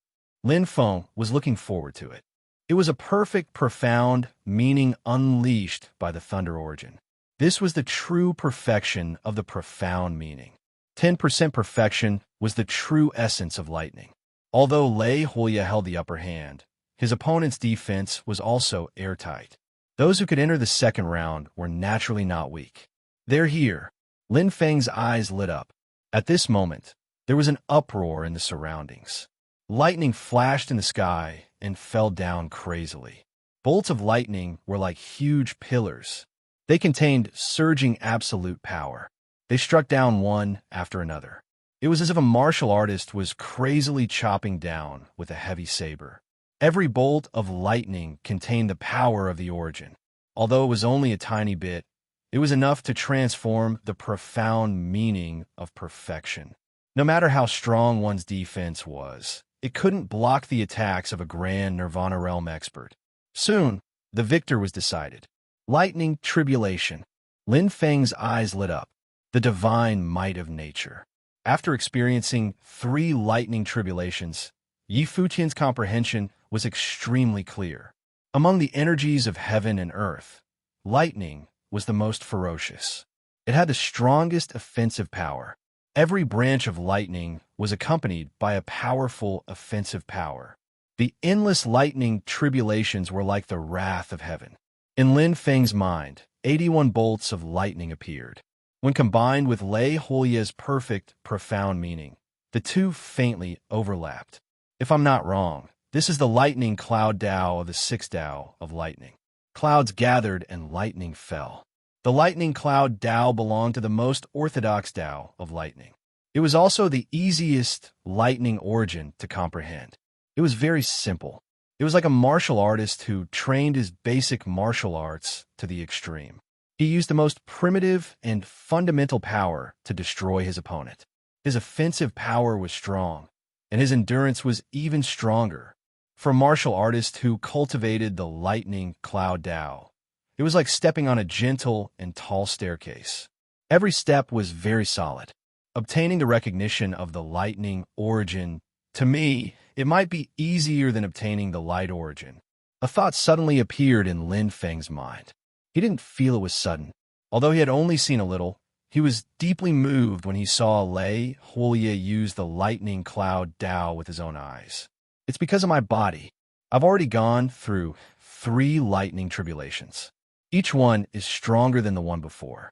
Lin Feng was looking forward to it. It was a perfect, profound meaning unleashed by the thunder origin. This was the true perfection of the profound meaning. 10% perfection was the true essence of lightning. Although Lei Huya held the upper hand, his opponent's defense was also airtight. Those who could enter the second round were naturally not weak. They're here. Lin Feng's eyes lit up. At this moment, there was an uproar in the surroundings. Lightning flashed in the sky and fell down crazily. Bolts of lightning were like huge pillars. They contained surging absolute power. They struck down one after another. It was as if a martial artist was crazily chopping down with a heavy saber. Every bolt of lightning contained the power of the origin. Although it was only a tiny bit, it was enough to transform the profound meaning of perfection. No matter how strong one's defense was, it couldn't block the attacks of a grand Nirvana realm expert. Soon, the victor was decided. Lightning tribulation. Lin Feng's eyes lit up. The divine might of nature. After experiencing 3 lightning tribulations, Yi Futian's comprehension was extremely clear. Among the energies of heaven and earth, lightning was the most ferocious. It had the strongest offensive power. Every branch of lightning was accompanied by a powerful offensive power. The endless lightning tribulations were like the wrath of heaven. In Lin Feng's mind, 81 bolts of lightning appeared. When combined with Lei Huya's perfect, profound meaning, the two faintly overlapped. If I'm not wrong, this is the lightning cloud Tao of the 6th Tao of lightning. Clouds gathered and lightning fell. The lightning cloud Tao belonged to the most orthodox Tao of lightning. It was also the easiest lightning origin to comprehend. It was very simple. It was like a martial artist who trained his basic martial arts to the extreme. He used the most primitive and fundamental power to destroy his opponent. His offensive power was strong, and his endurance was even stronger. For a martial artist who cultivated the lightning cloud Tao, it was like stepping on a gentle and tall staircase. Every step was very solid. Obtaining the recognition of the lightning origin, to me, it might be easier than obtaining the light origin. A thought suddenly appeared in Lin Feng's mind. He didn't feel it was sudden. Although he had only seen a little, he was deeply moved when he saw Lei Huya use the lightning cloud Tao with his own eyes. It's because of my body. I've already gone through 3 lightning tribulations. Each one is stronger than the one before.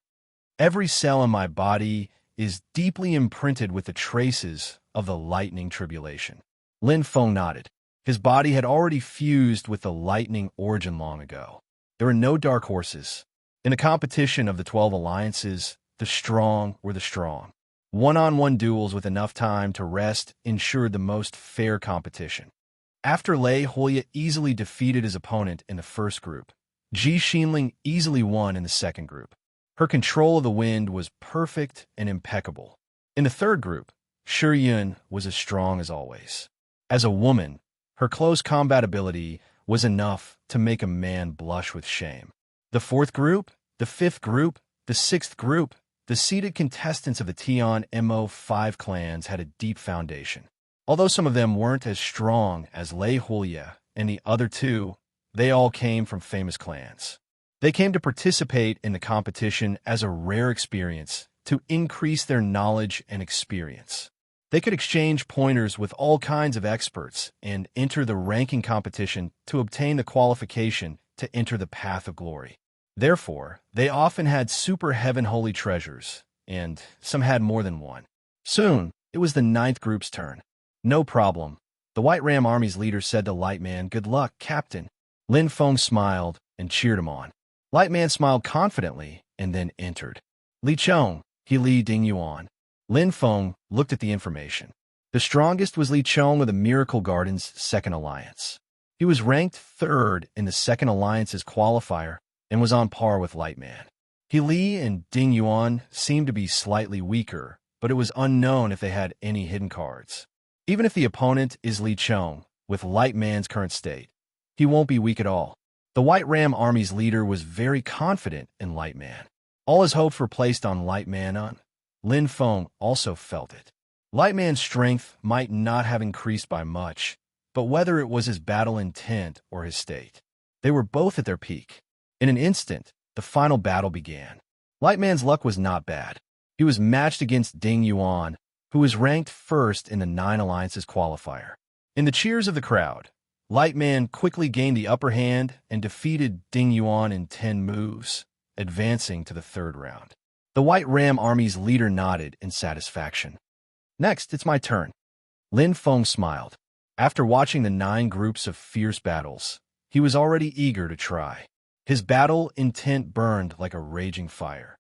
Every cell in my body is deeply imprinted with the traces of the lightning tribulation. Lin Feng nodded. His body had already fused with the lightning origin long ago. There were no dark horses. In the competition of the 12 alliances, the strong were the strong. One-on-one duels with enough time to rest ensured the most fair competition. After Lei Huya easily defeated his opponent in the first group, Ji Xinling easily won in the second group. Her control of the wind was perfect and impeccable. In the third group, Shi Yun was as strong as always. As a woman, her close combat ability was enough to make a man blush with shame. The fourth group, the fifth group, the sixth group, the seeded contestants of the Tian Mo5 clans had a deep foundation. Although some of them weren't as strong as Lei Hulia and the other two, they all came from famous clans. They came to participate in the competition as a rare experience to increase their knowledge and experience. They could exchange pointers with all kinds of experts and enter the ranking competition to obtain the qualification to enter the path of glory. Therefore, they often had super heaven holy treasures, and some had more than one. Soon, it was the ninth group's turn. No problem. The White Ram Army's leader said to Lightman, "Good luck, Captain." Lin Feng smiled and cheered him on. Lightman smiled confidently and then entered. Li Chong, he Li Ding Yuan. Lin Feng looked at the information. The strongest was Li Chong of the Miracle Garden's second alliance. He was ranked third in the second alliance's qualifier and was on par with Lightman. He Li and Ding Yuan seemed to be slightly weaker, but it was unknown if they had any hidden cards. Even if the opponent is Li Chong, with Lightman's current state, he won't be weak at all. The White Ram Army's leader was very confident in Lightman. All his hopes were placed on Lightman. Lin Feng also felt it. Lightman's strength might not have increased by much, but whether it was his battle intent or his state, they were both at their peak. In an instant, the final battle began. Lightman's luck was not bad. He was matched against Ding Yuan, who was ranked first in the 9 Alliances qualifier. In the cheers of the crowd, Lightman quickly gained the upper hand and defeated Ding Yuan in 10 moves, advancing to the third round. The White Ram Army's leader nodded in satisfaction. Next, it's my turn. Lin Feng smiled. After watching the 9 groups of fierce battles, he was already eager to try. His battle intent burned like a raging fire.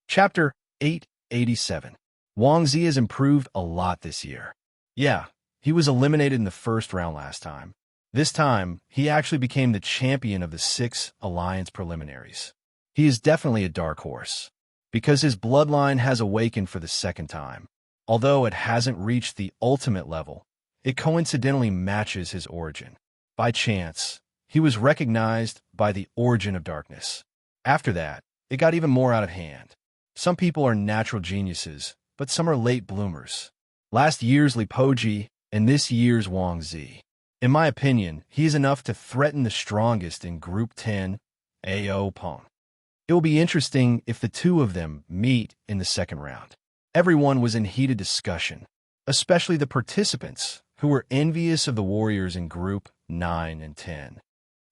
Chapter 887. Wang Zi has improved a lot this year. Yeah, he was eliminated in the first round last time. This time, he actually became the champion of the 6 Alliance preliminaries. He is definitely a dark horse, because his bloodline has awakened for the second time. Although it hasn't reached the ultimate level, it coincidentally matches his origin. By chance, he was recognized by the origin of darkness. After that, it got even more out of hand. Some people are natural geniuses, but some are late bloomers. Last year's Li Poji and this year's Wang Zi. In my opinion, he is enough to threaten the strongest in Group 10, AO Peng. It will be interesting if the two of them meet in the second round. Everyone was in heated discussion, especially the participants who were envious of the warriors in Group 9 and 10.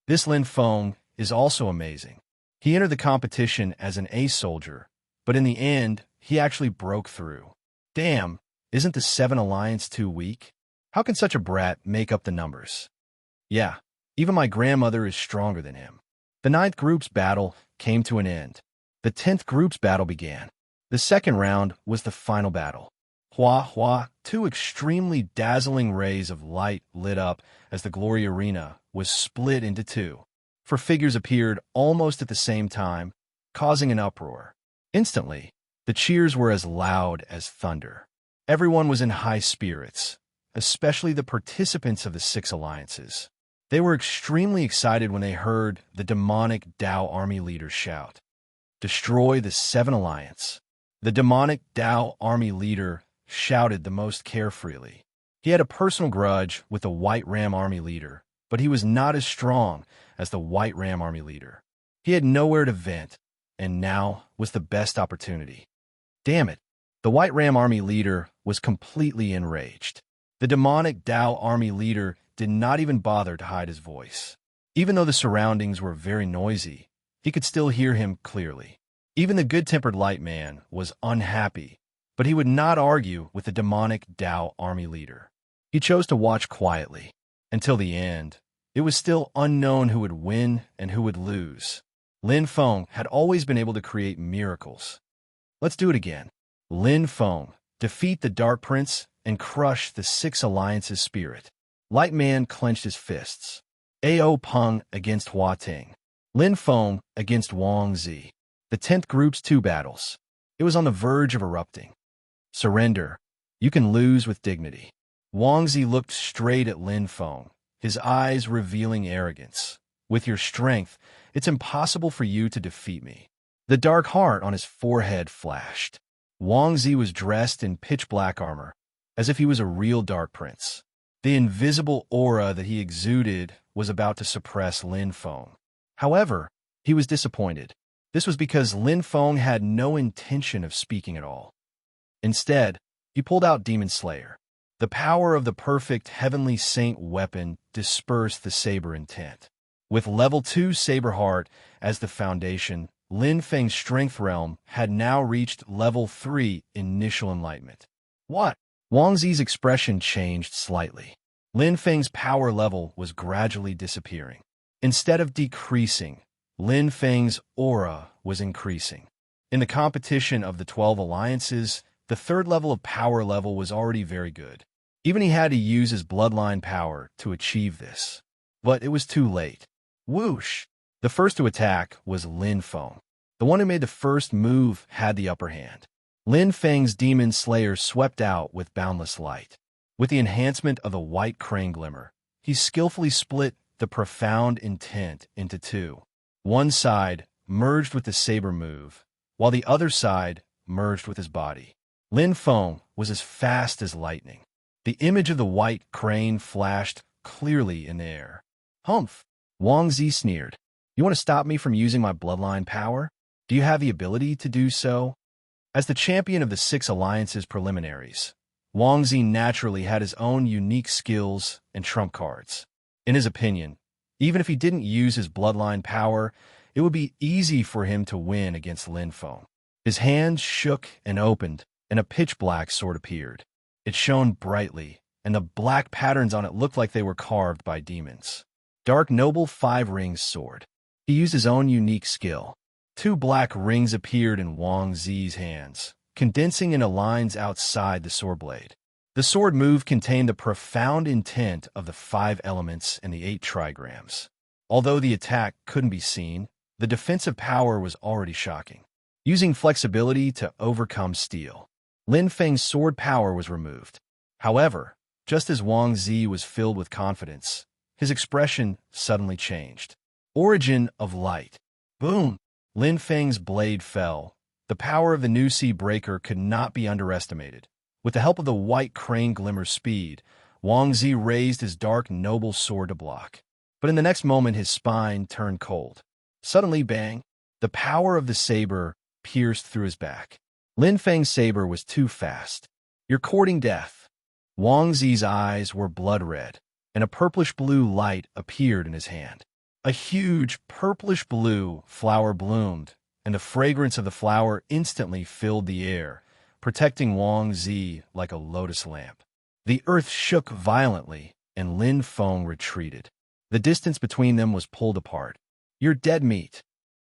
This Lin Feng is also amazing. He entered the competition as an ace soldier, but in the end, he actually broke through. Damn, isn't the 7 Alliance too weak? How can such a brat make up the numbers? Yeah, even my grandmother is stronger than him. The 9th group's battle came to an end. The 10th group's battle began. The second round was the final battle. Hua Hua, 2 extremely dazzling rays of light lit up as the glory arena was split into 2. 4 figures appeared almost at the same time, causing an uproar. Instantly, the cheers were as loud as thunder. Everyone was in high spirits, especially the participants of the 6 alliances. They were extremely excited when they heard the demonic Dao army leader shout, "Destroy the 7 Alliance." The demonic Dao army leader shouted the most carefreely. He had a personal grudge with the White Ram army leader, but he was not as strong as the White Ram army leader. He had nowhere to vent, and now was the best opportunity. Damn it, the White Ram army leader was completely enraged. The demonic Dao army leader did not even bother to hide his voice. Even though the surroundings were very noisy, he could still hear him clearly. Even the good-tempered light man was unhappy, but he would not argue with the demonic Dao army leader. He chose to watch quietly. Until the end, it was still unknown who would win and who would lose. Lin Feng had always been able to create miracles. Let's do it again. Lin Feng, defeat the Dark Prince and crush the 6 Alliance's spirit. Light Man clenched his fists. AO Peng against Hua Ting. Lin Feng against Wang Zi. The 10th group's 2 battles. It was on the verge of erupting. Surrender. You can lose with dignity. Wang Zi looked straight at Lin Feng, his eyes revealing arrogance. With your strength, it's impossible for you to defeat me. The dark heart on his forehead flashed. Wang Zi was dressed in pitch-black armor, as if he was a real dark prince. The invisible aura that he exuded was about to suppress Lin Feng. However, he was disappointed. This was because Lin Feng had no intention of speaking at all. Instead, he pulled out Demon Slayer. The power of the perfect heavenly saint weapon dispersed the saber intent. With level 2 Saber Heart as the foundation, Lin Feng's strength realm had now reached level 3 Initial Enlightenment. What? Wang Zi's expression changed slightly. Lin Feng's power level was gradually disappearing. Instead of decreasing, Lin Feng's aura was increasing. In the competition of the 12 alliances, the third level of power level was already very good. Even he had to use his bloodline power to achieve this. But it was too late. Whoosh! The first to attack was Lin Feng. The one who made the first move had the upper hand. Lin Feng's Demon Slayer swept out with boundless light. With the enhancement of the white crane glimmer, he skillfully split the profound intent into two. One side merged with the saber move, while the other side merged with his body. Lin Feng was as fast as lightning. The image of the white crane flashed clearly in the air. Humph! Wang Zi sneered. You want to stop me from using my bloodline power? Do you have the ability to do so? As the champion of the 6 alliances preliminaries, Wang Zi naturally had his own unique skills and trump cards. In his opinion, even if he didn't use his bloodline power, it would be easy for him to win against Lin Feng. His hands shook and opened, and a pitch-black sword appeared. It shone brightly, and the black patterns on it looked like they were carved by demons. Dark Noble 5-Rings Sword. He used his own unique skill. 2 black rings appeared in Wang Zi's hands, condensing into lines outside the sword blade. The sword move contained the profound intent of the 5 elements and the 8 trigrams. Although the attack couldn't be seen, the defensive power was already shocking. Using flexibility to overcome steel, Lin Feng's sword power was removed. However, just as Wang Zi was filled with confidence, his expression suddenly changed. Origin of Light. Boom! Lin Feng's blade fell. The power of the new sea breaker could not be underestimated. With the help of the white crane glimmer's speed, Wang Zi raised his dark noble sword to block. But in the next moment his spine turned cold. Suddenly, bang! The power of the saber pierced through his back. Lin Feng's saber was too fast. You're courting death. Wang Zi's eyes were blood red, and a purplish-blue light appeared in his hand. A huge purplish-blue flower bloomed, and the fragrance of the flower instantly filled the air, protecting Wang Zi like a lotus lamp. The earth shook violently, and Lin Feng retreated. The distance between them was pulled apart. You're dead meat.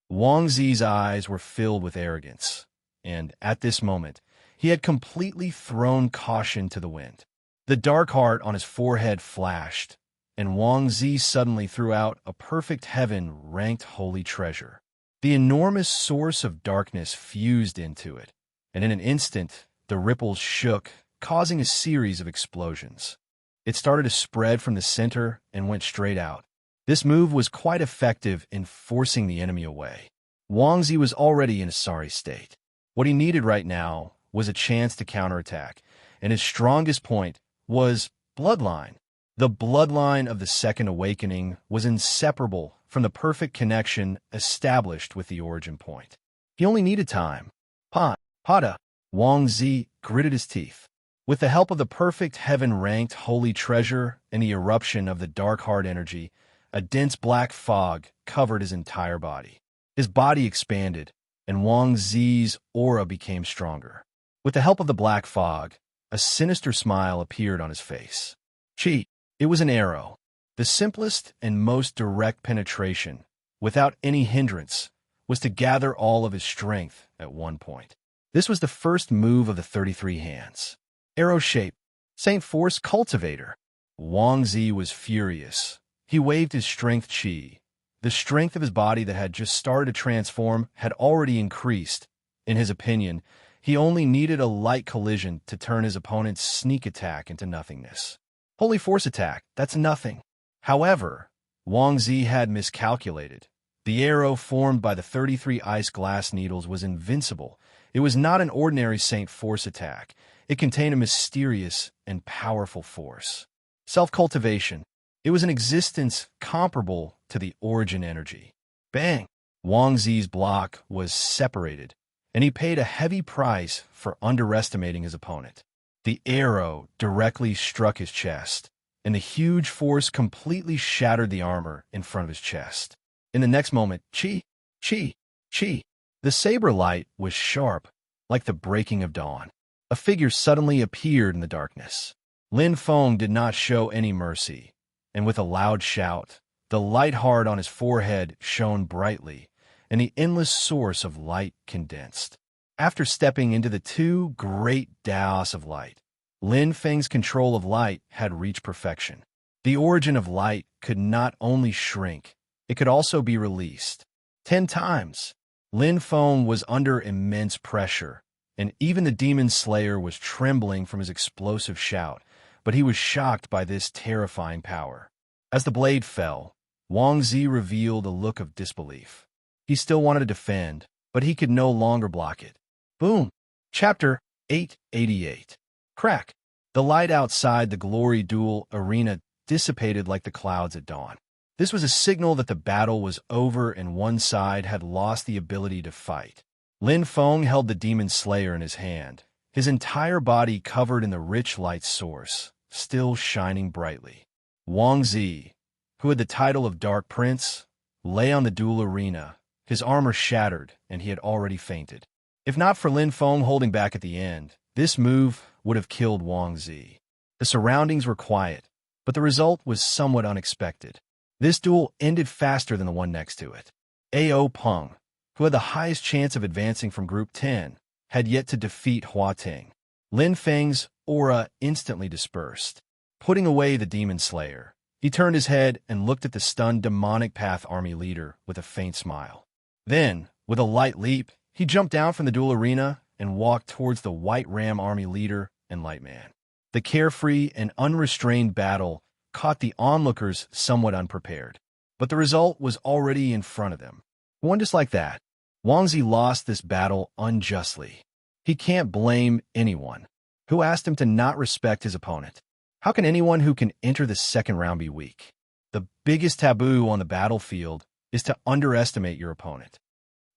Wang Zi's eyes were filled with arrogance, and at this moment, he had completely thrown caution to the wind. The dark heart on his forehead flashed, and Wang Zi suddenly threw out a perfect heaven-ranked holy treasure. The enormous source of darkness fused into it, and in an instant, the ripples shook, causing a series of explosions. It started to spread from the center and went straight out. This move was quite effective in forcing the enemy away. Wang Zi was already in a sorry state. What he needed right now was a chance to counterattack, and his strongest point was bloodline. The bloodline of the Second Awakening was inseparable from the perfect connection established with the origin point. He only needed time. Pada! Wang Zi gritted his teeth. With the help of the perfect heaven-ranked holy treasure and the eruption of the dark heart energy, a dense black fog covered his entire body. His body expanded, and Wang Zi's aura became stronger. With the help of the black fog, a sinister smile appeared on his face. Cheat! It was an arrow. The simplest and most direct penetration, without any hindrance, was to gather all of his strength at one point. This was the first move of the 33 hands. Arrow shape, Saint Force Cultivator. Wang Zi was furious. He waved his strength chi. The strength of his body that had just started to transform had already increased. In his opinion, He only needed a light collision to turn his opponent's sneak attack into nothingness. Holy force attack, that's nothing. However, Wang Zi had miscalculated. The arrow formed by the 33 ice glass needles was invincible. It was not an ordinary Saint force attack. It contained a mysterious and powerful force. Self-cultivation. It was an existence comparable to the origin energy. Bang! Wang Zi's block was separated, and he paid a heavy price for underestimating his opponent. The arrow directly struck his chest, and the huge force completely shattered the armor in front of his chest. In the next moment, chi, chi, chi. The saber light was sharp, like the breaking of dawn. A figure suddenly appeared in the darkness. Lin Feng did not show any mercy, and with a loud shout, the light heart on his forehead shone brightly, and the endless source of light condensed. After stepping into the two great Daos of light, Lin Feng's control of light had reached perfection. The origin of light could not only shrink, it could also be released. 10 times. Lin Feng was under immense pressure, and even the demon slayer was trembling from his explosive shout, but he was shocked by this terrifying power. As the blade fell, Wang Zi revealed a look of disbelief. He still wanted to defend, but he could no longer block it. Boom! Chapter 888. Crack! The light outside the glory duel arena dissipated like the clouds at dawn. This was a signal that the battle was over and one side had lost the ability to fight. Lin Feng held the demon slayer in his hand, his entire body covered in the rich light source, still shining brightly. Wang Zi, who had the title of Dark Prince, lay on the duel arena, his armor shattered, and he had already fainted. If not for Lin Feng holding back at the end, this move would have killed Wang Zi. The surroundings were quiet, but the result was somewhat unexpected. This duel ended faster than the one next to it. A.O. Peng, who had the highest chance of advancing from Group 10, had yet to defeat Hua Ting. Lin Feng's aura instantly dispersed. Putting away the demon slayer, he turned his head and looked at the stunned demonic path army leader with a faint smile. Then, with a light leap, he jumped down from the duel arena and walked towards the White Ram army leader and Lightman. The carefree and unrestrained battle caught the onlookers somewhat unprepared, but the result was already in front of them. One just like that, Wang Zi lost this battle unjustly. He can't blame anyone. Who asked him to not respect his opponent? How can anyone who can enter the second round be weak? The biggest taboo on the battlefield is to underestimate your opponent.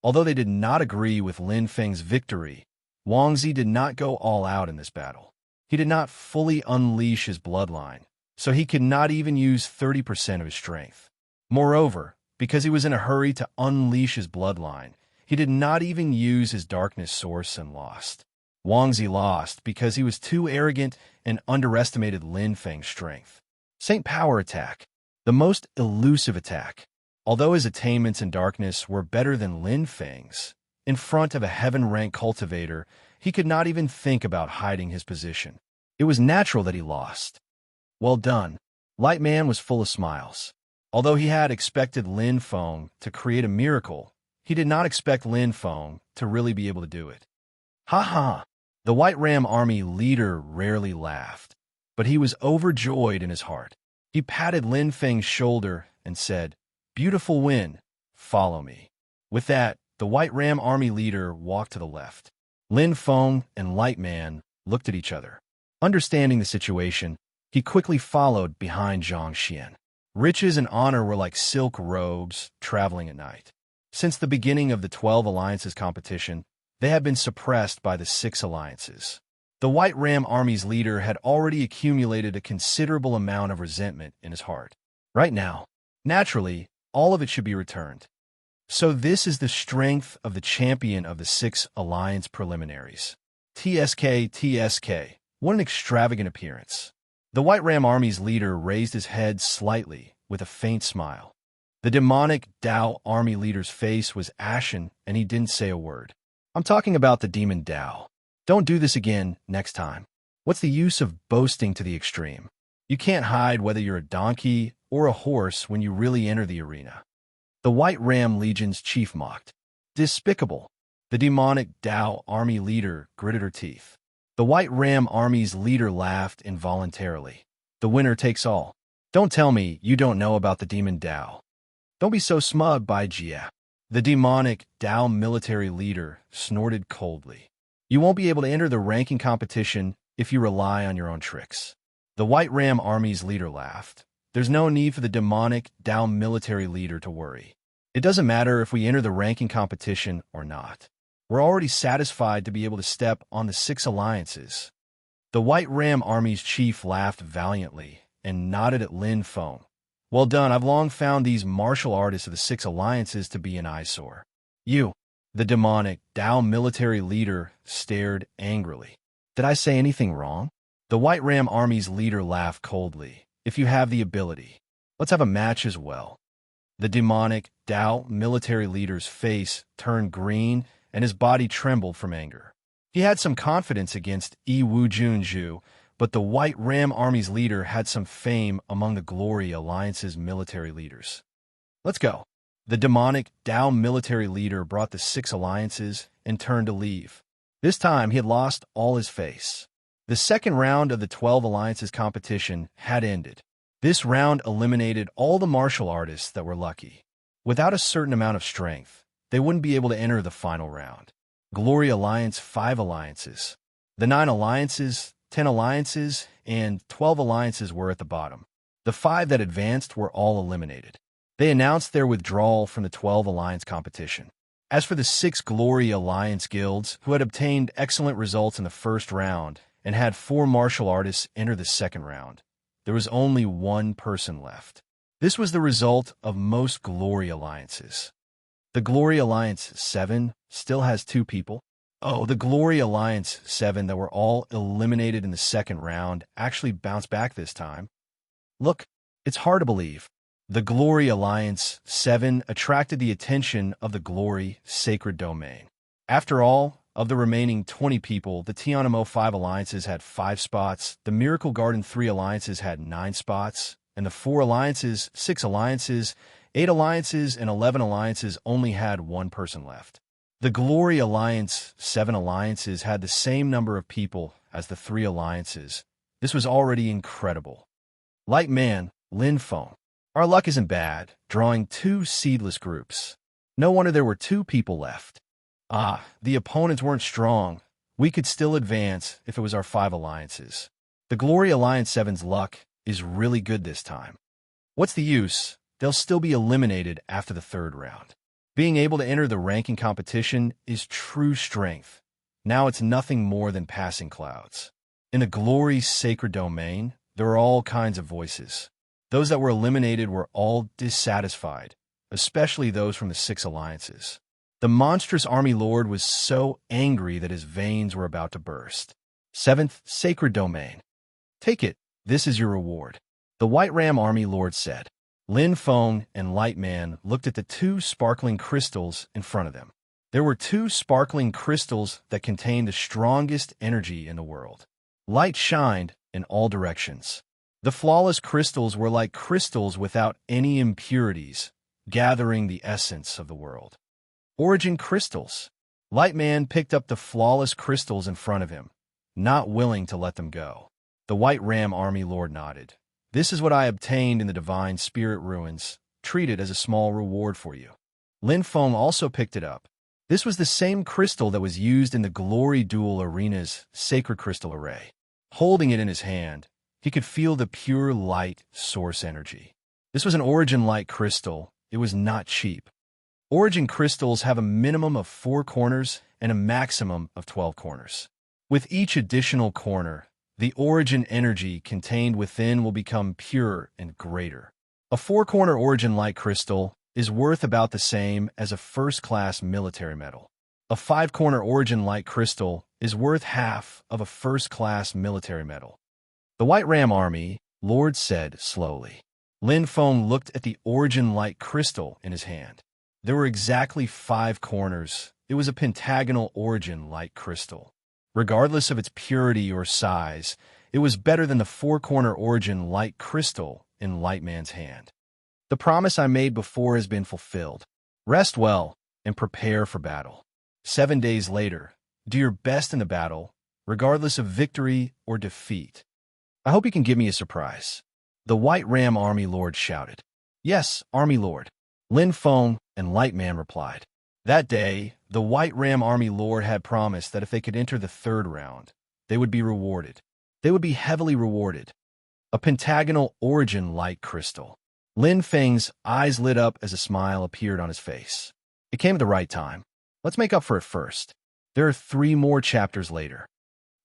Although they did not agree with Lin Feng's victory, Wang Zi did not go all out in this battle. He did not fully unleash his bloodline, so he could not even use 30% of his strength. Moreover, because he was in a hurry to unleash his bloodline, he did not even use his darkness source and lost. Wang Zi lost because he was too arrogant and underestimated Lin Feng's strength. Saint Power Attack, the most elusive attack. Although his attainments in darkness were better than Lin Feng's, in front of a heaven-rank cultivator, he could not even think about hiding his position. It was natural that he lost. Well done. Lightman was full of smiles. Although he had expected Lin Feng to create a miracle, he did not expect Lin Feng to really be able to do it. Ha ha! The White Ram army leader rarely laughed, but he was overjoyed in his heart. He patted Lin Feng's shoulder and said, "Beautiful win. Follow me." With that, the White Ram army leader walked to the left. Lin Feng and Lightman looked at each other. Understanding the situation, he quickly followed behind Zhang Xian. Riches and honor were like silk robes traveling at night. Since the beginning of the 12 Alliances competition, they had been suppressed by the 6 alliances. The White Ram army's leader had already accumulated a considerable amount of resentment in his heart. Right now, naturally, all of it should be returned. So this is the strength of the champion of the 6 alliance preliminaries. TSK, what an extravagant appearance. The White Ram army's leader raised his head slightly with a faint smile. The demonic Dao army leader's face was ashen and he didn't say a word. I'm talking about the demon Dao. Don't do this again next time. What's the use of boasting to the extreme? You can't hide whether you're a donkey or a horse when you really enter the arena. The White Ram Legion's chief mocked. Despicable. The demonic Tao army leader gritted her teeth. The White Ram army's leader laughed involuntarily. The winner takes all. Don't tell me you don't know about the demon Tao. Don't be so smug, Bai Jia. The demonic Tao military leader snorted coldly. You won't be able to enter the ranking competition if you rely on your own tricks. The White Ram army's leader laughed. There's no need for the demonic Tao military leader to worry. It doesn't matter if we enter the ranking competition or not. We're already satisfied to be able to step on the 6 alliances. The White Ram army's chief laughed valiantly and nodded at Lin Feng. Well done, I've long found these martial artists of the 6 alliances to be an eyesore. You, the demonic Tao military leader, stared angrily. Did I say anything wrong? The White Ram army's leader laughed coldly. If you have the ability, let's have a match as well. The demonic Tao military leader's face turned green and his body trembled from anger. He had some confidence against Yi Wu Junju, but the White Ram army's leader had some fame among the Glory Alliance's military leaders. Let's go. The demonic Tao military leader brought the 6 alliances and turned to leave. This time he had lost all his face. The second round of the 12 alliances competition had ended. This round eliminated all the martial artists that were lucky. Without a certain amount of strength, they wouldn't be able to enter the final round. Glory Alliance 5 alliances. The 9 alliances, 10 alliances, and 12 alliances were at the bottom. The 5 that advanced were all eliminated. They announced their withdrawal from the 12 alliance competition. As for the 6 Glory Alliance guilds who had obtained excellent results in the first round and had 4 martial artists enter the second round, there was only 1 person left. This was the result of most Glory Alliances. The Glory Alliance 7 still has 2 people. Oh, the Glory Alliance 7 that were all eliminated in the second round actually bounced back this time. Look, it's hard to believe. The Glory Alliance 7 attracted the attention of the Glory Sacred Domain. After all, of the remaining 20 people, the Tianamo 5 alliances had 5 spots, the Miracle Garden 3 alliances had 9 spots, and the 4 alliances, 6 alliances, 8 alliances, and 11 alliances only had 1 person left. The Glory Alliance 7 alliances had the same number of people as the 3 alliances. This was already incredible. Light Man, Lin Feng. Our luck isn't bad, drawing 2 seedless groups. No wonder there were 2 people left. Ah, the opponents weren't strong. We could still advance if it was our 5 alliances. The Glory Alliance 7's luck is really good this time. What's the use? They'll still be eliminated after the 3rd round. Being able to enter the ranking competition is true strength. Now it's nothing more than passing clouds. In the Glory Sacred Domain, there are all kinds of voices. Those that were eliminated were all dissatisfied, especially those from the 6 alliances. The monstrous army lord was so angry that his veins were about to burst. 7th Sacred Domain. Take it, this is your reward. The White Ram army lord said. Lin Feng and Light Man looked at the 2 sparkling crystals in front of them. There were 2 sparkling crystals that contained the strongest energy in the world. Light shined in all directions. The flawless crystals were like crystals without any impurities, gathering the essence of the world. Origin crystals. Light Man picked up the flawless crystals in front of him, not willing to let them go. The White Ram army lord nodded. This is what I obtained in the Divine Spirit Ruins. Treat it as a small reward for you. Lin Feng also picked it up. This was the same crystal that was used in the Glory Duel Arena's Sacred Crystal Array. Holding it in his hand, he could feel the pure light source energy. This was an Origin Light crystal. It was not cheap. Origin crystals have a minimum of 4 corners and a maximum of 12 corners. With each additional corner, the origin energy contained within will become pure and greater. A 4-corner Origin Light crystal is worth about the same as a first-class military medal. A 5-corner Origin Light crystal is worth half of a first-class military medal. The White Ram army lord said slowly. Lin Feng looked at the Origin Light crystal in his hand. There were exactly 5 corners. It was a pentagonal Origin Light crystal. Regardless of its purity or size, it was better than the 4-corner Origin Light crystal in Light Man's hand. The promise I made before has been fulfilled. Rest well and prepare for battle. 7 days later, do your best in the battle, regardless of victory or defeat. I hope you can give me a surprise. The White Ram Army Lord shouted. Yes, Army Lord. Lin Feng and Lightman replied. That day, the White Ram Army Lord had promised that if they could enter the third round, they would be rewarded. They would be heavily rewarded. A pentagonal origin light crystal. Lin Feng's eyes lit up as a smile appeared on his face. It came at the right time. Let's make up for it first. There are 3 more chapters later.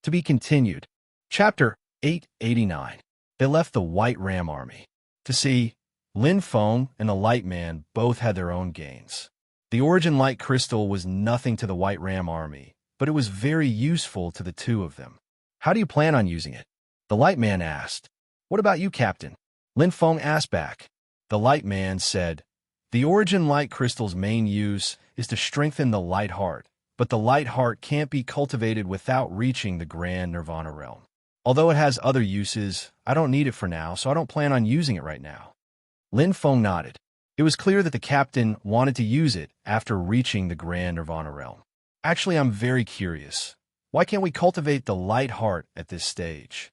To be continued. Chapter 889. They left the White Ram Army. To see, Lin Feng and the Light Man both had their own gains. The Origin Light Crystal was nothing to the White Ram Army, but it was very useful to the 2 of them. How do you plan on using it? The Light Man asked. What about you, Captain? Lin Feng asked back. The Light Man said, the Origin Light Crystal's main use is to strengthen the Light Heart, but the Light Heart can't be cultivated without reaching the Grand Nirvana Realm. Although it has other uses, I don't need it for now, so I don't plan on using it right now. Lin Feng nodded. It was clear that the captain wanted to use it after reaching the Grand Nirvana Realm. Actually, I'm very curious. Why can't we cultivate the Light Heart at this stage?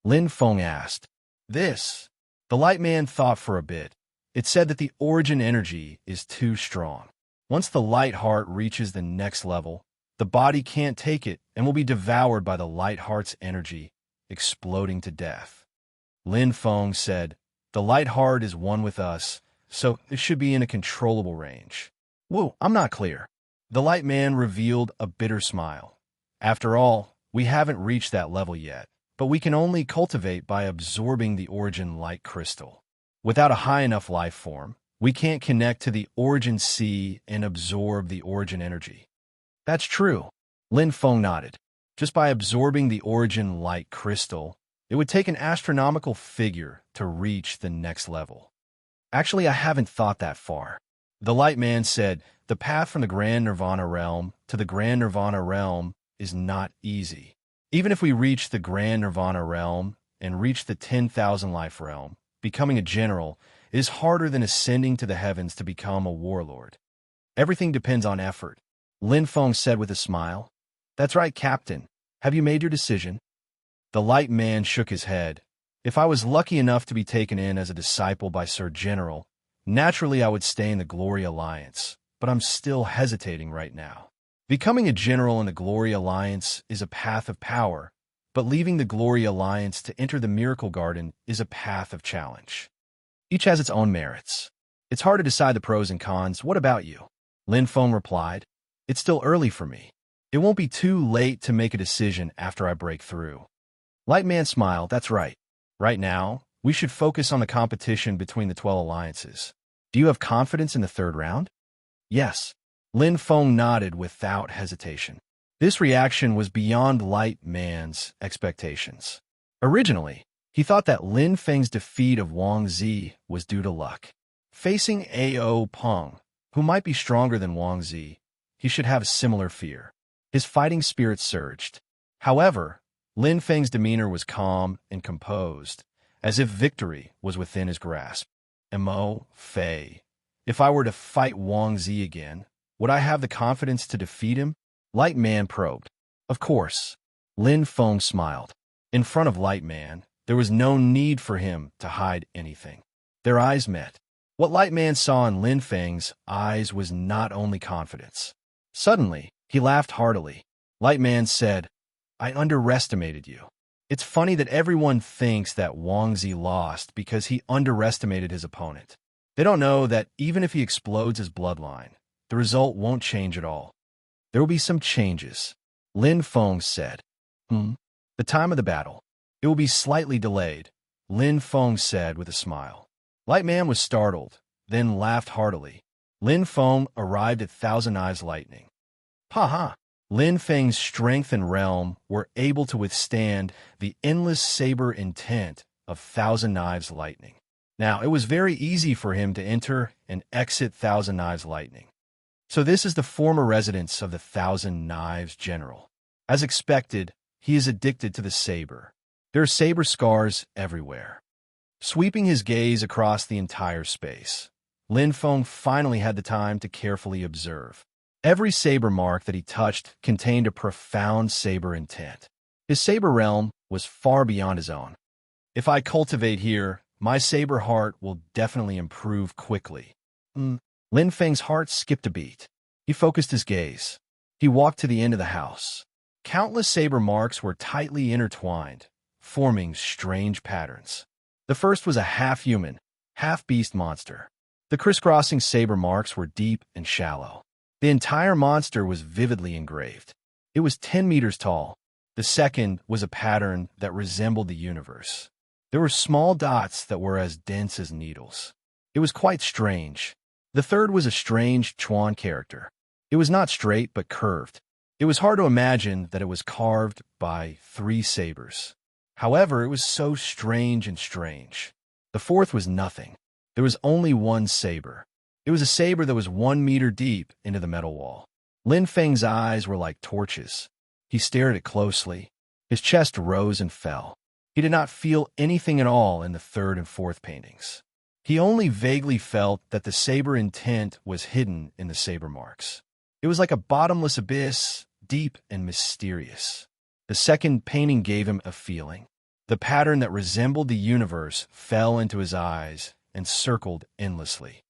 Lin Feng asked. This. The Light Man thought for a bit. It said that the origin energy is too strong. Once the Light Heart reaches the next level, the body can't take it and will be devoured by the Light Heart's energy, exploding to death. Lin Feng said, the Light Heart is one with us, so it should be in a controllable range. Whoa, I'm not clear. The Light Man revealed a bitter smile. After all, we haven't reached that level yet, but we can only cultivate by absorbing the Origin Light Crystal. Without a high enough life form, we can't connect to the Origin Sea and absorb the Origin energy. That's true. Lin Feng nodded. Just by absorbing the Origin Light Crystal, it would take an astronomical figure to reach the next level. Actually, I haven't thought that far. The Light Man said, the path from the Grand Nirvana Realm to the Grand Nirvana Realm is not easy. Even if we reach the Grand Nirvana Realm and reach the 10,000 life realm, becoming a general is harder than ascending to the heavens to become a warlord. Everything depends on effort. Lin Feng said with a smile. That's right, Captain. Have you made your decision? The Light Man shook his head. If I was lucky enough to be taken in as a disciple by Sir General, naturally I would stay in the Glory Alliance, but I'm still hesitating right now. Becoming a general in the Glory Alliance is a path of power, but leaving the Glory Alliance to enter the Miracle Garden is a path of challenge. Each has its own merits. It's hard to decide the pros and cons. What about you? Lin Feng replied. It's still early for me. It won't be too late to make a decision after I break through. Light Man smiled. That's right. Right now, we should focus on the competition between the 12 alliances. Do you have confidence in the third round? Yes. Lin Feng nodded without hesitation. This reaction was beyond Light Man's expectations. Originally, he thought that Lin Feng's defeat of Wang Zi was due to luck. Facing A.O. Peng, who might be stronger than Wang Zi, he should have a similar fear. His fighting spirit surged. However, Lin Feng's demeanor was calm and composed, as if victory was within his grasp. Mo. Fei. If I were to fight Wang Zi again, would I have the confidence to defeat him? Light Man probed. Of course. Lin Feng smiled. In front of Light Man, there was no need for him to hide anything. Their eyes met. What Light Man saw in Lin Feng's eyes was not only confidence. Suddenly, he laughed heartily. Light Man said, I underestimated you. It's funny that everyone thinks that Wang Zi lost because he underestimated his opponent. They don't know that even if he explodes his bloodline, the result won't change at all. There will be some changes. Lin Feng said. The time of the battle. It will be slightly delayed, Lin Feng said with a smile. Light Man was startled, then laughed heartily. Lin Feng arrived at Thousand Knives Lightning. Ha! Lin Feng's strength and realm were able to withstand the endless saber intent of Thousand Knives Lightning. Now, it was very easy for him to enter and exit Thousand Knives Lightning. So this is the former residence of the Thousand Knives General. As expected, he is addicted to the saber. There are saber scars everywhere. Sweeping his gaze across the entire space, Lin Feng finally had the time to carefully observe. Every saber mark that he touched contained a profound saber intent. His saber realm was far beyond his own. If I cultivate here, my saber heart will definitely improve quickly. Lin Feng's heart skipped a beat. He focused his gaze. He walked to the end of the house. Countless saber marks were tightly intertwined, forming strange patterns. The first was a half-human, half-beast monster. The crisscrossing saber marks were deep and shallow. The entire monster was vividly engraved. It was 10 meters tall. The second was a pattern that resembled the universe. There were small dots that were as dense as needles. It was quite strange. The third was a strange Chuan character. It was not straight but curved. It was hard to imagine that it was carved by 3 sabers. However, it was so strange and strange. The fourth was nothing. There was only one saber. It was a saber that was 1 meter deep into the metal wall. Lin Feng's eyes were like torches. He stared at it closely. His chest rose and fell. He did not feel anything at all in the third and fourth paintings. He only vaguely felt that the saber intent was hidden in the saber marks. It was like a bottomless abyss, deep and mysterious. The second painting gave him a feeling. The pattern that resembled the universe fell into his eyes and circled endlessly.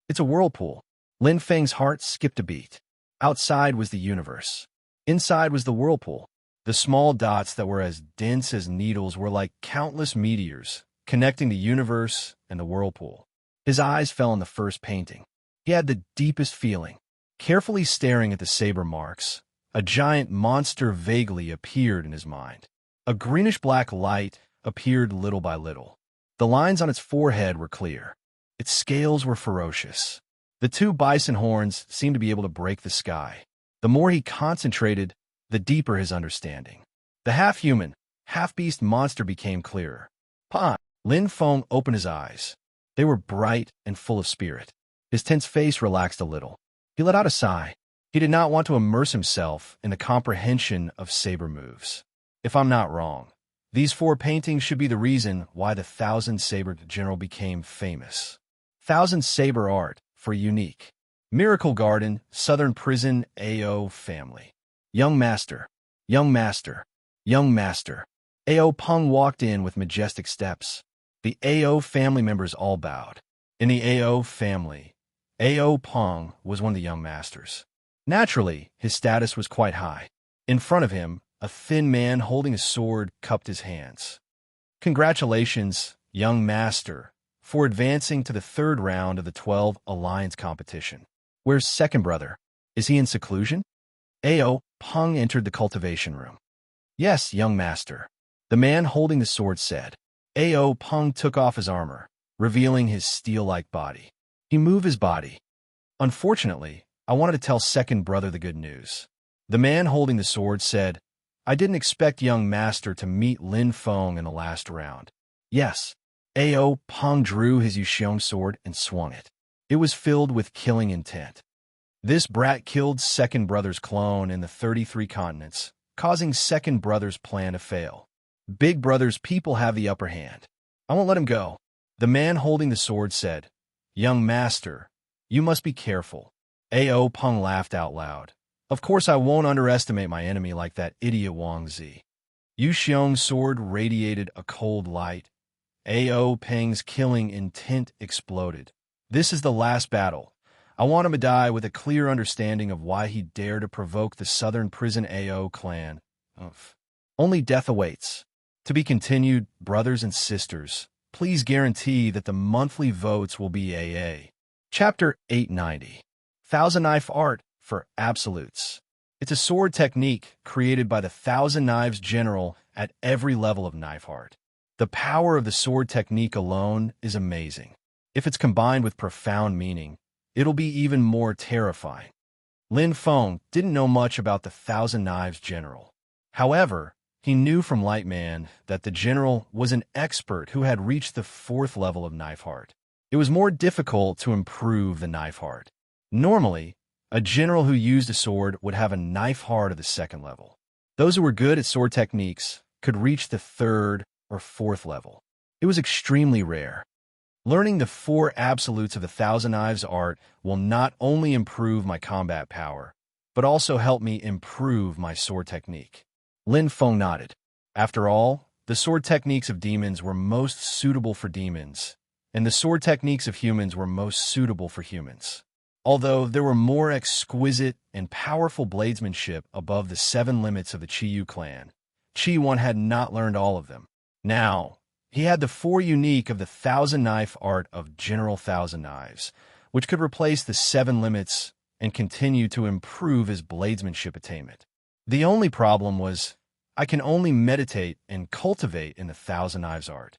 It's a whirlpool. Lin Feng's heart skipped a beat. Outside was the universe. Inside was the whirlpool. The small dots that were as dense as needles were like countless meteors, connecting the universe and the whirlpool. His eyes fell on the first painting. He had the deepest feeling. Carefully staring at the saber marks, a giant monster vaguely appeared in his mind. A greenish-black light appeared little by little. The lines on its forehead were clear. Its scales were ferocious. The 2 bison horns seemed to be able to break the sky. The more he concentrated, the deeper his understanding. The half-human, half-beast monster became clearer. "Pan!" Lin Feng opened his eyes. They were bright and full of spirit. His tense face relaxed a little. He let out a sigh. He did not want to immerse himself in the comprehension of saber moves. If I'm not wrong, these 4 paintings should be the reason why the 1,000-sabered general became famous. 1,000-saber art for unique. Miracle Garden, Southern Prison, AO family. Young master, young master, young master. AO Peng walked in with majestic steps. The AO family members all bowed. In the AO family, AO Peng was one of the young masters. Naturally, his status was quite high. In front of him, a thin man holding a sword cupped his hands. Congratulations, young master, for advancing to the 3rd round of the 12 Alliance competition. Where's second brother? Is he in seclusion? AO Peng entered the cultivation room. Yes, young master. The man holding the sword said. AO Peng took off his armor, revealing his steel-like body. He moved his body. Unfortunately, I wanted to tell second brother the good news. The man holding the sword said, I didn't expect young master to meet Lin Feng in the last round. Yes. AO Peng drew his Yuxiong sword and swung it. It was filled with killing intent. This brat killed second brother's clone in the 33 continents, causing second brother's plan to fail. Big brother's people have the upper hand. I won't let him go. The man holding the sword said, Young master, you must be careful. AO Peng laughed out loud. Of course I won't underestimate my enemy like that idiot Wang Zi. Yuxiong's sword radiated a cold light. AO Peng's killing intent exploded. This is the last battle. I want him to die with a clear understanding of why he dared to provoke the Southern Prison AO clan. Only death awaits. To be continued, brothers and sisters. Please guarantee that the monthly votes will be AA. Chapter 890. Thousand Knife Art for Absolutes. It's a sword technique created by the Thousand Knives General at every level of knife art. The power of the sword technique alone is amazing. If it's combined with profound meaning, it'll be even more terrifying. Lin Feng didn't know much about the Thousand Knives General. However, he knew from Lightman that the general was an expert who had reached the 4th level of knife art. It was more difficult to improve the knife art. Normally, a general who used a sword would have a knife art of the 2nd level. Those who were good at sword techniques could reach the 3rd or 4th level. It was extremely rare. Learning the 4 absolutes of the Thousand Knives art will not only improve my combat power, but also helped me improve my sword technique. Lin Feng nodded. After all, the sword techniques of demons were most suitable for demons, and the sword techniques of humans were most suitable for humans. Although there were more exquisite and powerful bladesmanship above the 7 limits of the Qiyu clan, Qi Wan had not learned all of them. Now, he had the 4 unique of the 1,000-knife art of General Thousand Knives, which could replace the 7 limits and continue to improve his bladesmanship attainment. The only problem was, I can only meditate and cultivate in the 1,000 Knives art.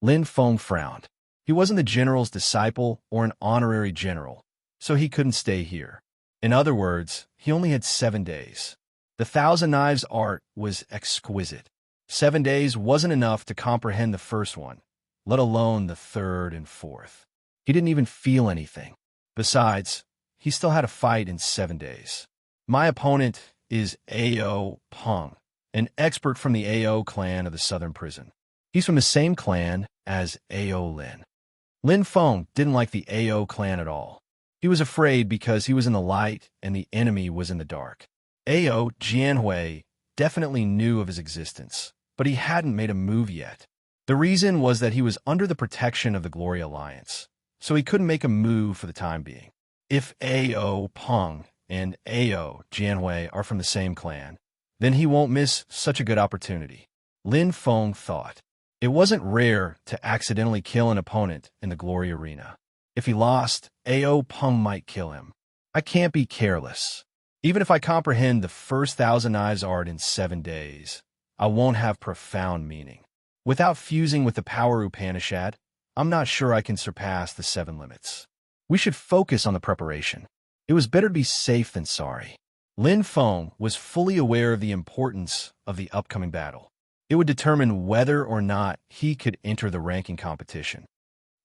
Lin Feng frowned. He wasn't the general's disciple or an honorary general, so he couldn't stay here. In other words, he only had 7 days. The 1,000 Knives art was exquisite. 7 days wasn't enough to comprehend the first one, let alone the third and fourth. He didn't even feel anything. Besides, he still had a fight in 7 days. My opponent is A.O. Peng, an expert from the A.O. clan of the Southern Prison. He's from the same clan as A.O. Lin. Lin Feng didn't like the A.O. clan at all. He was afraid because he was in the light and the enemy was in the dark. A.O. Jianhui definitely knew of his existence, but he hadn't made a move yet. The reason was that he was under the protection of the Glory Alliance, so he couldn't make a move for the time being. If A.O. Peng and A.O. Jianhui are from the same clan, then he won't miss such a good opportunity. Lin Feng thought. It wasn't rare to accidentally kill an opponent in the Glory Arena. If he lost, A.O. Peng might kill him. I can't be careless. Even if I comprehend the first 1,000 Knives art in 7 days, I won't have profound meaning. Without fusing with the power Upanishad, I'm not sure I can surpass the 7 limits. We should focus on the preparation. It was better to be safe than sorry. Lin Feng was fully aware of the importance of the upcoming battle. It would determine whether or not he could enter the ranking competition.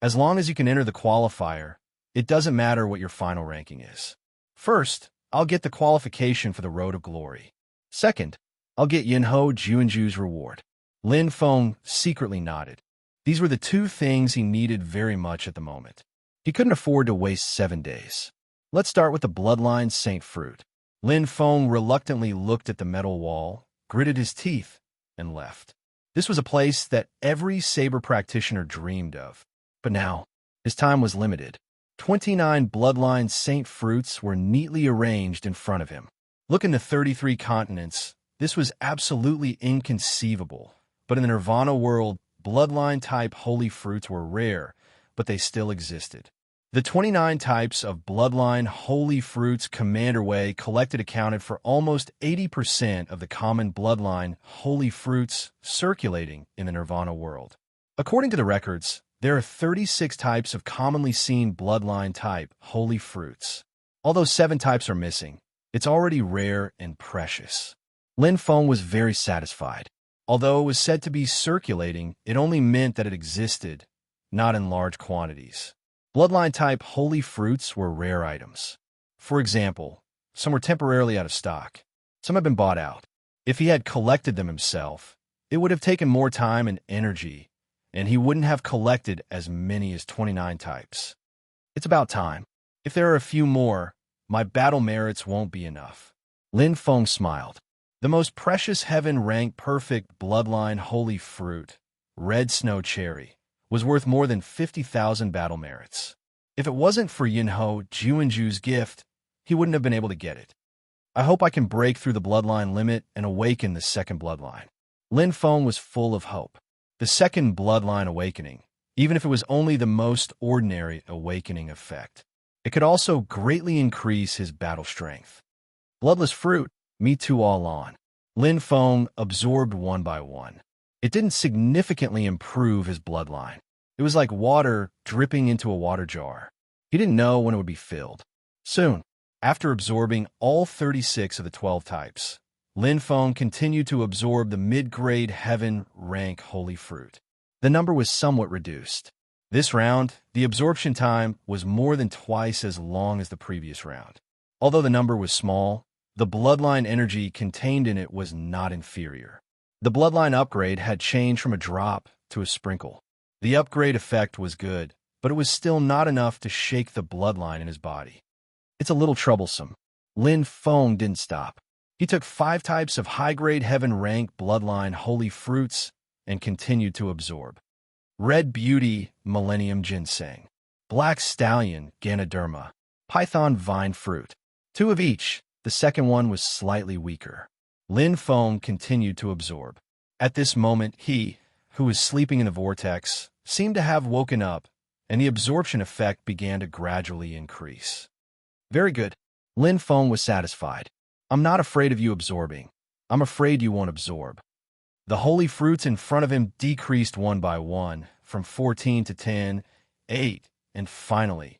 As long as you can enter the qualifier, it doesn't matter what your final ranking is. First, I'll get the qualification for the Road of Glory. Second, I'll get Yinho Juanju's reward. Lin Feng secretly nodded. These were the 2 things he needed very much at the moment. He couldn't afford to waste 7 days. Let's start with the Bloodline Saint Fruit. Lin Feng reluctantly looked at the metal wall, gritted his teeth, and left. This was a place that every saber practitioner dreamed of. But now, his time was limited. 29 Bloodline Saint Fruits were neatly arranged in front of him. Look in the 33 continents, this was absolutely inconceivable. But in the Nirvana world, Bloodline-type holy fruits were rare, but they still existed. The 29 types of Bloodline holy fruits Commander Wei collected accounted for almost 80% of the common Bloodline holy fruits circulating in the Nirvana world. According to the records, there are 36 types of commonly seen Bloodline-type holy fruits. Although 7 types are missing, it's already rare and precious. Lin Feng was very satisfied. Although it was said to be circulating, it only meant that it existed, not in large quantities. Bloodline-type holy fruits were rare items. For example, some were temporarily out of stock. Some had been bought out. If he had collected them himself, it would have taken more time and energy, and he wouldn't have collected as many as 29 types. It's about time. If there are a few more, my battle merits won't be enough. Lin Feng smiled. The most precious heaven-rank perfect Bloodline holy fruit, Red Snow Cherry, was worth more than 50,000 battle merits. If it wasn't for Yinho Juanju's gift, he wouldn't have been able to get it. I hope I can break through the Bloodline limit and awaken the second Bloodline. Lin Feng was full of hope. The second Bloodline awakening, even if it was only the most ordinary awakening effect, it could also greatly increase his battle strength. Bloodless fruit, me too all on. Lin Feng absorbed one by one. It didn't significantly improve his bloodline. It was like water dripping into a water jar. He didn't know when it would be filled. Soon, after absorbing all 36 of the 12 types, Lin Feng continued to absorb the mid-grade heaven-rank holy fruit. The number was somewhat reduced. This round, the absorption time was more than twice as long as the previous round. Although the number was small, the bloodline energy contained in it was not inferior. The bloodline upgrade had changed from a drop to a sprinkle. The upgrade effect was good, but it was still not enough to shake the bloodline in his body. It's a little troublesome. Lin Feng didn't stop. He took 5 types of high-grade heaven-rank bloodline holy fruits and continued to absorb. Red Beauty, Millennium Ginseng. Black Stallion, Ganoderma. Python Vine Fruit. 2 of each. The second one was slightly weaker. Lin Feng continued to absorb. At this moment, he, who was sleeping in the vortex, seemed to have woken up, and the absorption effect began to gradually increase. Very good. Lin Feng was satisfied. I'm not afraid of you absorbing. I'm afraid you won't absorb. The holy fruits in front of him decreased one by one, from 14 to 10, 8, and finally,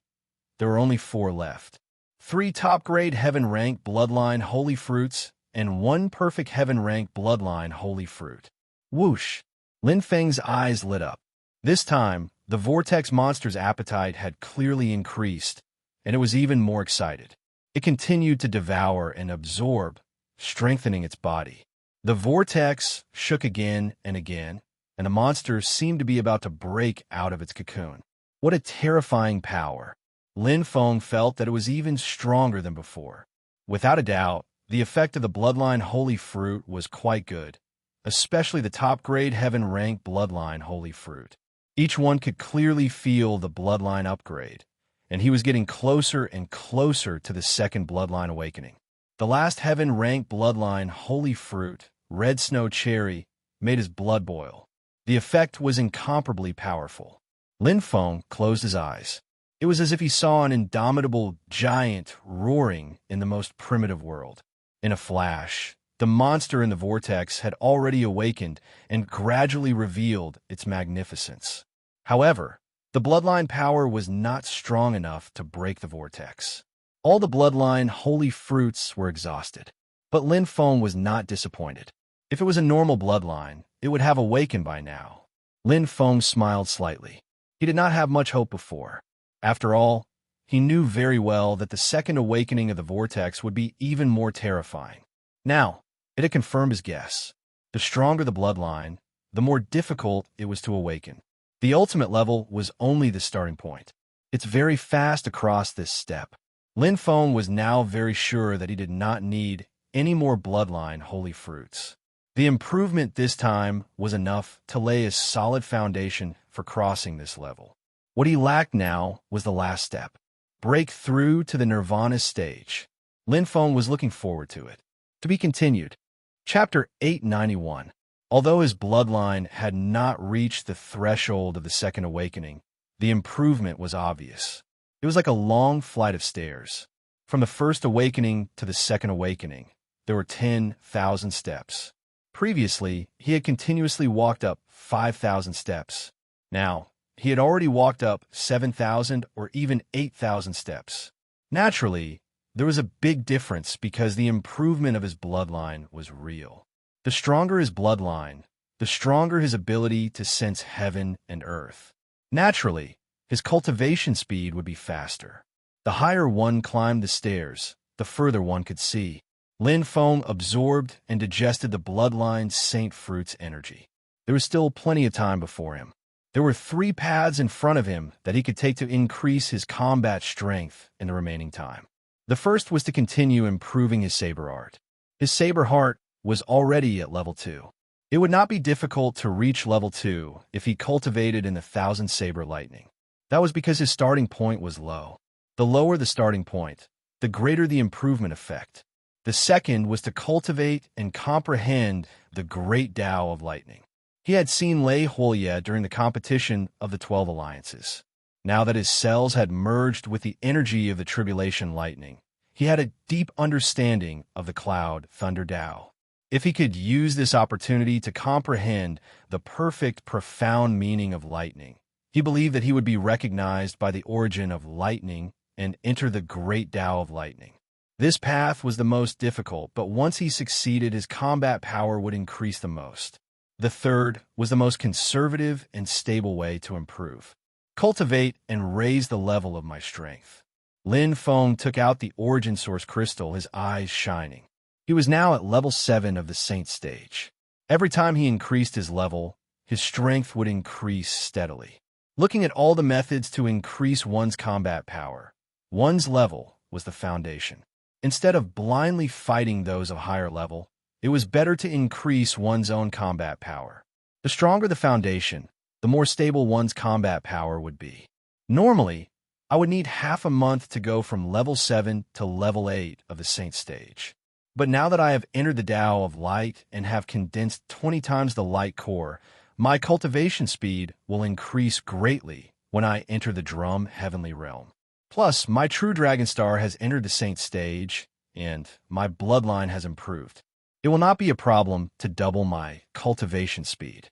there were only 4 left. 3 top-grade heaven-rank bloodline holy fruits and 1 perfect heaven-rank bloodline holy fruit. Whoosh! Lin Feng's eyes lit up. This time, the vortex monster's appetite had clearly increased, and it was even more excited. It continued to devour and absorb, strengthening its body. The vortex shook again, and the monster seemed to be about to break out of its cocoon. What a terrifying power! Lin Feng felt that it was even stronger than before. Without a doubt, the effect of the bloodline holy fruit was quite good, especially the top-grade heaven-rank bloodline holy fruit. Each one could clearly feel the bloodline upgrade, and he was getting closer and closer to the second bloodline awakening. The last heaven-rank bloodline holy fruit, Red Snow Cherry, made his blood boil. The effect was incomparably powerful. Lin Feng closed his eyes. It was as if he saw an indomitable giant roaring in the most primitive world. In a flash, the monster in the vortex had already awakened and gradually revealed its magnificence. However, the bloodline power was not strong enough to break the vortex. All the bloodline holy fruits were exhausted. But Lin Feng was not disappointed. If it was a normal bloodline, it would have awakened by now. Lin Feng smiled slightly. He did not have much hope before. After all, he knew very well that the second awakening of the vortex would be even more terrifying. Now, it had confirmed his guess. The stronger the bloodline, the more difficult it was to awaken. The ultimate level was only the starting point. It's very fast across this step. Lin Feng was now very sure that he did not need any more bloodline holy fruits. The improvement this time was enough to lay a solid foundation for crossing this level. What he lacked now was the last step. Break through to the Nirvana stage. Lin Feng was looking forward to it. To be continued. Chapter 891. Although his bloodline had not reached the threshold of the second awakening, the improvement was obvious. It was like a long flight of stairs. From the first awakening to the second awakening, there were 10,000 steps. Previously, he had continuously walked up 5,000 steps. Now, he had already walked up 7,000 or even 8,000 steps. Naturally, there was a big difference because the improvement of his bloodline was real. The stronger his bloodline, the stronger his ability to sense heaven and earth. Naturally, his cultivation speed would be faster. The higher one climbed the stairs, the further one could see. Lin Feng absorbed and digested the bloodline's saint fruit's energy. There was still plenty of time before him. There were 3 paths in front of him that he could take to increase his combat strength in the remaining time. The first was to continue improving his saber art. His saber heart was already at level 2. It would not be difficult to reach level 2 if he cultivated in the 1,000 saber lightning. That was because his starting point was low. The lower the starting point, the greater the improvement effect. The second was to cultivate and comprehend the great Tao of lightning. He had seen Lei Huoye during the competition of the 12 alliances. Now that his cells had merged with the energy of the tribulation lightning, he had a deep understanding of the cloud thunder Tao. If he could use this opportunity to comprehend the perfect, profound meaning of lightning, he believed that he would be recognized by the origin of lightning and enter the great Tao of lightning. This path was the most difficult, but once he succeeded, his combat power would increase the most. The third was the most conservative and stable way to improve. Cultivate and raise the level of my strength. Lin Feng took out the origin source crystal, his eyes shining. He was now at level 7 of the saint stage. Every time he increased his level, his strength would increase steadily. Looking at all the methods to increase one's combat power, one's level was the foundation. Instead of blindly fighting those of higher level, it was better to increase one's own combat power. The stronger the foundation, the more stable one's combat power would be. Normally, I would need half a month to go from level 7 to level 8 of the Saint stage. But now that I have entered the Tao of Light and have condensed 20 times the Light Core, my cultivation speed will increase greatly when I enter the Drum Heavenly Realm. Plus, my true Dragon Star has entered the Saint stage, and my bloodline has improved. It will not be a problem to double my cultivation speed.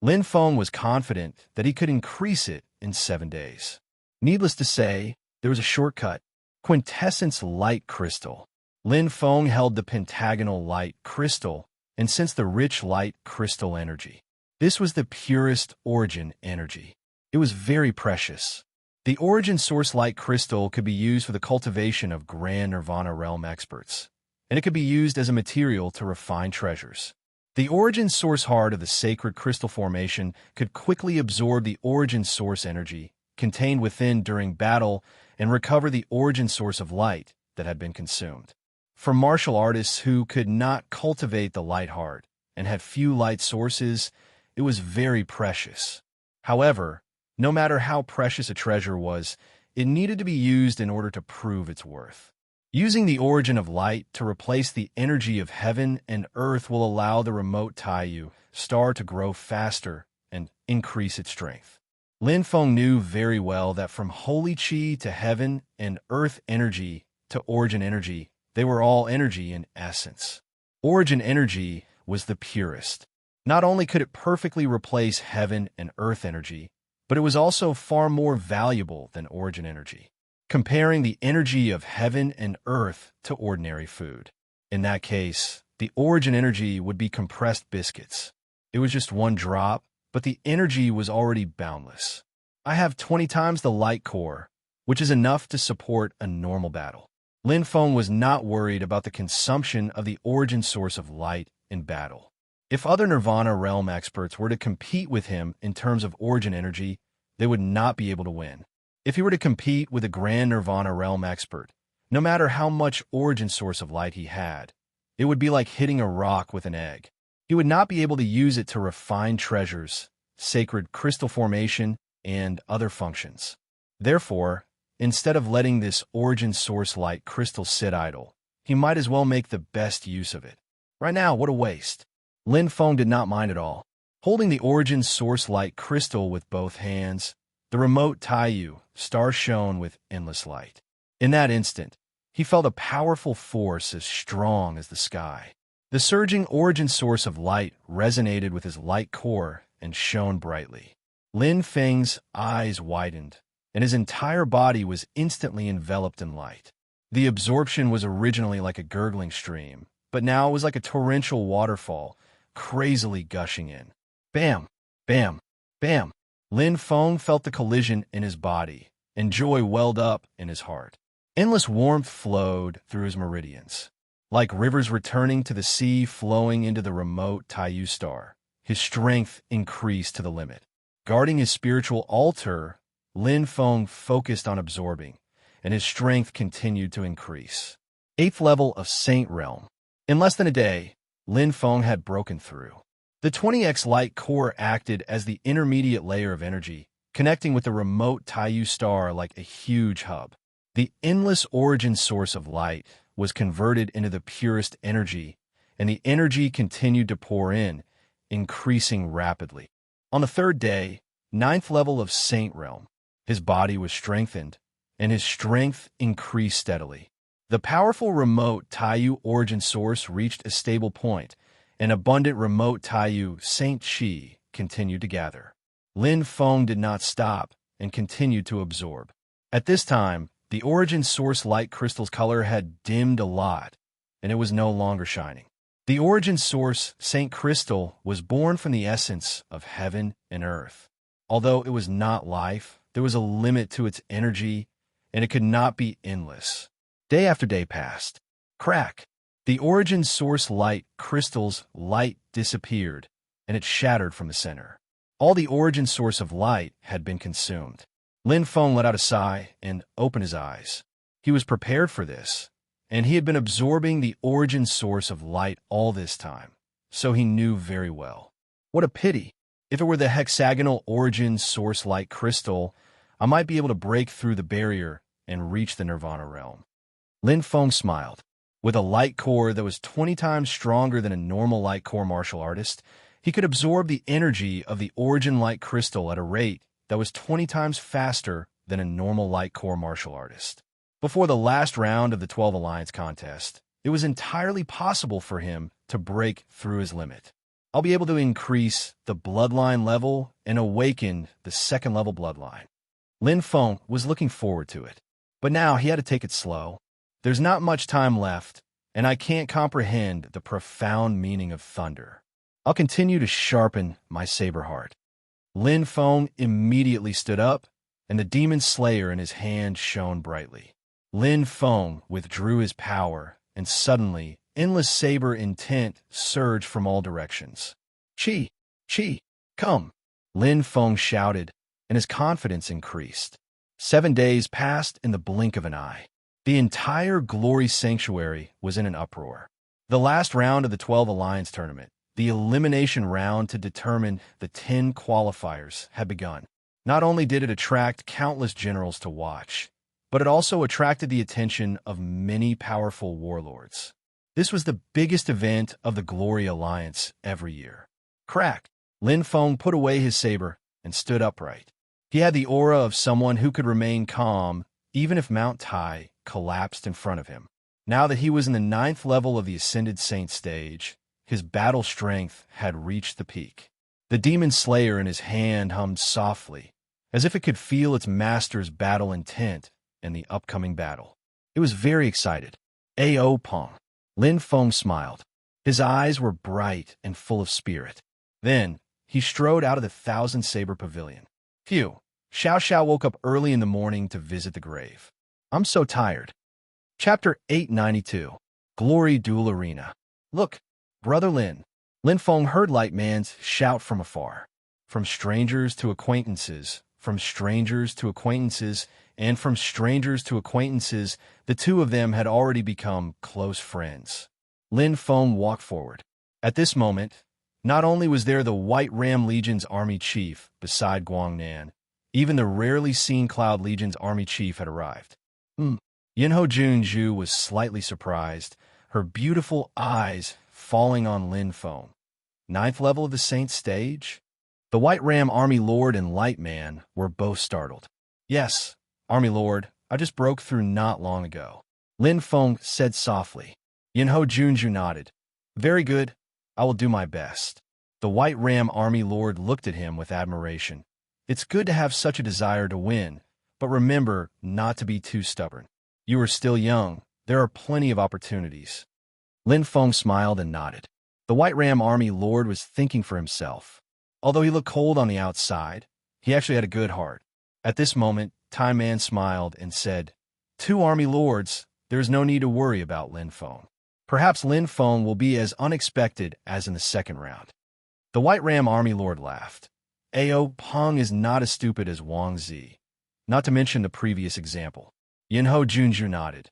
Lin Feng was confident that he could increase it in 7 days. Needless to say, there was a shortcut: Quintessence Light Crystal. Lin Feng held the Pentagonal Light Crystal and sensed the rich light crystal energy. This was the purest origin energy. It was very precious. The origin source light crystal could be used for the cultivation of Grand Nirvana realm experts, and it could be used as a material to refine treasures. The origin source heart of the sacred crystal formation could quickly absorb the origin source energy contained within during battle and recover the origin source of light that had been consumed. For martial artists who could not cultivate the light heart and had few light sources, it was very precious. However, no matter how precious a treasure was, it needed to be used in order to prove its worth. Using the origin of light to replace the energy of heaven and earth will allow the remote Taiyu star to grow faster and increase its strength. Lin Feng knew very well that from holy chi to heaven and earth energy to origin energy, they were all energy in essence. Origin energy was the purest. Not only could it perfectly replace heaven and earth energy, but it was also far more valuable than origin energy. Comparing the energy of heaven and earth to ordinary food. In that case, the origin energy would be compressed biscuits. It was just one drop, but the energy was already boundless. I have 20 times the light core, which is enough to support a normal battle. Lin Feng was not worried about the consumption of the origin source of light in battle. If other Nirvana realm experts were to compete with him in terms of origin energy, they would not be able to win. If he were to compete with a Grand Nirvana realm expert, no matter how much origin source of light he had, it would be like hitting a rock with an egg. He would not be able to use it to refine treasures, sacred crystal formation, and other functions. Therefore, instead of letting this origin source light crystal sit idle, he might as well make the best use of it. Right now, what a waste. Lin Feng did not mind at all. Holding the origin source light crystal with both hands, the remote Taiyu star shone with endless light. In that instant, he felt a powerful force as strong as the sky. The surging origin source of light resonated with his light core and shone brightly. Lin Feng's eyes widened, and his entire body was instantly enveloped in light. The absorption was originally like a gurgling stream, but now it was like a torrential waterfall, crazily gushing in. Bam! Bam! Bam! Lin Feng felt the collision in his body, and joy welled up in his heart. Endless warmth flowed through his meridians. Like rivers returning to the sea flowing into the remote Taiyu star, his strength increased to the limit. Guarding his spiritual altar, Lin Feng focused on absorbing, and his strength continued to increase. 8th level of Saint Realm. In less than a day, Lin Feng had broken through. The 20x light core acted as the intermediate layer of energy, connecting with the remote Taiyu star like a huge hub. The endless origin source of light was converted into the purest energy, and the energy continued to pour in, increasing rapidly. On the 3rd day, 9th level of Saint Realm, his body was strengthened, and his strength increased steadily. The powerful remote Taiyu origin source reached a stable point, and abundant remote Taiyu Saint Chi continued to gather. Lin Feng did not stop and continued to absorb. At this time, the origin source light crystal's color had dimmed a lot, and it was no longer shining. The origin source, Saint Crystal, was born from the essence of heaven and earth. Although it was not life, there was a limit to its energy, and it could not be endless. Day after day passed. Crack! The origin source light crystal's light disappeared, and it shattered from the center. All the origin source of light had been consumed. Lin Feng let out a sigh and opened his eyes. He was prepared for this, and he had been absorbing the origin source of light all this time, so he knew very well. What a pity. If it were the hexagonal origin source light crystal, I might be able to break through the barrier and reach the Nirvana realm. Lin Feng smiled. With a light core that was 20 times stronger than a normal light core martial artist, he could absorb the energy of the origin light crystal at a rate that was 20 times faster than a normal light core martial artist. Before the last round of the 12 Alliance contest, it was entirely possible for him to break through his limit. I'll be able to increase the bloodline level and awaken the second-level bloodline. Lin Feng was looking forward to it, but now he had to take it slow. There's not much time left, and I can't comprehend the profound meaning of thunder. I'll continue to sharpen my saber heart. Lin Feng immediately stood up, and the demon slayer in his hand shone brightly. Lin Feng withdrew his power, and suddenly, endless saber intent surged from all directions. Chi! Chi! Come! Lin Feng shouted, and his confidence increased. 7 days passed in the blink of an eye. The entire Glory Sanctuary was in an uproar. The last round of the 12 Alliance tournament, the elimination round to determine the 10 qualifiers, had begun. Not only did it attract countless generals to watch, but it also attracted the attention of many powerful warlords. This was the biggest event of the Glory Alliance every year. Crack! Lin Feng put away his saber and stood upright. He had the aura of someone who could remain calm even if Mount Tai collapsed in front of him. Now that he was in the 9th level of the Ascended Saint stage, his battle strength had reached the peak. The demon slayer in his hand hummed softly, as if it could feel its master's battle intent in the upcoming battle. It was very excited. Ao Peng. Lin Feng smiled. His eyes were bright and full of spirit. Then, he strode out of the Thousand Saber Pavilion. Phew. Xiao Xiao woke up early in the morning to visit the grave. I'm so tired. Chapter 892. Glory Duel Arena. Look, Brother Lin. Lin Feng heard Light Man's shout from afar. From strangers to acquaintances, from strangers to acquaintances, and from strangers to acquaintances, the two of them had already become close friends. Lin Feng walked forward. At this moment, not only was there the White Ram Legion's army chief beside Guangnan, even the rarely seen Cloud Legion's army chief had arrived. Yinho Junju was slightly surprised, her beautiful eyes falling on Lin Feng. 9th level of the Saint stage? The White Ram Army Lord and Light Man were both startled. Yes, Army Lord, I just broke through not long ago. Lin Feng said softly. Yinho Junju nodded. Very good, I will do my best. The White Ram Army Lord looked at him with admiration. It's good to have such a desire to win, but remember not to be too stubborn. You are still young. There are plenty of opportunities. Lin Feng smiled and nodded. The White Ram Army Lord was thinking for himself. Although he looked cold on the outside, he actually had a good heart. At this moment, Time Man smiled and said, 2 Army Lords, there is no need to worry about Lin Feng. Perhaps Lin Feng will be as unexpected as in the second round. The White Ram Army Lord laughed. Ao Peng is not as stupid as Wang Zi, not to mention the previous example. Yinho Junju nodded.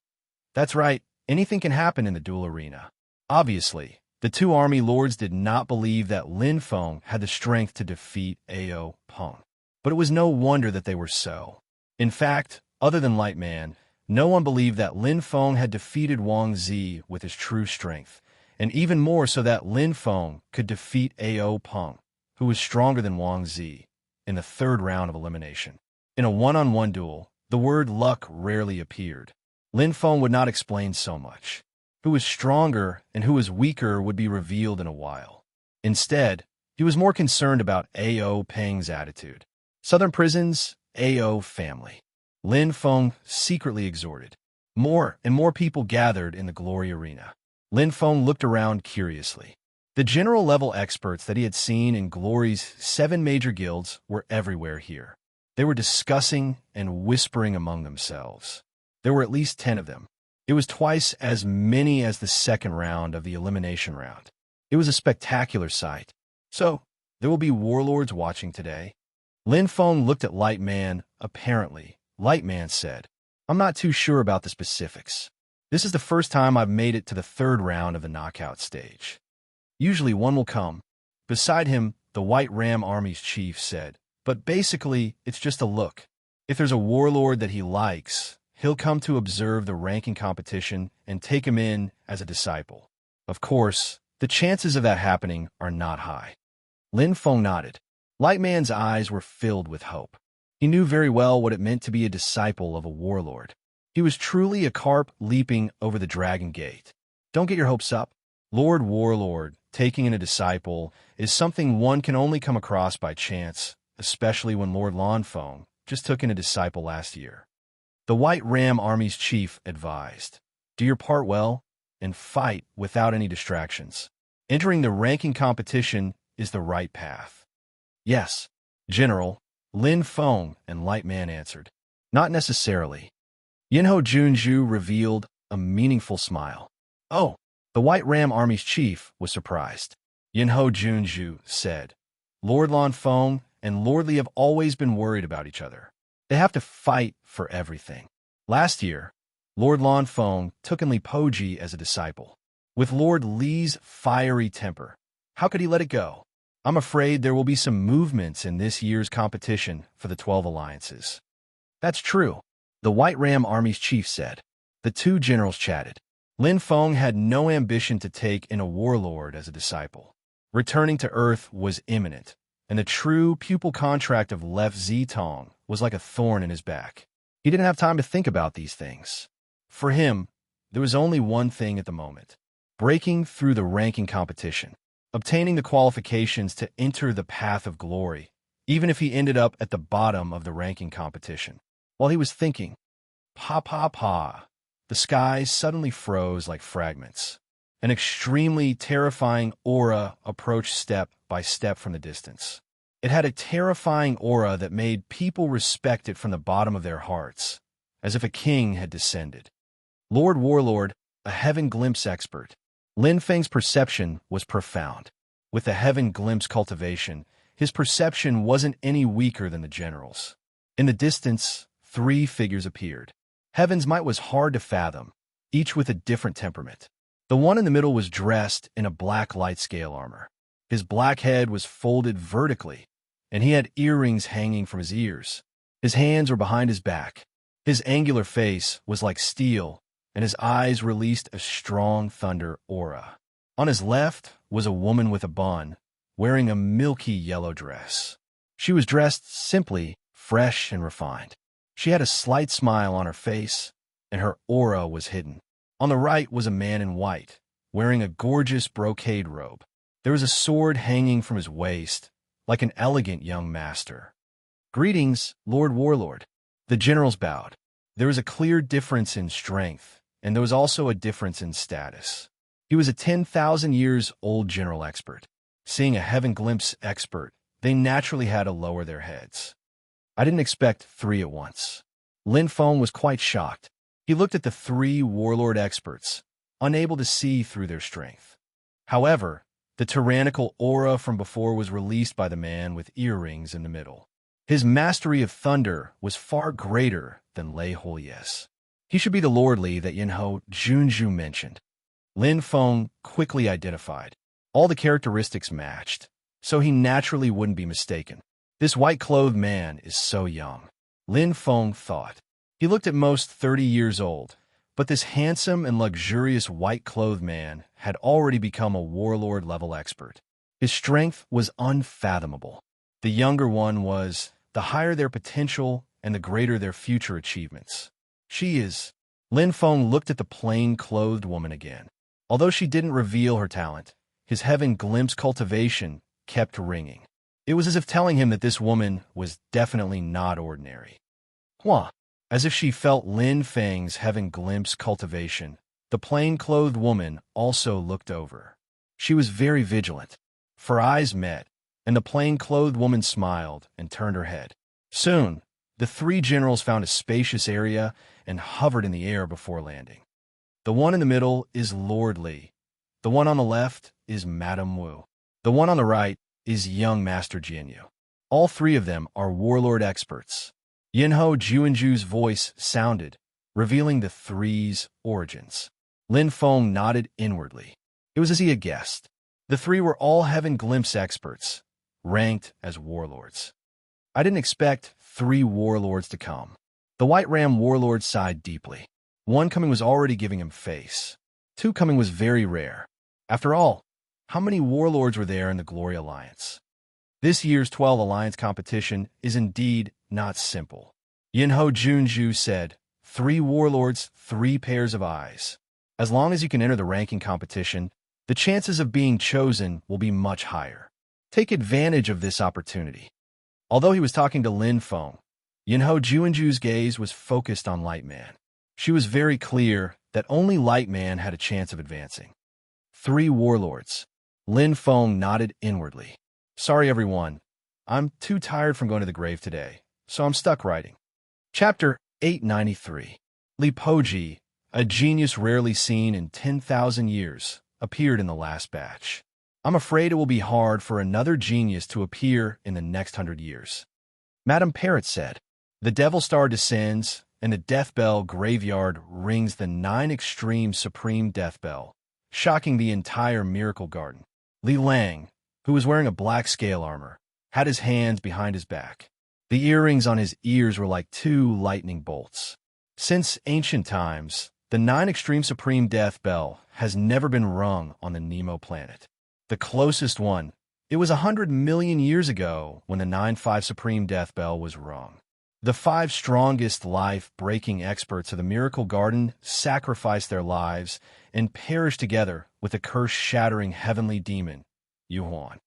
That's right, anything can happen in the duel arena. Obviously, the 2 army lords did not believe that Lin Feng had the strength to defeat Ao Peng. But it was no wonder that they were so. In fact, other than Light Man, no one believed that Lin Feng had defeated Wang Zi with his true strength, and even more so that Lin Feng could defeat Ao Peng, who was stronger than Wang Zi, in the 3rd round of elimination. In a one-on-one duel, the word luck rarely appeared. Lin Feng would not explain so much. Who was stronger and who was weaker would be revealed in a while. Instead, he was more concerned about Ao Peng's attitude. Southern Prison's Ao family. Lin Feng secretly exhorted. More and more people gathered in the Glory Arena. Lin Feng looked around curiously. The general-level experts that he had seen in Glory's 7 major guilds were everywhere here. They were discussing and whispering among themselves. There were at least 10 of them. It was twice as many as the second round of the elimination round. It was a spectacular sight. So, there will be warlords watching today. Lin Feng looked at Light Man. Apparently, Light Man said, I'm not too sure about the specifics. This is the first time I've made it to the third round of the knockout stage. Usually one will come. Beside him, the White Ram Army's chief said, but basically, it's just a look. If there's a warlord that he likes, he'll come to observe the ranking competition and take him in as a disciple. Of course, the chances of that happening are not high. Lin Feng nodded. Lightman's eyes were filled with hope. He knew very well what it meant to be a disciple of a warlord. He was truly a carp leaping over the dragon gate. Don't get your hopes up. Lord Warlord, taking in a disciple, is something one can only come across by chance, especially when Lord Lanfeng just took in a disciple last year. The White Ram Army's chief advised, do your part well and fight without any distractions. Entering the ranking competition is the right path. Yes, General, Lin Feng and Lightman answered. Not necessarily. Yinho Junju revealed a meaningful smile. Oh, the White Ram Army's chief was surprised. Yinho Junju said, Lord Lanfeng and Lord Li have always been worried about each other. They have to fight for everything. Last year, Lord Lanfeng took in Li Poji as a disciple. With Lord Li's fiery temper, how could he let it go? I'm afraid there will be some movements in this year's competition for the 12 alliances. That's true, the White Ram Army's chief said. The two generals chatted. Lin Feng had no ambition to take in a warlord as a disciple. Returning to Earth was imminent, and the true pupil contract of Lef Zitong was like a thorn in his back. He didn't have time to think about these things. For him, there was only one thing at the moment: breaking through the ranking competition, obtaining the qualifications to enter the path of glory, even if he ended up at the bottom of the ranking competition. While he was thinking, pa, the skies suddenly froze like fragments. An extremely terrifying aura approached step by step from the distance. It had a terrifying aura that made people respect it from the bottom of their hearts, as if a king had descended. Lord Warlord, a heaven glimpse expert. Lin Feng's perception was profound. With the heaven glimpse cultivation, his perception wasn't any weaker than the general's. In the distance, 3 figures appeared. Heaven's might was hard to fathom, each with a different temperament. The one in the middle was dressed in a black light scale armor. His black head was folded vertically, and he had earrings hanging from his ears. His hands were behind his back. His angular face was like steel, and his eyes released a strong thunder aura. On his left was a woman with a bun, wearing a milky yellow dress. She was dressed simply, fresh and refined. She had a slight smile on her face, and her aura was hidden. On the right was a man in white, wearing a gorgeous brocade robe. There was a sword hanging from his waist, like an elegant young master. Greetings, Lord Warlord. The generals bowed. There was a clear difference in strength, and there was also a difference in status. He was a 10,000 years old general expert. Seeing a heaven glimpse expert, they naturally had to lower their heads. I didn't expect 3 at once. Lin Feng was quite shocked. He looked at the 3 warlord experts, unable to see through their strength. However, the tyrannical aura from before was released by the man with earrings in the middle. His mastery of thunder was far greater than Lei Huoyes. He should be the Lord Li that Yinho Junju mentioned. Lin Feng quickly identified. All the characteristics matched, so he naturally wouldn't be mistaken. This white-clothed man is so young, Lin Feng thought. He looked at most 30 years old, but this handsome and luxurious white-clothed man had already become a warlord-level expert. His strength was unfathomable. The younger one was, the higher their potential and the greater their future achievements. She is. Lin Feng looked at the plain-clothed woman again. Although she didn't reveal her talent, his heaven glimpse cultivation kept ringing. It was as if telling him that this woman was definitely not ordinary. Hua! As if she felt Lin Feng's heaven glimpse cultivation, the plain-clothed woman also looked over. She was very vigilant. For eyes met, and the plain-clothed woman smiled and turned her head. Soon, the 3 generals found a spacious area and hovered in the air before landing. The one in the middle is Lord Li. The one on the left is Madame Wu. The one on the right is young Master Jianyu. All 3 of them are warlord experts. Yinho Juanju's voice sounded, revealing the three's origins. Lin Feng nodded inwardly. It was as he had guessed. The three were all Heaven Glimpse experts, ranked as warlords. I didn't expect 3 warlords to come. The White Ram warlord sighed deeply. 1 coming was already giving him face. 2 coming was very rare. After all, how many warlords were there in the Glory Alliance? This year's 12 Alliance competition is indeed not simple. Yinho Junju said, 3 warlords, 3 pairs of eyes. As long as you can enter the ranking competition, the chances of being chosen will be much higher. Take advantage of this opportunity. Although he was talking to Lin Feng, Yinho Junju's gaze was focused on Lightman. She was very clear that only Lightman had a chance of advancing. 3 warlords. Lin Feng nodded inwardly. Sorry, everyone. I'm too tired from going to the grave today, so I'm stuck writing. Chapter 893. Li Poji, a genius rarely seen in 10,000 years, appeared in the last batch. I'm afraid it will be hard for another genius to appear in the next 100 years. Madame Parrot said, the Devil Star descends, and the Death Bell graveyard rings the 9 extreme supreme death bell, shocking the entire miracle garden. Li Lang, who was wearing a black scale armor, had his hands behind his back. The earrings on his ears were like 2 lightning bolts. Since ancient times, the 9 extreme supreme death bell has never been rung on the Nemo planet. The closest one, it was 100 million years ago when the 9-5 supreme death bell was rung. The 5 strongest life-breaking experts of the Miracle Garden sacrificed their lives and perished together with the curse-shattering heavenly demon, Yuhuan.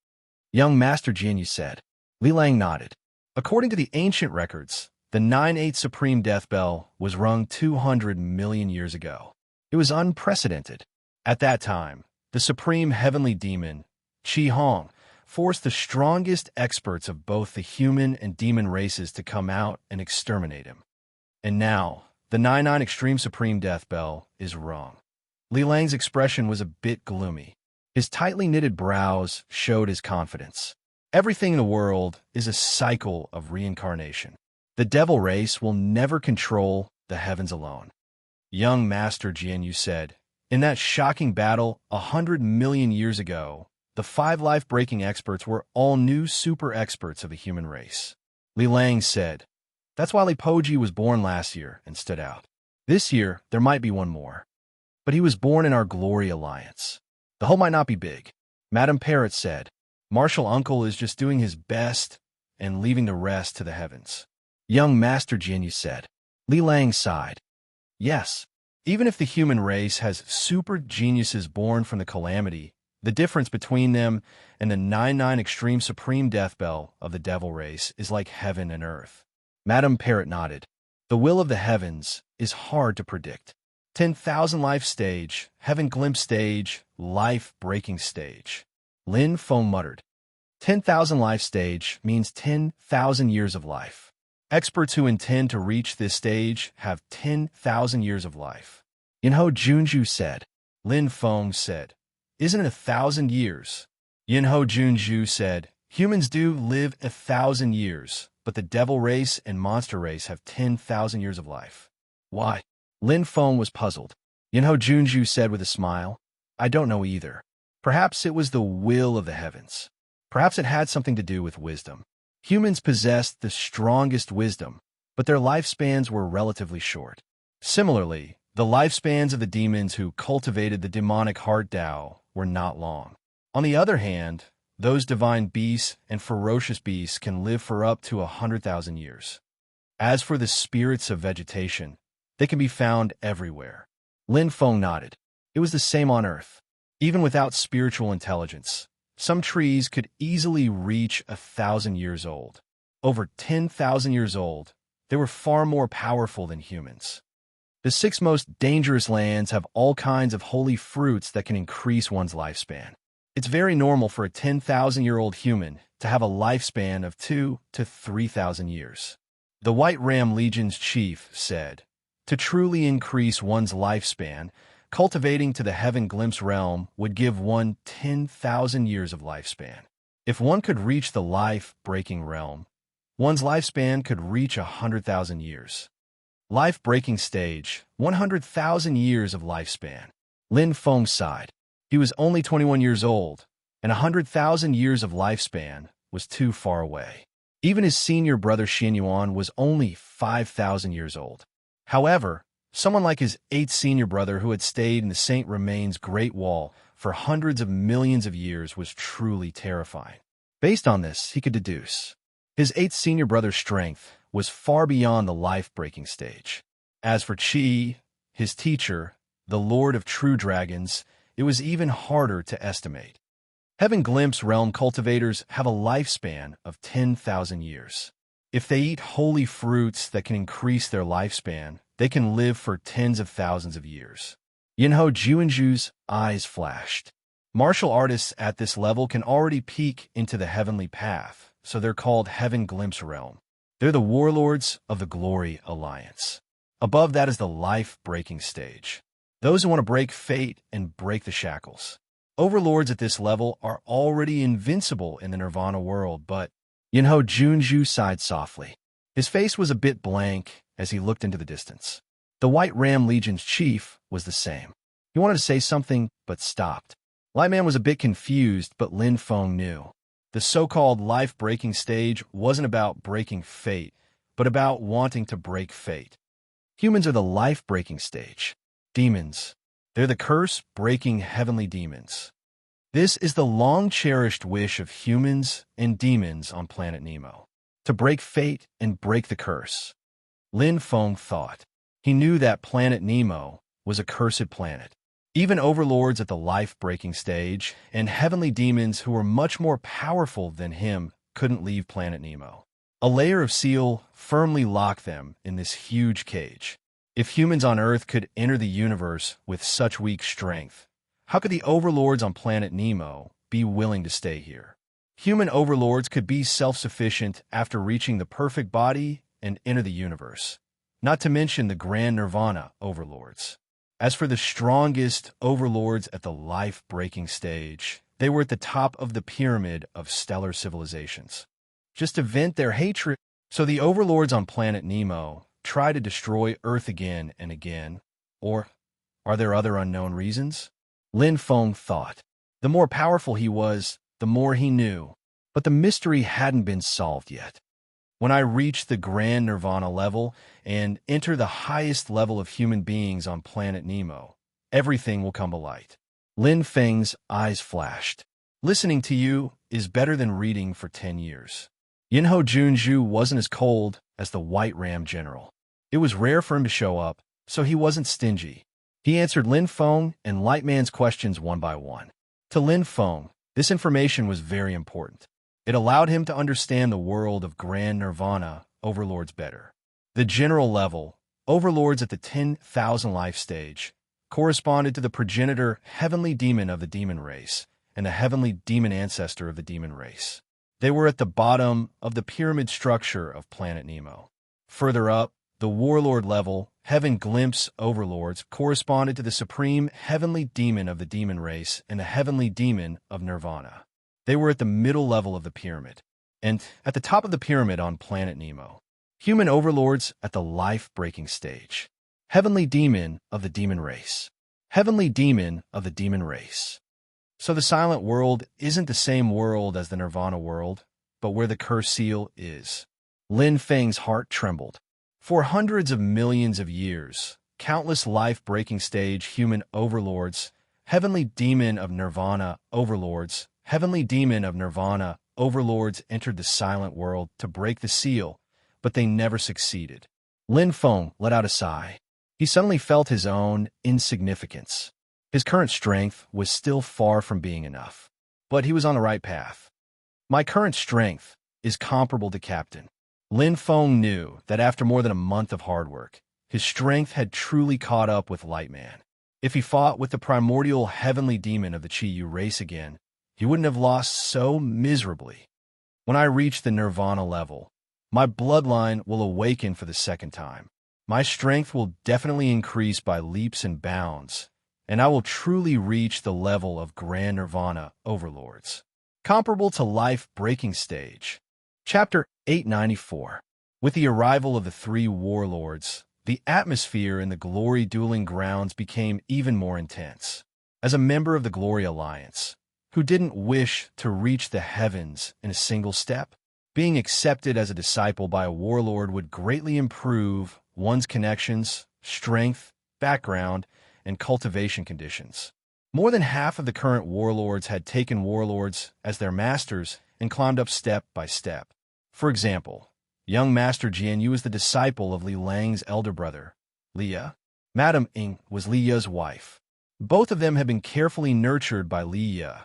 Young Master Jianyu said. Li Lang nodded. According to the ancient records, the 9-8 supreme death bell was rung 200 million years ago. It was unprecedented. At that time, the supreme heavenly demon, Qi Hong, forced the strongest experts of both the human and demon races to come out and exterminate him. And now, the 9-9 extreme supreme death bell is rung. Li Lang's expression was a bit gloomy. His tightly knitted brows showed his confidence. Everything in the world is a cycle of reincarnation. The devil race will never control the heavens alone. Young Master Jianyu said, in that shocking battle 100 million years ago, the 5 life-breaking experts were all new super experts of the human race. Li Lang said, that's why Li Poji was born last year and stood out. This year, there might be one more. But he was born in our Glory Alliance. The hole might not be big. Madame Parrot said, Marshal Uncle is just doing his best and leaving the rest to the heavens. Young Master Jianyu said. Li Lang sighed. Yes, even if the human race has super geniuses born from the calamity, the difference between them and the 9-9 extreme supreme death bell of the devil race is like heaven and earth. Madame Parrot nodded. The will of the heavens is hard to predict. 10,000 life stage, heaven glimpse stage, life-breaking stage. Lin Feng muttered. 10,000 life stage means 10,000 years of life. Experts who intend to reach this stage have 10,000 years of life. Yinho Junju said. Lin Feng said, isn't it 1,000 years? Yinho Junju said, humans do live 1,000 years, but the devil race and monster race have 10,000 years of life. Why? Lin Feng was puzzled. Yinho Junju said with a smile, I don't know either. Perhaps it was the will of the heavens. Perhaps it had something to do with wisdom. Humans possessed the strongest wisdom, but their lifespans were relatively short. Similarly, the lifespans of the demons who cultivated the demonic heart Tao were not long. On the other hand, those divine beasts and ferocious beasts can live for up to 100,000 years. As for the spirits of vegetation, they can be found everywhere. Lin Feng nodded. It was the same on Earth. Even without spiritual intelligence, some trees could easily reach 1,000 years old. Over 10,000 years old, they were far more powerful than humans. The 6 most dangerous lands have all kinds of holy fruits that can increase one's lifespan. It's very normal for a 10,000-year-old human to have a lifespan of 2,000 to 3,000 years. The White Ram Legion's chief said, to truly increase one's lifespan, cultivating to the Heaven Glimpse realm would give one 10,000 years of lifespan. If one could reach the life-breaking realm, one's lifespan could reach 100,000 years. Life-breaking stage, 100,000 years of lifespan. Lin Feng sighed. He was only 21 years old, and 100,000 years of lifespan was too far away. Even his senior brother Xianyuan was only 5,000 years old. However, someone like his eighth senior brother who had stayed in the Saint Remain's Great Wall for hundreds of millions of years was truly terrifying. Based on this, he could deduce his eighth senior brother's strength was far beyond the life-breaking stage. As for Qi, his teacher, the Lord of True Dragons, it was even harder to estimate. Heaven Glimpse realm cultivators have a lifespan of 10,000 years. If they eat holy fruits that can increase their lifespan, they can live for tens of thousands of years. Yinho Juanju's eyes flashed. Martial artists at this level can already peek into the heavenly path, so they're called Heaven Glimpse realm. They're the warlords of the Glory Alliance. Above that is the life-breaking stage. Those who want to break fate and break the shackles. Overlords at this level are already invincible in the Nirvana world, but Yinho Junju sighed softly. His face was a bit blank as he looked into the distance. The White Ram Legion's chief was the same. He wanted to say something, but stopped. Lightman was a bit confused, but Lin Feng knew. The so-called life-breaking stage wasn't about breaking fate, but about wanting to break fate. Humans are the life-breaking stage. Demons. They're the curse-breaking heavenly demons. This is the long-cherished wish of humans and demons on planet Nemo. To break fate and break the curse. Lin Feng thought. He knew that planet Nemo was a cursed planet. Even overlords at the life-breaking stage and heavenly demons who were much more powerful than him couldn't leave planet Nemo. A layer of seal firmly locked them in this huge cage. If humans on Earth could enter the universe with such weak strength, how could the overlords on planet Nemo be willing to stay here? Human overlords could be self-sufficient after reaching the perfect body and enter the universe, not to mention the Grand Nirvana overlords. As for the strongest overlords at the life-breaking stage, they were at the top of the pyramid of stellar civilizations. Just to vent their hatred, so the overlords on planet Nemo try to destroy Earth again and again, or are there other unknown reasons? Lin Feng thought. The more powerful he was, the more he knew, but the mystery hadn't been solved yet. When I reach the Grand Nirvana level and enter the highest level of human beings on planet Nemo, everything will come to light. Lin Feng's eyes flashed. Listening to you is better than reading for 10 years. Yinho Junju wasn't as cold as the White Ram General. It was rare for him to show up, so he wasn't stingy. He answered Lin Feng and Lightman's questions one by one. To Lin Feng, this information was very important. It allowed him to understand the world of Grand Nirvana overlords better. The general level, overlords at the 10,000 life stage, corresponded to the progenitor heavenly demon of the demon race and the heavenly demon ancestor of the demon race. They were at the bottom of the pyramid structure of planet Nemo. Further up, the warlord level, Heaven Glimpse overlords corresponded to the supreme heavenly demon of the demon race and the heavenly demon of Nirvana. They were at the middle level of the pyramid, and at the top of the pyramid on planet Nemo. Human overlords at the life-breaking stage. Heavenly demon of the demon race. Heavenly demon of the demon race. So the silent world isn't the same world as the Nirvana world, but where the curse seal is. Lin Feng's heart trembled. For hundreds of millions of years, countless life-breaking stage human overlords, heavenly demon of Nirvana overlords, heavenly demon of Nirvana overlords entered the silent world to break the seal, but they never succeeded. Lin Feng let out a sigh. He suddenly felt his own insignificance. His current strength was still far from being enough, but he was on the right path. My current strength is comparable to Captain. Lin Feng knew that after more than a month of hard work, his strength had truly caught up with Lightman. If he fought with the primordial heavenly demon of the Chi-Yu race again, he wouldn't have lost so miserably. When I reach the Nirvana level, my bloodline will awaken for the second time. My strength will definitely increase by leaps and bounds, and I will truly reach the level of Grand Nirvana overlords, comparable to life-breaking stage. Chapter 894. With the arrival of the three warlords, the atmosphere in the Glory dueling grounds became even more intense. As a member of the Glory Alliance, who didn't wish to reach the heavens in a single step, being accepted as a disciple by a warlord would greatly improve one's connections, strength, background, and cultivation conditions. More than half of the current warlords had taken warlords as their masters and climbed up step by step. For example, young Master Jianyu was the disciple of Li Lang's elder brother, Liya. Madame Ying was Liya's wife. Both of them had been carefully nurtured by Liya,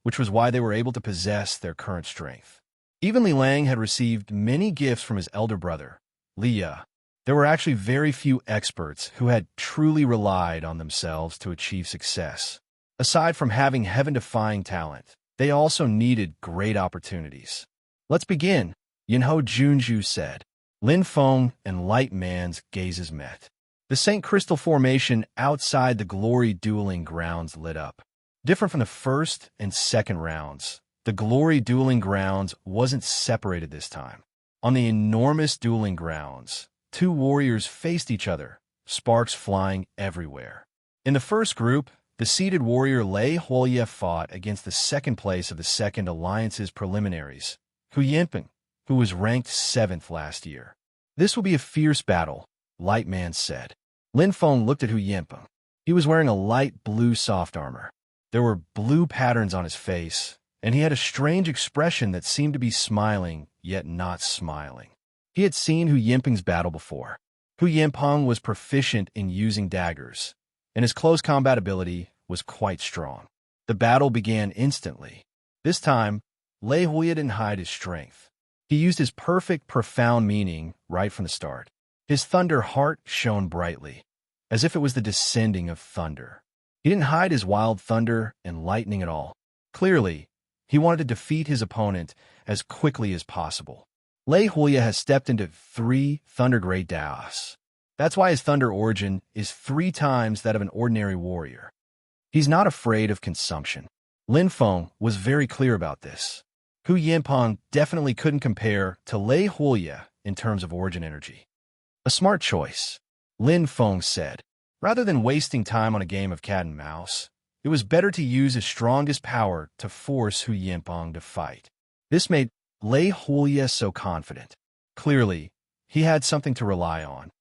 which was why they were able to possess their current strength. Even Li Lang had received many gifts from his elder brother, Liya. There were actually very few experts who had truly relied on themselves to achieve success. Aside from having heaven-defying talent, they also needed great opportunities. "Let's begin," Yinho Junju said. Lin Feng and Light Man's gazes met. The St. Crystal formation outside the Glory dueling grounds lit up. Different from the first and second rounds, the Glory dueling grounds wasn't separated this time. On the enormous dueling grounds, two warriors faced each other, sparks flying everywhere. In the first group, the seeded warrior Lei Huoye fought against the second place of the Second Alliance's preliminaries, Hu Yinping, who was ranked 7th last year. "This will be a fierce battle," Light Man said. Lin Feng looked at Hu Yinping. He was wearing a light blue soft armor. There were blue patterns on his face, and he had a strange expression that seemed to be smiling, yet not smiling. He had seen Hu Yinping's battle before. Hu Yinping was proficient in using daggers, and his close combat ability was quite strong. The battle began instantly. This time, Lei Huoye didn't hide his strength. He used his perfect, profound meaning right from the start. His thunder heart shone brightly, as if it was the descending of thunder. He didn't hide his wild thunder and lightning at all. Clearly, he wanted to defeat his opponent as quickly as possible. Lei Huoye has stepped into 3 Thunder Great Daos. That's why his thunder origin is 3 times that of an ordinary warrior. He's not afraid of consumption. Lin Feng was very clear about this. Hu Yinping definitely couldn't compare to Lei Huoye in terms of origin energy. "A smart choice," Lin Feng said. Rather than wasting time on a game of cat and mouse, it was better to use his strongest power to force Hu Yinping to fight. This made Lei Huoye so confident. Clearly, he had something to rely on.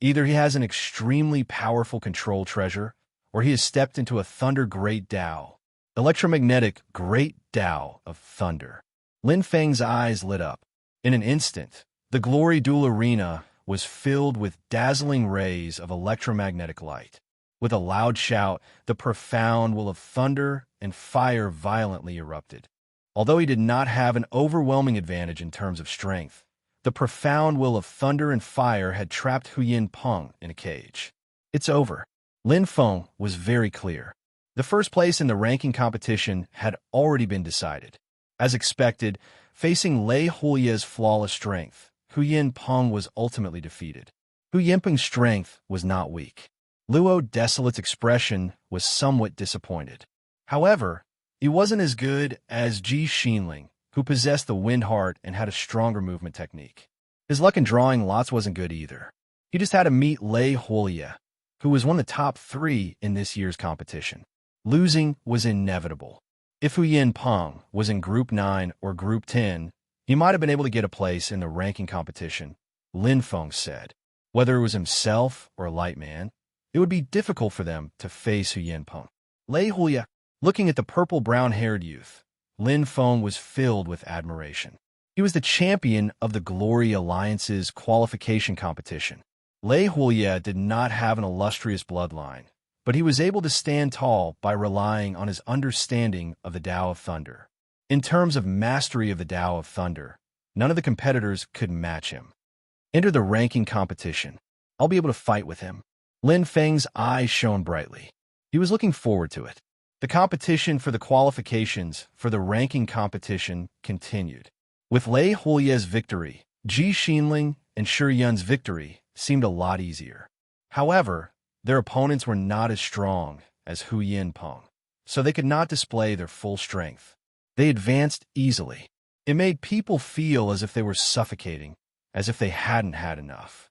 Either he has an extremely powerful control treasure, or he has stepped into a Thunder Great Dao, electromagnetic Great Dao of Thunder. Lin Feng's eyes lit up. In an instant, the Glory Duel Arena was filled with dazzling rays of electromagnetic light. With a loud shout, the profound will of thunder and fire violently erupted. Although he did not have an overwhelming advantage in terms of strength, the profound will of thunder and fire had trapped Hu Yinping in a cage. "It's over." Lin Feng was very clear. The first place in the ranking competition had already been decided. As expected, facing Lei Huoye's flawless strength, Hu Yinping was ultimately defeated. Hu Yinping's strength was not weak. Luo Desolate's expression was somewhat disappointed. However, he wasn't as good as Ji Xinling, who possessed the wind heart and had a stronger movement technique. His luck in drawing lots wasn't good either. He just had to meet Lei Huoye, who was one of the top 3 in this year's competition. Losing was inevitable. If Hu Yinping was in Group 9 or Group 10, he might have been able to get a place in the ranking competition, Lin Feng said. Whether it was himself or Light Man, it would be difficult for them to face Hu Yinping. Lei Huoye, looking at the purple-brown-haired youth, Lin Feng was filled with admiration. He was the champion of the Glory Alliance's qualification competition. Lei Huoye did not have an illustrious bloodline, but he was able to stand tall by relying on his understanding of the Tao of Thunder. In terms of mastery of the Tao of Thunder, none of the competitors could match him. Enter the ranking competition. I'll be able to fight with him. Lin Feng's eyes shone brightly. He was looking forward to it. The competition for the qualifications for the ranking competition continued. With Lei Huoye's victory, Ji Xinling and Shi Yun's victory seemed a lot easier. However, their opponents were not as strong as Hu Yinping, so they could not display their full strength. They advanced easily. It made people feel as if they were suffocating, as if they hadn't had enough.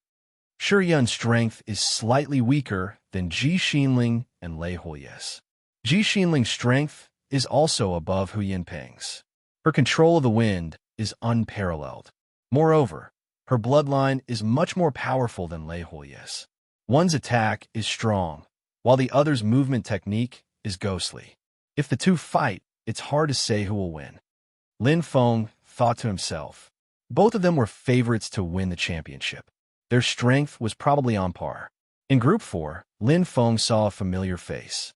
Shi Yun's strength is slightly weaker than Ji Xinling and Lei Huoye's. Ji Xinling's strength is also above Hu Yinping's. Her control of the wind is unparalleled. Moreover, her bloodline is much more powerful than Lei Huoye's. One's attack is strong, while the other's movement technique is ghostly. If the two fight, it's hard to say who will win. Lin Feng thought to himself. Both of them were favorites to win the championship. Their strength was probably on par. In Group 4, Lin Feng saw a familiar face.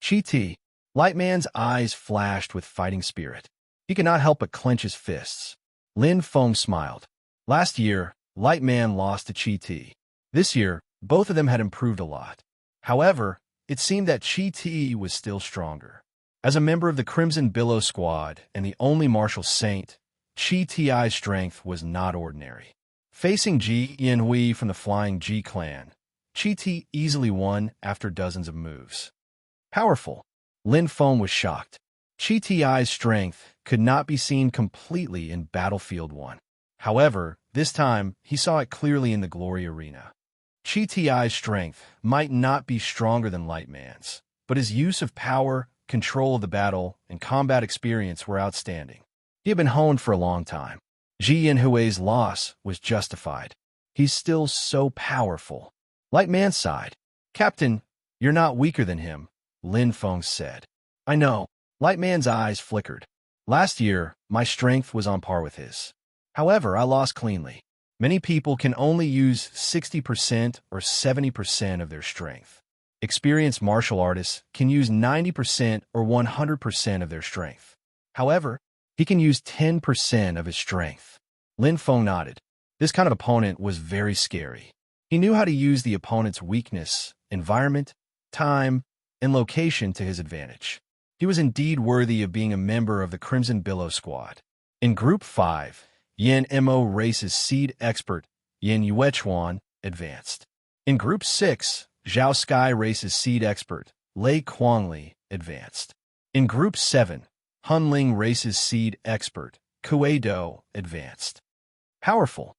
Chi Ti. Light Man's eyes flashed with fighting spirit. He could not help but clench his fists. Lin Feng smiled. Last year, Light Man lost to Chi Ti. This year, both of them had improved a lot. However, it seemed that Chi Ti was still stronger. As a member of the Crimson Billow Squad and the only martial saint, Chi Ti's strength was not ordinary. Facing Ji Yanhui from the Flying Ji clan, Chi Ti easily won after dozens of moves. Powerful. Lin Feng was shocked. Chi Ti's strength could not be seen completely in Battlefield 1. However, this time, he saw it clearly in the Glory Arena. Chi Ti's strength might not be stronger than Light Man's, but his use of power, control of the battle, and combat experience were outstanding. He had been honed for a long time. Ji Yanhui's loss was justified. He's still so powerful. Light Man sighed. Captain, you're not weaker than him, Lin Feng said. I know. Light Man's eyes flickered. Last year, my strength was on par with his. However, I lost cleanly. Many people can only use 60% or 70% of their strength. Experienced martial artists can use 90% or 100% of their strength. However, he can use 10% of his strength. Lin Feng nodded. This kind of opponent was very scary. He knew how to use the opponent's weakness, environment, time, and location to his advantage. He was indeed worthy of being a member of the Crimson Billow Squad. In Group 5, Yan Mo Race's seed expert, Yan Yuechuan, advanced. In Group 6, Zhao Sky Race's seed expert, Lei Kuangli, advanced. In Group 7, Hunling Race's seed expert, Kue Do, advanced. Powerful.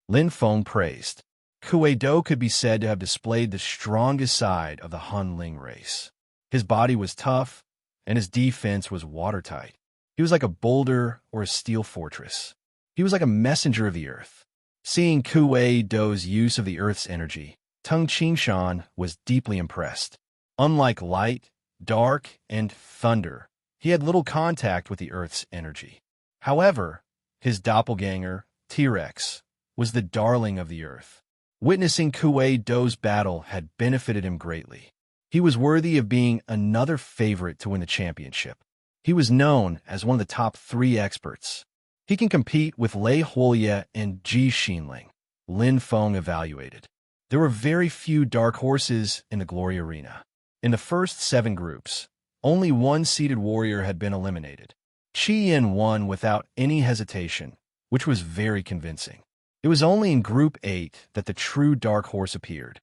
Lin Feng praised. Kue Do could be said to have displayed the strongest side of the Hunling race. His body was tough, and his defense was watertight. He was like a boulder or a steel fortress. He was like a messenger of the earth. Seeing Kue Do's use of the earth's energy, Tung Qingshan was deeply impressed. Unlike light, dark, and thunder, he had little contact with the earth's energy. However, his doppelganger, T-Rex, was the darling of the earth. Witnessing Kue Do's battle had benefited him greatly. He was worthy of being another favorite to win the championship. He was known as one of the top 3 experts. He can compete with Lei Huoye and Ji Xinling, Lin Feng evaluated. There were very few dark horses in the Glory Arena. In the first 7 groups, only one seeded warrior had been eliminated. Chi Yin won without any hesitation, which was very convincing. It was only in Group 8 that the true dark horse appeared.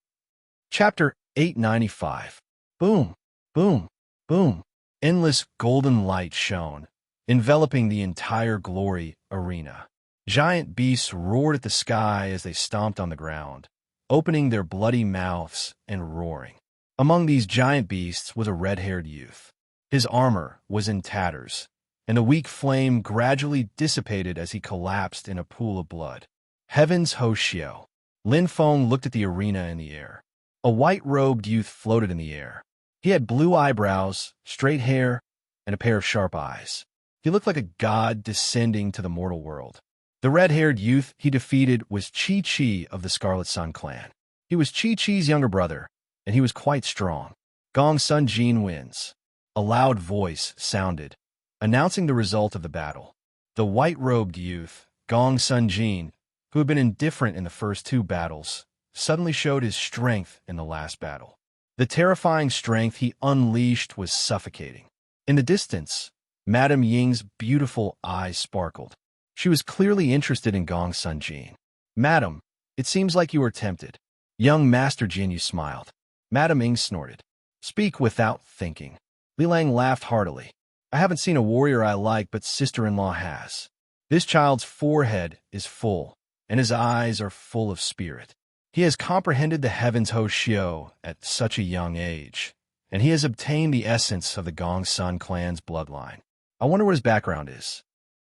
Chapter 895. Boom, boom, boom. Endless golden light shone, enveloping the entire Glory Arena. Giant beasts roared at the sky as they stomped on the ground, opening their bloody mouths and roaring. Among these giant beasts was a red-haired youth. His armor was in tatters, and the weak flame gradually dissipated as he collapsed in a pool of blood. Heaven's Hoshio. Lin Feng looked at the arena in the air. A white-robed youth floated in the air. He had blue eyebrows, straight hair, and a pair of sharp eyes. He looked like a god descending to the mortal world. The red-haired youth he defeated was Chi Chi of the Scarlet Sun clan. He was Chi Chi's younger brother, and he was quite strong. Gong Sun Jin wins. A loud voice sounded, announcing the result of the battle. The white-robed youth, Gong Sun Jin, who had been indifferent in the first 2 battles, suddenly showed his strength in the last battle. The terrifying strength he unleashed was suffocating. In the distance, Madame Ying's beautiful eyes sparkled. She was clearly interested in Gong Sun Jin. Madam, it seems like you are tempted. Young Master Jinyu smiled. Madame Ying snorted. Speak without thinking. Li Lang laughed heartily. I haven't seen a warrior I like, but sister-in-law has. This child's forehead is full, and his eyes are full of spirit. He has comprehended the heavens Hoshio at such a young age, and he has obtained the essence of the Gongsun clan's bloodline. I wonder what his background is.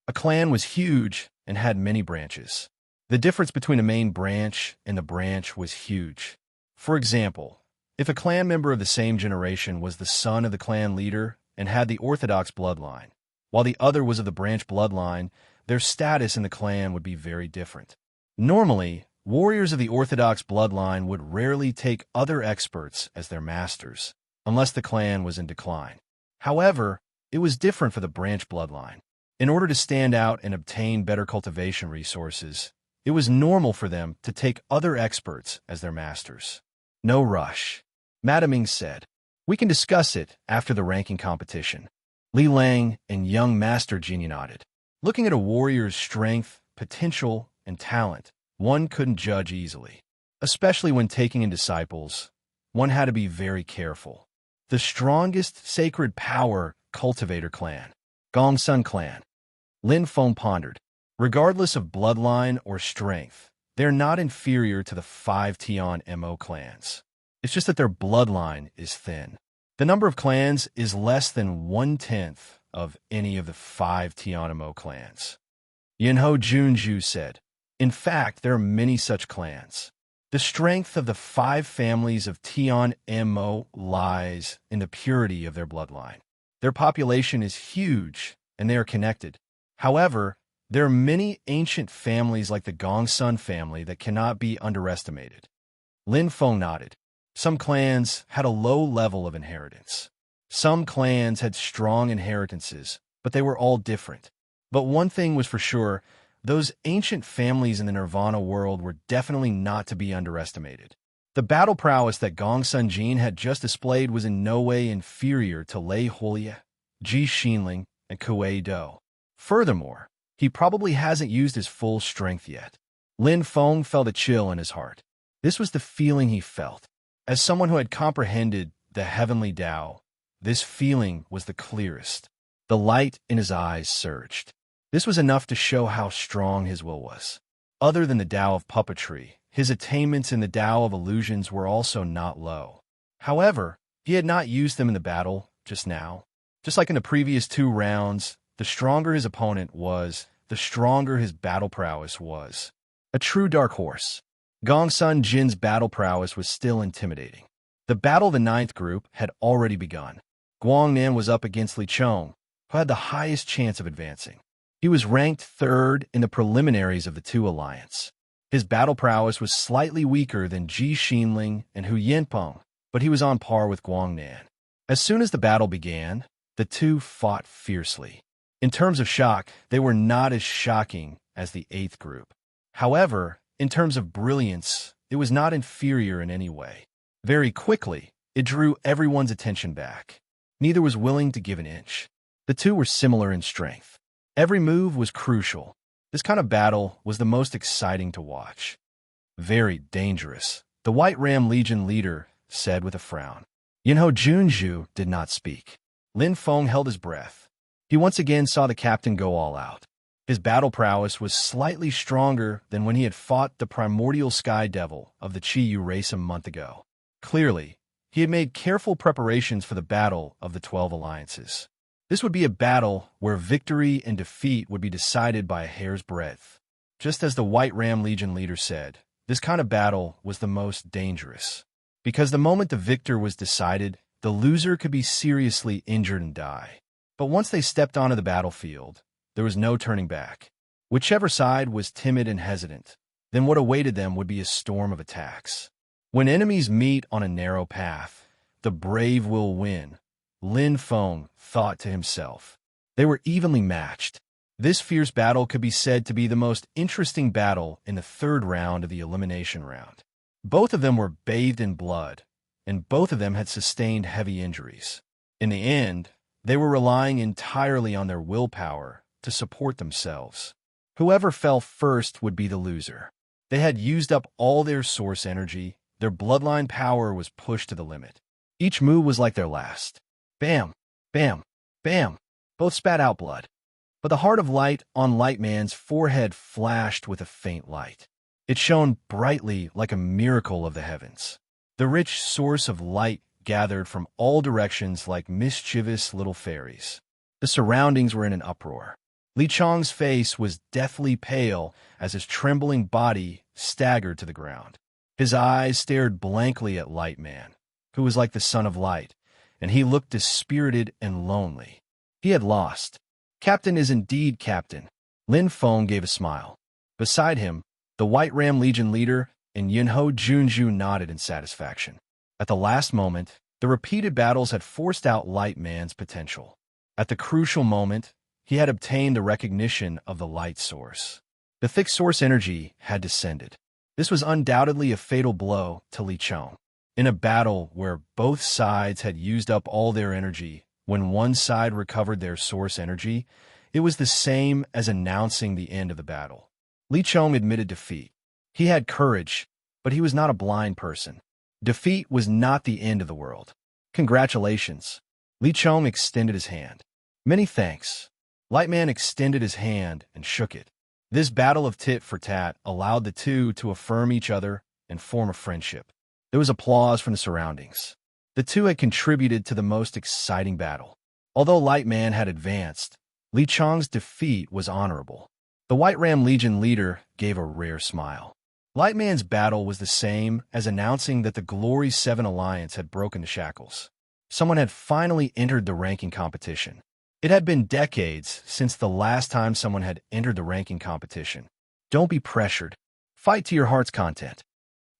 A clan was huge and had many branches. The difference between a main branch and the branch was huge. For example, if a clan member of the same generation was the son of the clan leader and had the orthodox bloodline, while the other was of the branch bloodline, their status in the clan would be very different. Normally, warriors of the orthodox bloodline would rarely take other experts as their masters, unless the clan was in decline. However, it was different for the branch bloodline. In order to stand out and obtain better cultivation resources, it was normal for them to take other experts as their masters. No rush. Madaming said, "We can discuss it after the ranking competition." Li Lang and young Master Jin nodded. Looking at a warrior's strength, potential, and talent, one couldn't judge easily. Especially when taking in disciples, one had to be very careful. The strongest sacred power cultivator clan, Gongsun clan. Lin Feng pondered. Regardless of bloodline or strength, they're not inferior to the 5 Tian Mo clans. It's just that their bloodline is thin. The number of clans is less than 1/10 of any of the 5 Tian Mo clans. Yinho Junju said, "In fact, there are many such clans. The strength of the 5 families of Tian Mo lies in the purity of their bloodline. Their population is huge, and they are connected. However, there are many ancient families like the Gongsun family that cannot be underestimated." Lin Feng nodded. Some clans had a low level of inheritance. Some clans had strong inheritances, but they were all different. But one thing was for sure, those ancient families in the Nirvana world were definitely not to be underestimated. The battle prowess that Gongsun Jin had just displayed was in no way inferior to Lei Huolie, Ji Xinling, and Kuei Do. Furthermore, he probably hasn't used his full strength yet. Lin Feng felt a chill in his heart. This was the feeling he felt. As someone who had comprehended the heavenly Tao, this feeling was the clearest. The light in his eyes surged. This was enough to show how strong his will was. Other than the Tao of puppetry, his attainments in the Tao of illusions were also not low. However, he had not used them in the battle just now. Just like in the previous 2 rounds, the stronger his opponent was, the stronger his battle prowess was. A true dark horse. Gongsun Jin's battle prowess was still intimidating. The battle of the 9th group had already begun. Guangnan was up against Li Chong, who had the highest chance of advancing. He was ranked 3rd in the preliminaries of the 2 alliance. His battle prowess was slightly weaker than Ji Xinling and Hu Yanpeng, but he was on par with Guangnan. As soon as the battle began, the 2 fought fiercely. In terms of shock, they were not as shocking as the 8th group. However, in terms of brilliance, it was not inferior in any way. Very quickly, it drew everyone's attention back. Neither was willing to give an inch. The 2 were similar in strength. Every move was crucial. This kind of battle was the most exciting to watch. "Very dangerous," the White Ram Legion leader said with a frown. Yinho Junju did not speak. Lin Feng held his breath. He once again saw the captain go all out. His battle prowess was slightly stronger than when he had fought the primordial sky devil of the Chiyu race a month ago. Clearly, he had made careful preparations for the battle of the 12 alliances. This would be a battle where victory and defeat would be decided by a hair's breadth. Just as the White Ram Legion leader said, this kind of battle was the most dangerous. Because the moment the victor was decided, the loser could be seriously injured and die. But once they stepped onto the battlefield, there was no turning back. Whichever side was timid and hesitant, then what awaited them would be a storm of attacks. When enemies meet on a narrow path, the brave will win, Lin Feng thought to himself. They were evenly matched. This fierce battle could be said to be the most interesting battle in the 3rd round of the elimination round. Both of them were bathed in blood, and both of them had sustained heavy injuries. In the end, they were relying entirely on their willpower to support themselves. Whoever fell first would be the loser. They had used up all their source energy. Their bloodline power was pushed to the limit. Each move was like their last. Bam, bam, bam. Both spat out blood. But the heart of light on Lightman's forehead flashed with a faint light. It shone brightly like a miracle of the heavens. The rich source of light gathered from all directions like mischievous little fairies. The surroundings were in an uproar. Li Chong's face was deathly pale as his trembling body staggered to the ground. His eyes stared blankly at Light Man, who was like the son of light, and he looked dispirited and lonely. He had lost. Captain is indeed captain. Lin Feng gave a smile. Beside him, the White Ram Legion leader and Yunho Junju nodded in satisfaction. At the last moment, the repeated battles had forced out Light Man's potential. At the crucial moment, he had obtained the recognition of the light source. The thick source energy had descended. This was undoubtedly a fatal blow to Li Chong. In a battle where both sides had used up all their energy, when one side recovered their source energy, it was the same as announcing the end of the battle. Li Chong admitted defeat. He had courage, but he was not a blind person. Defeat was not the end of the world. Congratulations. Li Chong extended his hand. Many thanks. Lightman extended his hand and shook it. This battle of tit for tat allowed the two to affirm each other and form a friendship. There was applause from the surroundings. The two had contributed to the most exciting battle. Although Lightman had advanced, Li Chong's defeat was honorable. The White Ram Legion leader gave a rare smile. Lightman's battle was the same as announcing that the Glory 7 Alliance had broken the shackles. Someone had finally entered the ranking competition. It had been decades since the last time someone had entered the ranking competition. Don't be pressured. Fight to your heart's content.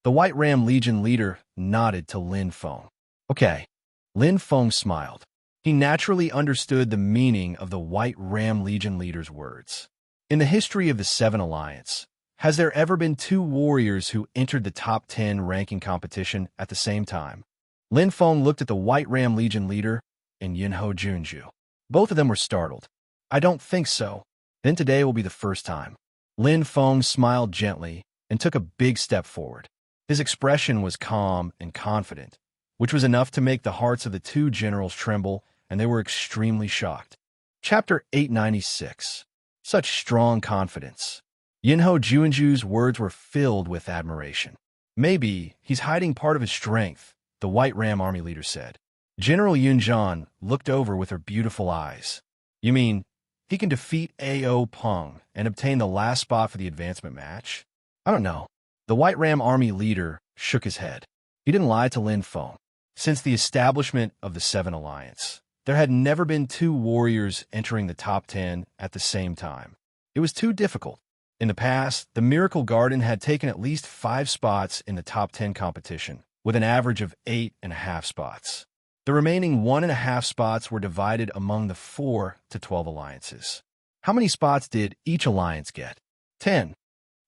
The White Ram Legion leader nodded to Lin Feng. Okay. Lin Feng smiled. He naturally understood the meaning of the White Ram Legion leader's words. In the history of the Seven Alliance, has there ever been two warriors who entered the top 10 ranking competition at the same time? Lin Feng looked at the White Ram Legion leader and Yunho Junju. Both of them were startled. I don't think so. Then today will be the first time. Lin Feng smiled gently and took a big step forward. His expression was calm and confident, which was enough to make the hearts of the two generals tremble, and they were extremely shocked. Chapter 896. Such strong confidence. Yunho Junju's words were filled with admiration. Maybe he's hiding part of his strength, the White Ram Army leader said. General Yunjian looked over with her beautiful eyes. You mean, he can defeat A.O. Peng and obtain the last spot for the advancement match? I don't know. The White Ram Army leader shook his head. He didn't lie to Lin Feng. Since the establishment of the Seven Alliance, there had never been two warriors entering the top 10 at the same time. It was too difficult. In the past, the Miracle Garden had taken at least 5 spots in the top 10 competition, with an average of 8.5 spots. The remaining 1.5 spots were divided among the 4 to 12 alliances. How many spots did each alliance get? 10.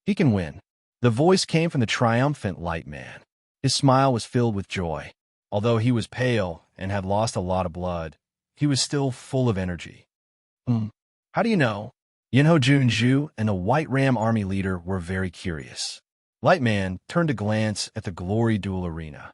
He can win. The voice came from the triumphant Light Man. His smile was filled with joy. Although he was pale and had lost a lot of blood, he was still full of energy. How do you know? Yunho Junju and the White Ram Army leader were very curious. Light Man turned to glance at the Glory Duel Arena.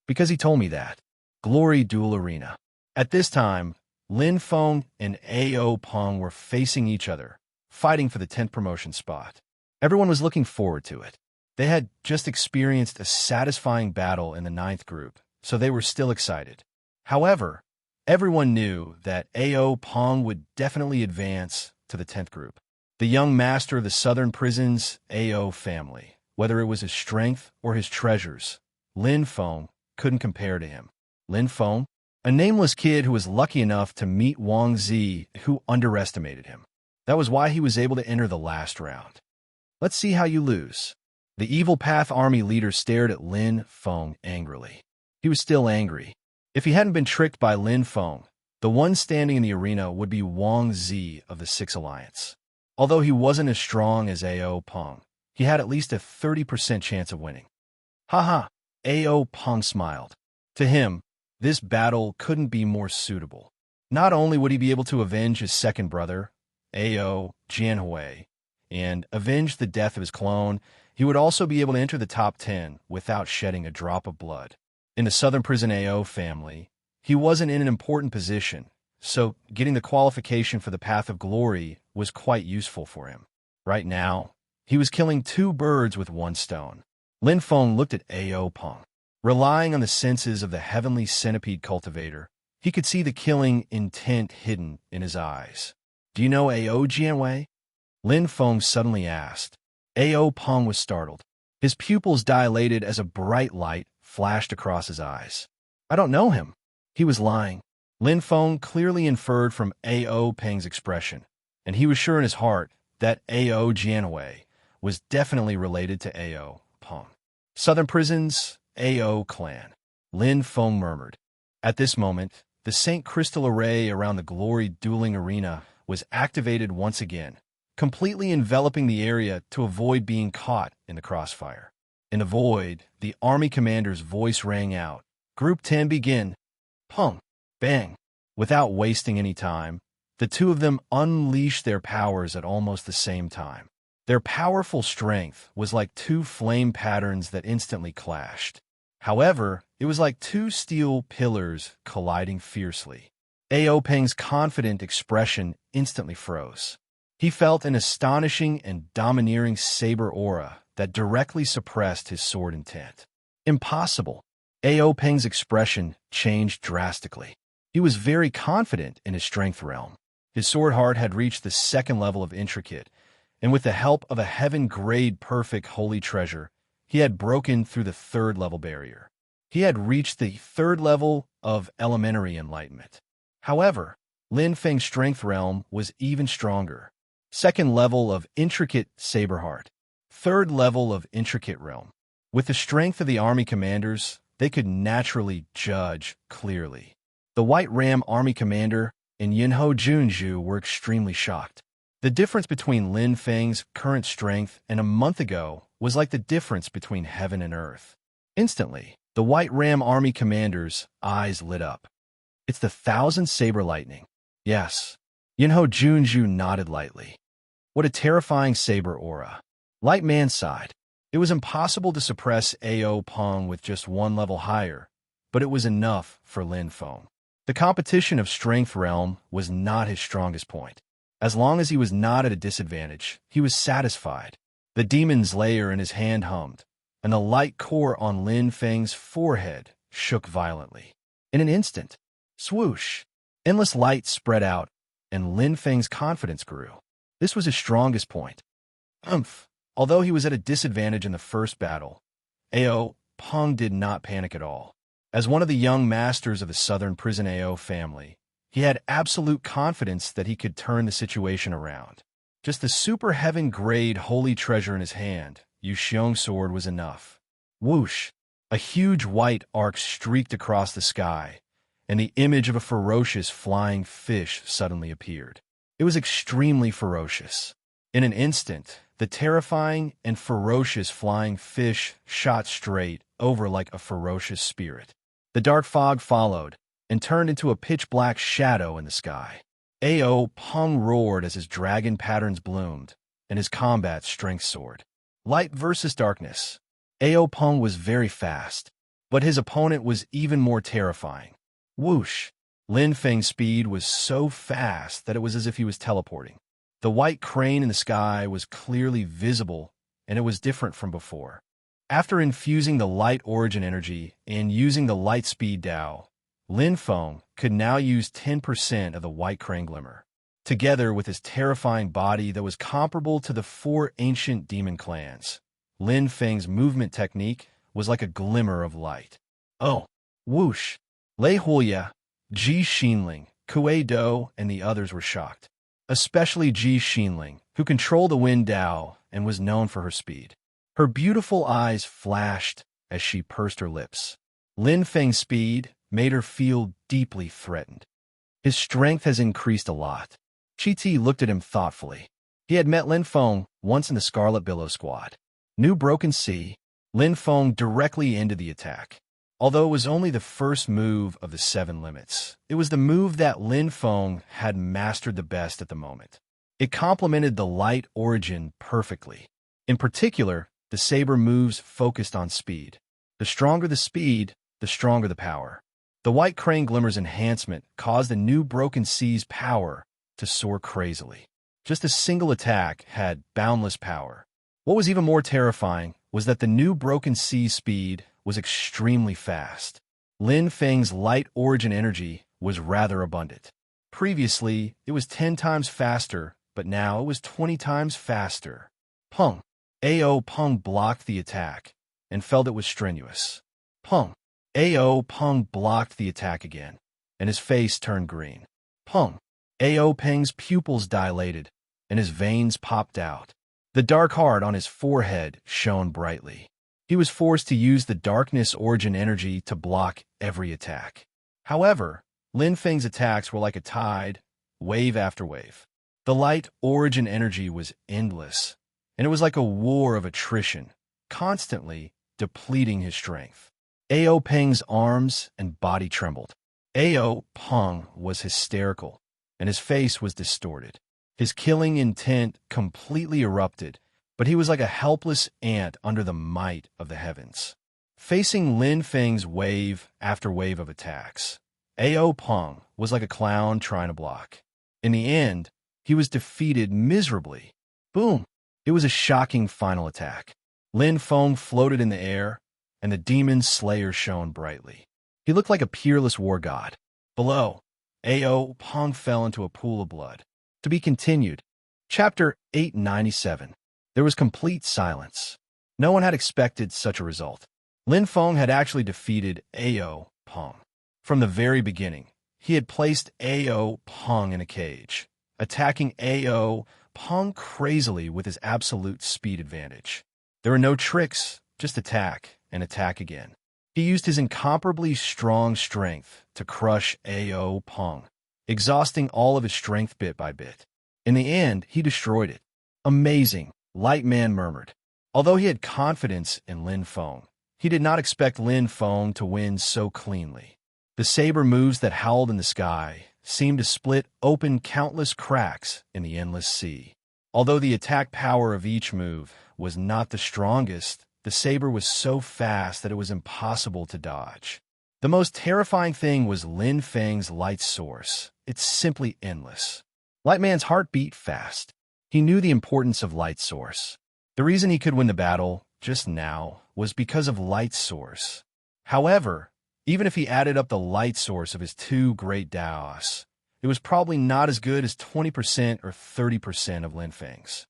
Because he told me that. Glory Duel Arena. At this time, Lin Feng and A.O. Peng were facing each other, fighting for the 10th promotion spot. Everyone was looking forward to it. They had just experienced a satisfying battle in the 9th group, so they were still excited. However, everyone knew that A.O. Peng would definitely advance to the 10th group. The young master of the Southern Prison's A.O. family, whether it was his strength or his treasures, Lin Feng couldn't compare to him. Lin Feng, a nameless kid who was lucky enough to meet Wang Zi, who underestimated him. That was why he was able to enter the last round. Let's see how you lose. The Evil Path Army leader stared at Lin Feng angrily. He was still angry. If he hadn't been tricked by Lin Feng, the one standing in the arena would be Wang Zi of the 6th Alliance. Although he wasn't as strong as A.O. Peng, he had at least a 30% chance of winning. Haha, A.O. Peng smiled. To him, this battle couldn't be more suitable. Not only would he be able to avenge his second brother, A.O. Jianhui, and avenge the death of his clone, he would also be able to enter the top 10 without shedding a drop of blood. In the Southern Prison A.O. family, he wasn't in an important position, so getting the qualification for the Path of Glory was quite useful for him. Right now, He was killing two birds with one stone. Lin Feng looked at Ao Peng. Relying on the senses of the heavenly centipede cultivator, he could see the killing intent hidden in his eyes. "Do you know Ao Jianwei?" Lin Feng suddenly asked. Ao Peng was startled. His pupils dilated as a bright light flashed across his eyes. "I don't know him." He was lying. Lin Feng clearly inferred from Ao Peng's expression, and he was sure in his heart that Ao Jianwei was definitely related to Ao Peng. "Southern Prisons, Ao Clan," Lin Feng murmured. At this moment, the St. Crystal array around the Glory dueling arena was activated once again, completely enveloping the area to avoid being caught in the crossfire. In the void, the army commander's voice rang out. "Group 10 begin." Peng! Bang! Without wasting any time, the two of them unleashed their powers at almost the same time. Their powerful strength was like two flame patterns that instantly clashed. However, it was like two steel pillars colliding fiercely. Ao Peng's confident expression instantly froze. He felt an astonishing and domineering saber aura that directly suppressed his sword intent. Impossible. Ao Peng's expression changed drastically. He was very confident in his strength realm. His sword heart had reached the second level of intricate, and with the help of a heaven-grade perfect holy treasure, he had broken through the third level barrier. He had reached the third level of elementary enlightenment. However, Lin Feng's strength realm was even stronger. Second level of intricate saber heart. Third level of intricate realm. With the strength of the army commanders, they could naturally judge clearly. The White Ram army commander and Yinho Junju were extremely shocked. The difference between Lin Feng's current strength and a month ago was like the difference between heaven and earth. Instantly, the White Ram army commander's eyes lit up. "It's the Thousand Saber Lightning." "Yes." Yinho Junju nodded lightly. What a terrifying saber aura. Light Man sighed. It was impossible to suppress Ao Peng with just one level higher, but it was enough for Lin Feng. The competition of strength realm was not his strongest point. As long as he was not at a disadvantage, he was satisfied. The demon's lair in his hand hummed, and the light core on Lin Feng's forehead shook violently. In an instant, swoosh, endless light spread out, and Lin Feng's confidence grew. This was his strongest point. Although he was at a disadvantage in the first battle, Ao Peng did not panic at all. As one of the young masters of the Southern Prison Ao family, he had absolute confidence that he could turn the situation around. Just the super heaven-grade holy treasure in his hand, Yuxiong's sword, was enough. Whoosh! A huge white arc streaked across the sky, and the image of a ferocious flying fish suddenly appeared. It was extremely ferocious. In an instant, the terrifying and ferocious flying fish shot straight over like a ferocious spirit. The dark fog followed and turned into a pitch-black shadow in the sky. Ao Peng roared as his dragon patterns bloomed, and his combat strength soared. Light versus darkness. Ao Peng was very fast, but his opponent was even more terrifying. Whoosh! Lin Feng's speed was so fast that it was as if he was teleporting. The white crane in the sky was clearly visible, and it was different from before. After infusing the light origin energy and using the light speed Dao, Lin Feng could now use 10% of the white crane glimmer. Together with his terrifying body that was comparable to the 4 ancient demon clans, Lin Feng's movement technique was like a glimmer of light. Oh! Whoosh! Lei Huoya, Ji Xinling, Kue Do, and the others were shocked. Especially Ji Xinling, who controlled the wind Dao and was known for her speed. Her beautiful eyes flashed as she pursed her lips. Lin Feng's speed made her feel deeply threatened. His strength has increased a lot. Chi Ti looked at him thoughtfully. He had met Lin Feng once in the Scarlet Billow Squad. New Broken Sea, Lin Feng directly ended the attack. Although it was only the first move of the 7 limits, it was the move that Lin Feng had mastered the best at the moment. It complemented the light origin perfectly. In particular, the saber moves focused on speed. The stronger the speed, the stronger the power. The white crane glimmer's enhancement caused the New Broken Sea's power to soar crazily. Just a single attack had boundless power. What was even more terrifying was that the new broken sea speed was extremely fast. Lin Feng's light origin energy was rather abundant. Previously, it was 10 times faster, but now it was 20 times faster. Peng. Ao Peng blocked the attack and felt it was strenuous. Peng. Ao Peng blocked the attack again, and his face turned green. Peng. Ao Peng's pupils dilated, and his veins popped out. The dark heart on his forehead shone brightly. He was forced to use the darkness origin energy to block every attack. However, Lin Feng's attacks were like a tide, wave after wave. The light origin energy was endless, and it was like a war of attrition, constantly depleting his strength. Ao Peng's arms and body trembled. Ao Peng was hysterical, and his face was distorted. His killing intent completely erupted, but he was like a helpless ant under the might of the heavens. Facing Lin Feng's wave after wave of attacks, Ao Peng was like a clown trying to block. In the end, he was defeated miserably. Boom! It was a shocking final attack. Lin Feng floated in the air, and the demon slayer shone brightly. He looked like a peerless war god. Below, Ao Peng fell into a pool of blood. To be continued. Chapter 897. There was complete silence. No one had expected such a result. Lin Feng had actually defeated Ao Peng. From the very beginning, he had placed Ao Peng in a cage, attacking Ao Peng crazily with his absolute speed advantage. There were no tricks, just attack and attack again. He used his incomparably strong strength to crush Ao Peng, exhausting all of his strength bit by bit. In the end, he destroyed it. Amazing, Light Man murmured. Although he had confidence in Lin Feng, he did not expect Lin Feng to win so cleanly. The saber moves that howled in the sky seemed to split open countless cracks in the endless sea. Although the attack power of each move was not the strongest, the saber was so fast that it was impossible to dodge. The most terrifying thing was Lin Feng's light source. It's simply endless. Light Man's heart beat fast. He knew the importance of light source. The reason he could win the battle just now was because of light source. However, even if he added up the light source of his two great Daos, it was probably not as good as 20% or 30% of Lin Feng's.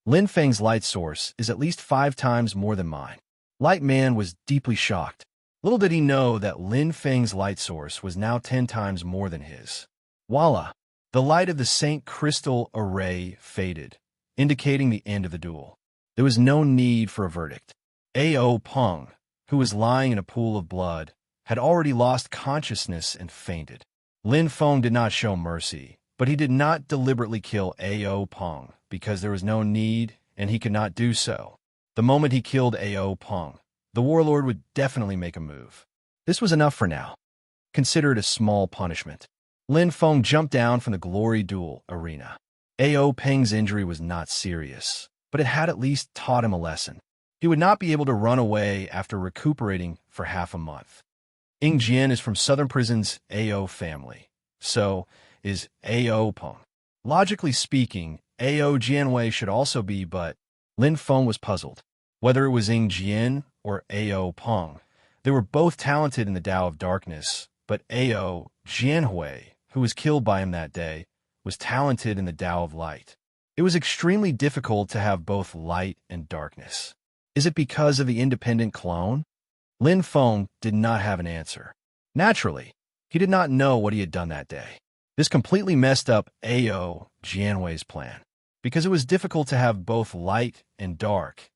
Lin Feng's light source is at least 5 times more than mine. Light Man was deeply shocked. Little did he know that Lin Feng's light source was now 10 times more than his. Voila! The light of the Saint Crystal array faded, indicating the end of the duel. There was no need for a verdict. Ao Peng, who was lying in a pool of blood, had already lost consciousness and fainted. Lin Feng did not show mercy, but he did not deliberately kill Ao Peng because there was no need and he could not do so. The moment he killed Ao Peng, the warlord would definitely make a move. This was enough for now. Consider it a small punishment. Lin Feng jumped down from the glory duel arena. Ao Peng's injury was not serious, but it had at least taught him a lesson. He would not be able to run away after recuperating for half a month. Ying Jian is from Southern Prison's Ao family. So is Ao Peng. Logically speaking, Ao Jianwei should also be, but Lin Feng was puzzled. Whether it was Ying Jian or Ao Peng, they were both talented in the Tao of Darkness, but Ao Jianhui, who was killed by him that day, was talented in the Tao of Light. It was extremely difficult to have both light and darkness. Is it because of the independent clone? Lin Feng did not have an answer. Naturally, he did not know what he had done that day. This completely messed up Ao Jianwei's plan. Because it was difficult to have both light and dark,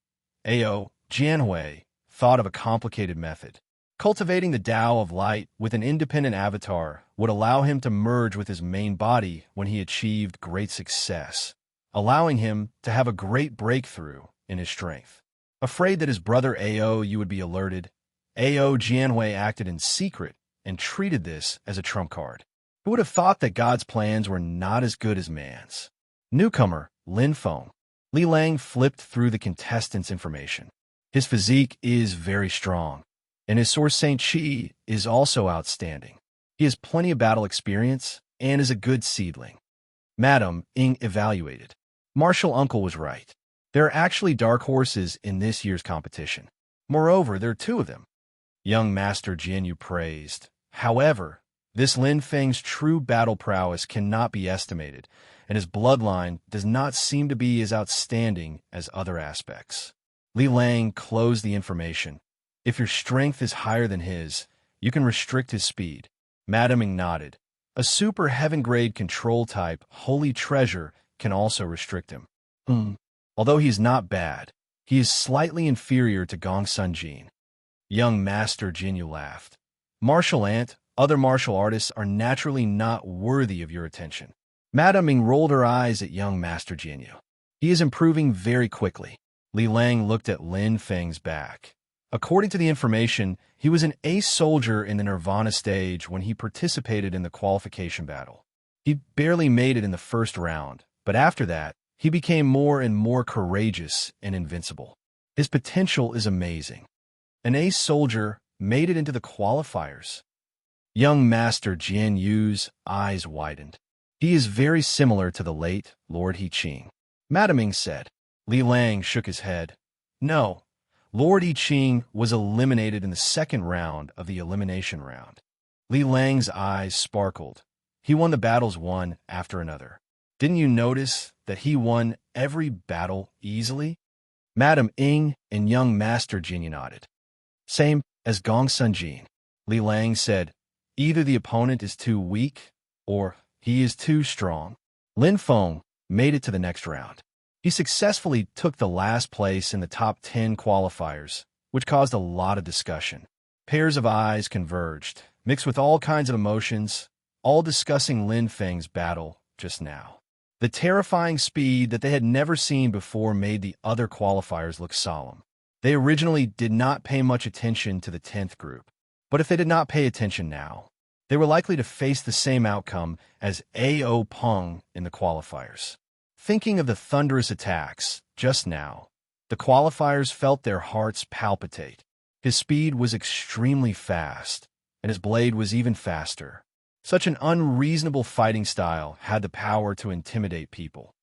Ao Jianhui thought of a complicated method. Cultivating the Tao of Light with an independent avatar would allow him to merge with his main body when he achieved great success, allowing him to have a great breakthrough in his strength. Afraid that his brother Ao would be alerted, Ao Jianhui acted in secret and treated this as a trump card. Who would have thought that God's plans were not as good as man's? Newcomer, Lin Feng. Li Lang flipped through the contestants' information. His physique is very strong, and his source Saint Chi is also outstanding. He has plenty of battle experience and is a good seedling. Madam Ying evaluated. Martial Uncle was right. There are actually dark horses in this year's competition. Moreover, there are two of them. Young Master Jianyu praised. However, this Lin Feng's true battle prowess cannot be estimated, and his bloodline does not seem to be as outstanding as other aspects. Li Lang closed the information. If your strength is higher than his, you can restrict his speed. Madame Ming nodded. A super heaven-grade control type, Holy Treasure, can also restrict him. Although he is not bad, he is slightly inferior to Gong Sun Jin. Young Master Jinyu laughed. Martial Ant, other martial artists are naturally not worthy of your attention. Madame Ming rolled her eyes at young Master Jinyu. He is improving very quickly. Li Lang looked at Lin Feng's back. According to the information, he was an ace soldier in the Nirvana stage when he participated in the qualification battle. He barely made it in the first round, but after that, he became more and more courageous and invincible. His potential is amazing. An ace soldier made it into the qualifiers. Young Master Jian Yu's eyes widened. He is very similar to the late Lord He Qing. Madame Ming said. Li Lang shook his head. No, Lord Yi Qing was eliminated in the second round of the elimination round. Li Lang's eyes sparkled. He won the battles one after another. Didn't you notice that he won every battle easily? Madame Ing and young Master Jin nodded. Same as Gong Sun Jin. Li Lang said, either the opponent is too weak or he is too strong. Lin Feng made it to the next round. He successfully took the last place in the top 10 qualifiers, which caused a lot of discussion. Pairs of eyes converged, mixed with all kinds of emotions, all discussing Lin Feng's battle just now. The terrifying speed that they had never seen before made the other qualifiers look solemn. They originally did not pay much attention to the 10th group, but if they did not pay attention now, they were likely to face the same outcome as A.O. Peng in the qualifiers. Thinking of the thunderous attacks just now, the qualifiers felt their hearts palpitate. His speed was extremely fast, and his blade was even faster. Such an unreasonable fighting style had the power to intimidate people.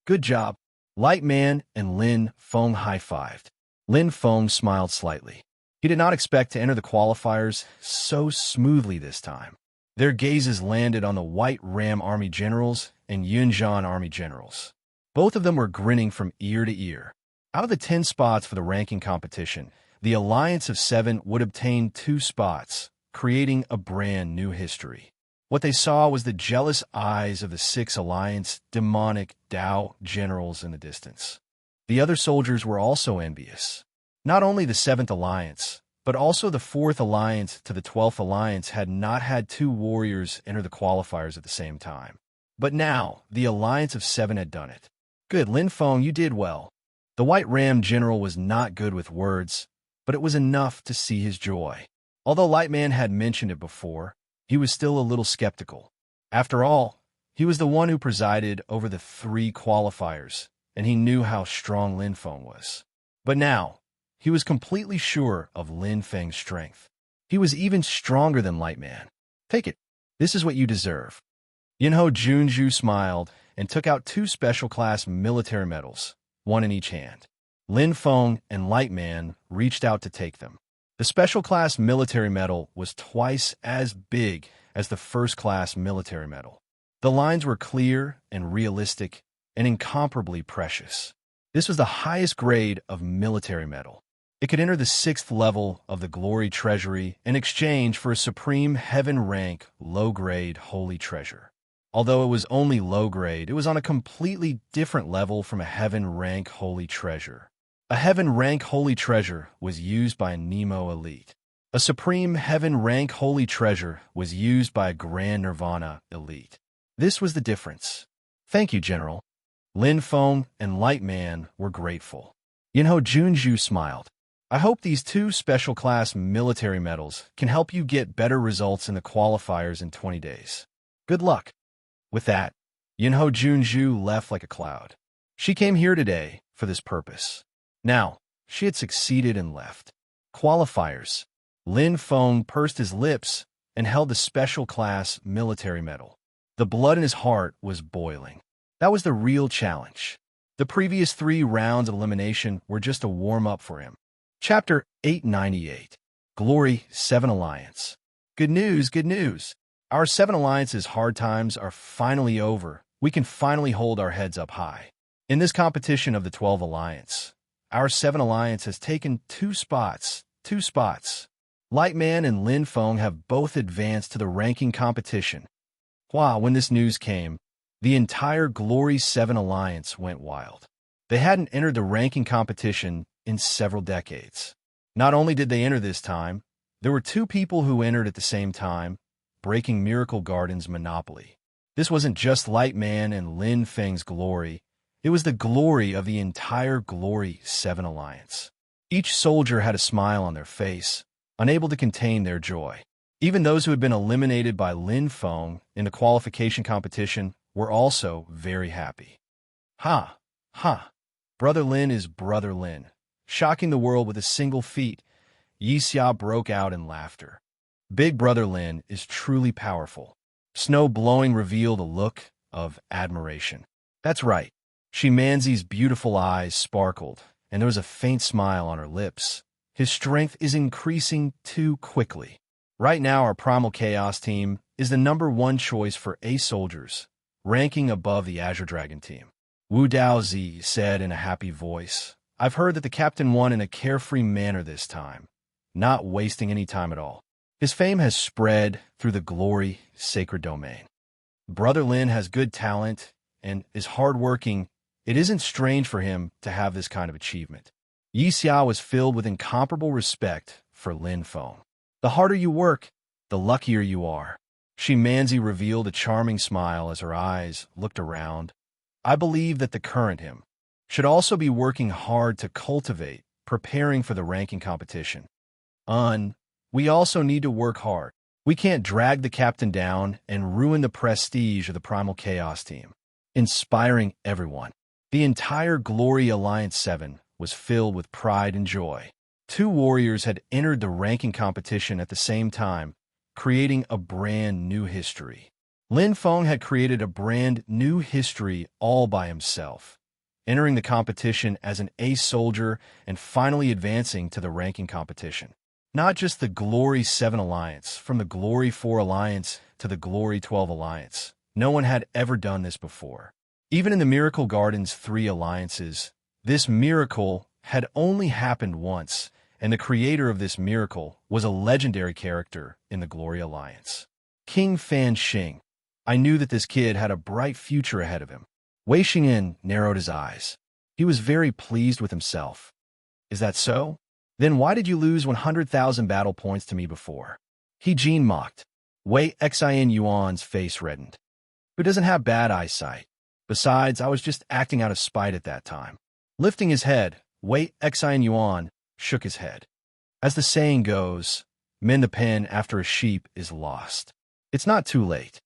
Good job. Light Man and Lin Feng high-fived. Lin Feng smiled slightly. He did not expect to enter the qualifiers so smoothly this time. Their gazes landed on the White Ram Army Generals and Yunjian Army Generals. Both of them were grinning from ear to ear. Out of the 10 spots for the ranking competition, the Alliance of 7 would obtain 2 spots, creating a brand new history. What they saw was the jealous eyes of the 6 Alliance demonic Dao generals in the distance. The other soldiers were also envious. Not only the 7th Alliance, but also the 4th Alliance to the 12th Alliance had not had 2 warriors enter the qualifiers at the same time. But now, the Alliance of 7 had done it. Good, Lin Feng, you did well. The White Ram General was not good with words, but it was enough to see his joy. Although Lightman had mentioned it before, he was still a little skeptical. After all, he was the one who presided over the 3 qualifiers, and he knew how strong Lin Feng was. But now, he was completely sure of Lin Feng's strength. He was even stronger than Lightman. Take it. This is what you deserve. Yinho Junju smiled and took out 2 special-class military medals, one in each hand. Lin Feng and Lightman reached out to take them. The special-class military medal was twice as big as the first-class military medal. The lines were clear and realistic and incomparably precious. This was the highest grade of military medal. It could enter the 6th level of the Glory Treasury in exchange for a supreme heaven-rank, low-grade Holy Treasure. Although it was only low-grade, it was on a completely different level from a heaven-rank Holy Treasure. A heaven-rank Holy Treasure was used by a Nemo elite. A supreme heaven-rank Holy Treasure was used by a Grand Nirvana elite. This was the difference. Thank you, General. Lin Feng and Lightman were grateful. Yinho Junju smiled. I hope these 2 special-class military medals can help you get better results in the qualifiers in 20 days. Good luck. With that, Yinho Junju left like a cloud. She came here today for this purpose. Now, she had succeeded and left. Qualifiers. Lin Feng pursed his lips and held the special-class military medal. The blood in his heart was boiling. That was the real challenge. The previous 3 rounds of elimination were just a warm-up for him. Chapter 898. Glory 7 Alliance. Good news, good news. Our 7 Alliance's hard times are finally over. We can finally hold our heads up high. In this competition of the 12 Alliance, our 7 Alliance has taken 2 spots. 2 spots. Lightman and Lin Feng have both advanced to the ranking competition. Wow, when this news came, the entire Glory 7 Alliance went wild. They hadn't entered the ranking competition in several decades. Not only did they enter this time, there were 2 people who entered at the same time, breaking Miracle Garden's monopoly. This wasn't just Lightman and Lin Feng's glory, it was the glory of the entire Glory 7 Alliance. Each soldier had a smile on their face, unable to contain their joy. Even those who had been eliminated by Lin Feng in the qualification competition were also very happy. Ha! Ha! Brother Lin is Brother Lin. Shocking the world with a single feat, Yi Xia broke out in laughter. Big Brother Lin is truly powerful. Snow blowing revealed a look of admiration. That's right. Shimanzi's beautiful eyes sparkled, and there was a faint smile on her lips. His strength is increasing too quickly. Right now, our Primal Chaos team is the #1 choice for ace soldiers, ranking above the Azure Dragon team. Wu Daozi said in a happy voice, I've heard that the captain won in a carefree manner this time, not wasting any time at all. His fame has spread through the Glory Sacred Domain. Brother Lin has good talent and is hardworking. It isn't strange for him to have this kind of achievement. Yi Xia was filled with incomparable respect for Lin Feng. The harder you work, the luckier you are. Shimanzi revealed a charming smile as her eyes looked around. I believe that the current him should also be working hard to cultivate, preparing for the ranking competition. We also need to work hard. We can't drag the captain down and ruin the prestige of the Primal Chaos team. Inspiring everyone. The entire Glory Alliance 7 was filled with pride and joy. 2 warriors had entered the ranking competition at the same time, creating a brand new history. Lin Feng had created a brand new history all by himself, entering the competition as an ace soldier and finally advancing to the ranking competition. Not just the Glory 7 Alliance, from the Glory 4 Alliance to the Glory 12 Alliance. No one had ever done this before. Even in the Miracle Garden's 3 alliances, this miracle had only happened once, and the creator of this miracle was a legendary character in the Glory Alliance. King Fan Xing. I knew that this kid had a bright future ahead of him. Wei Xingyan narrowed his eyes. He was very pleased with himself. Is that so? Then why did you lose 100,000 battle points to me before? He Jin mocked. Wei Xian Yuan's face reddened. Who doesn't have bad eyesight? Besides, I was just acting out of spite at that time. Lifting his head, Wei Xian Yuan shook his head. As the saying goes, mend the pen after a sheep is lost. It's not too late.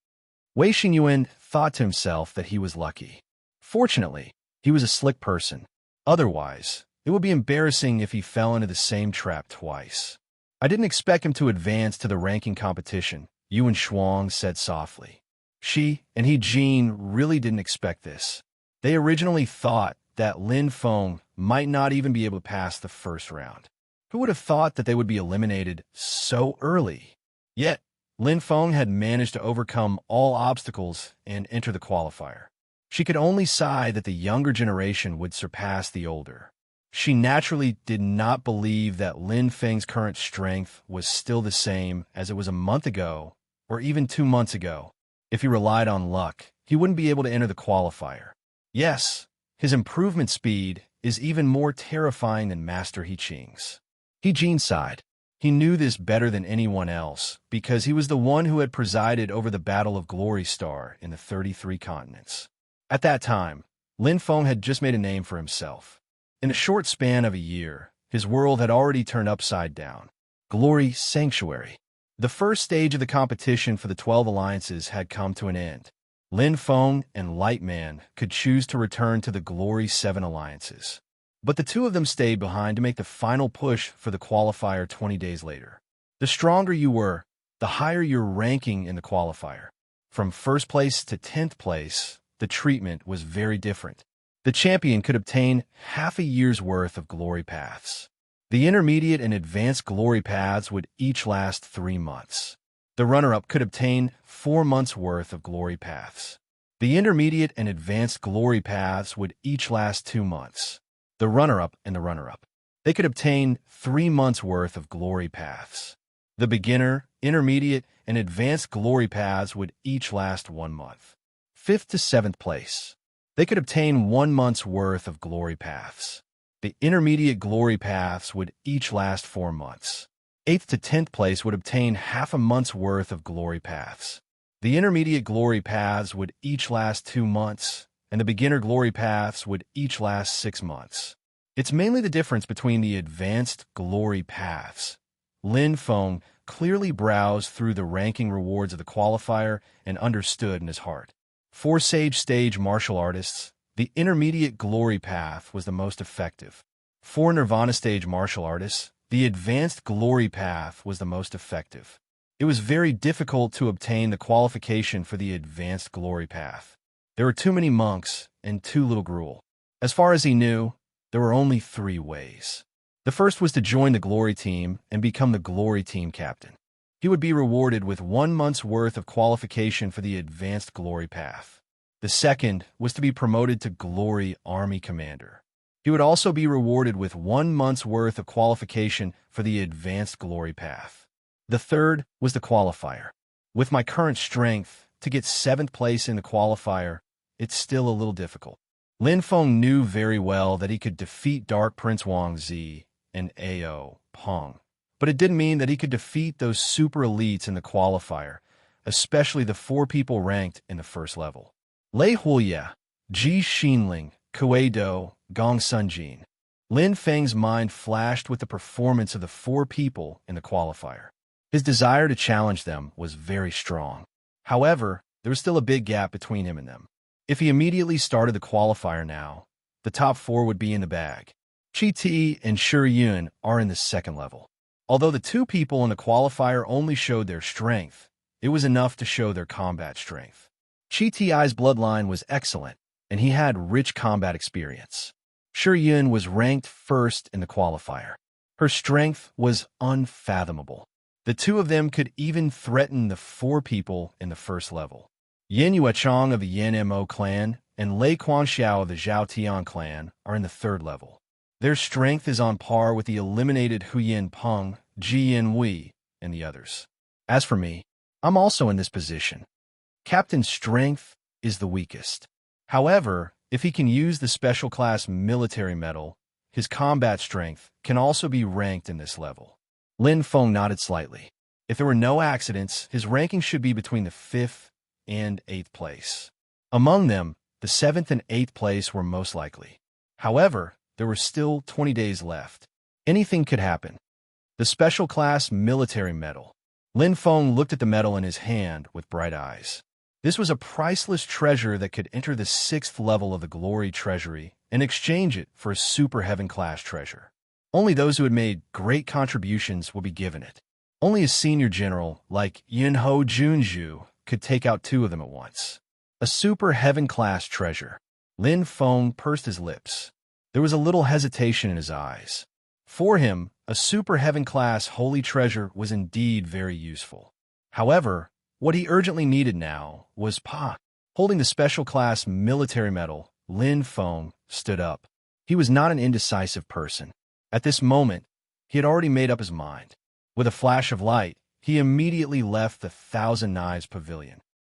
Wei Xingyuan thought to himself that he was lucky. Fortunately, he was a slick person. Otherwise, it would be embarrassing if he fell into the same trap twice. I didn't expect him to advance to the ranking competition, Yuan Shuang said softly. She and he Jin really didn't expect this. They originally thought that Lin Feng might not even be able to pass the first round. Who would have thought that they would be eliminated so early? Yet, Lin Feng had managed to overcome all obstacles and enter the qualifier. She could only sigh that the younger generation would surpass the older. She naturally did not believe that Lin Feng's current strength was still the same as it was a month ago, or even 2 months ago. If he relied on luck, he wouldn't be able to enter the qualifier. Yes, his improvement speed is even more terrifying than Master He Qing's. He Jin sighed. He knew this better than anyone else, because he was the one who had presided over the Battle of Glory Star in the 33 continents. At that time, Lin Feng had just made a name for himself. In a short span of a year, his world had already turned upside down. Glory Sanctuary. The first stage of the competition for the 12 alliances had come to an end. Lin Feng and Lightman could choose to return to the Glory 7 alliances. But the 2 of them stayed behind to make the final push for the qualifier 20 days later. The stronger you were, the higher your ranking in the qualifier. From 1st place to 10th place, the treatment was very different. The champion could obtain half a year's worth of glory paths. The intermediate and advanced glory paths would each last 3 months. The runner-up could obtain 4 months' worth of glory paths. The intermediate and advanced glory paths would each last 2 months. The runner-up and the runner-up, they could obtain 3 months' worth of glory paths. The beginner, intermediate, and advanced glory paths would each last 1 month. 5th to 7th place, they could obtain 1 month's worth of glory paths. The intermediate glory paths would each last 4 months. 8th to 10th place would obtain half a month's worth of glory paths. The intermediate glory paths would each last 2 months, and the beginner glory paths would each last 6 months. It's mainly the difference between the advanced glory paths. Lin Feng clearly browsed through the ranking rewards of the qualifier and understood in his heart. For Sage Stage martial artists, the intermediate glory path was the most effective. For Nirvana Stage martial artists, the advanced glory path was the most effective. It was very difficult to obtain the qualification for the advanced glory path. There were too many monks and too little gruel. As far as he knew, there were only 3 ways. The first was to join the glory team and become the glory team captain. He would be rewarded with 1 month's worth of qualification for the advanced glory path. The second was to be promoted to glory army commander. He would also be rewarded with 1 month's worth of qualification for the advanced glory path. The third was the qualifier. With my current strength, to get 7th place in the qualifier, it's still a little difficult. Lin Feng knew very well that he could defeat Dark Prince Wang Zi and Ao Peng, but it didn't mean that he could defeat those super elites in the qualifier, especially the 4 people ranked in the first level. Lei Huoye, Ji Xinling, Kuei Do, Gong Sunjin. Lin Feng's mind flashed with the performance of the 4 people in the qualifier. His desire to challenge them was very strong. However, there was still a big gap between him and them. If he immediately started the qualifier now, the top 4 would be in the bag. Qi Ti and Shi Yun are in the 2nd level. Although the 2 people in the qualifier only showed their strength, it was enough to show their combat strength. Qi Ti's bloodline was excellent, and he had rich combat experience. Shi Yun was ranked 1st in the qualifier. Her strength was unfathomable. The 2 of them could even threaten the 4 people in the 1st level. Yin Yuechong of the Yin Mo clan and Lei Quanxiao of the Zhao Tian clan are in the 3rd level. Their strength is on par with the eliminated Huyin Peng, Ji Yin Wei, and the others. As for me, I'm also in this position. Captain's strength is the weakest. However, if he can use the special class military medal, his combat strength can also be ranked in this level. Lin Feng nodded slightly. If there were no accidents, his ranking should be between the 5th and 8th place. Among them, the 7th and 8th place were most likely. However, there were still 20 days left. Anything could happen. The special class military medal. Lin Feng looked at the medal in his hand with bright eyes. This was a priceless treasure that could enter the 6th level of the glory treasury and exchange it for a super heaven class treasure. Only those who had made great contributions will be given it. Only a senior general like Yinho Junju could take out 2 of them at once. A super heaven class treasure. Lin Feng pursed his lips. There was a little hesitation in his eyes. For him, a super heaven class holy treasure was indeed very useful. However, what he urgently needed now was Pa. Holding the special class military medal, Lin Feng stood up. He was not an indecisive person. At this moment, he had already made up his mind. With a flash of light, he immediately left the Thousand Knives Pavilion.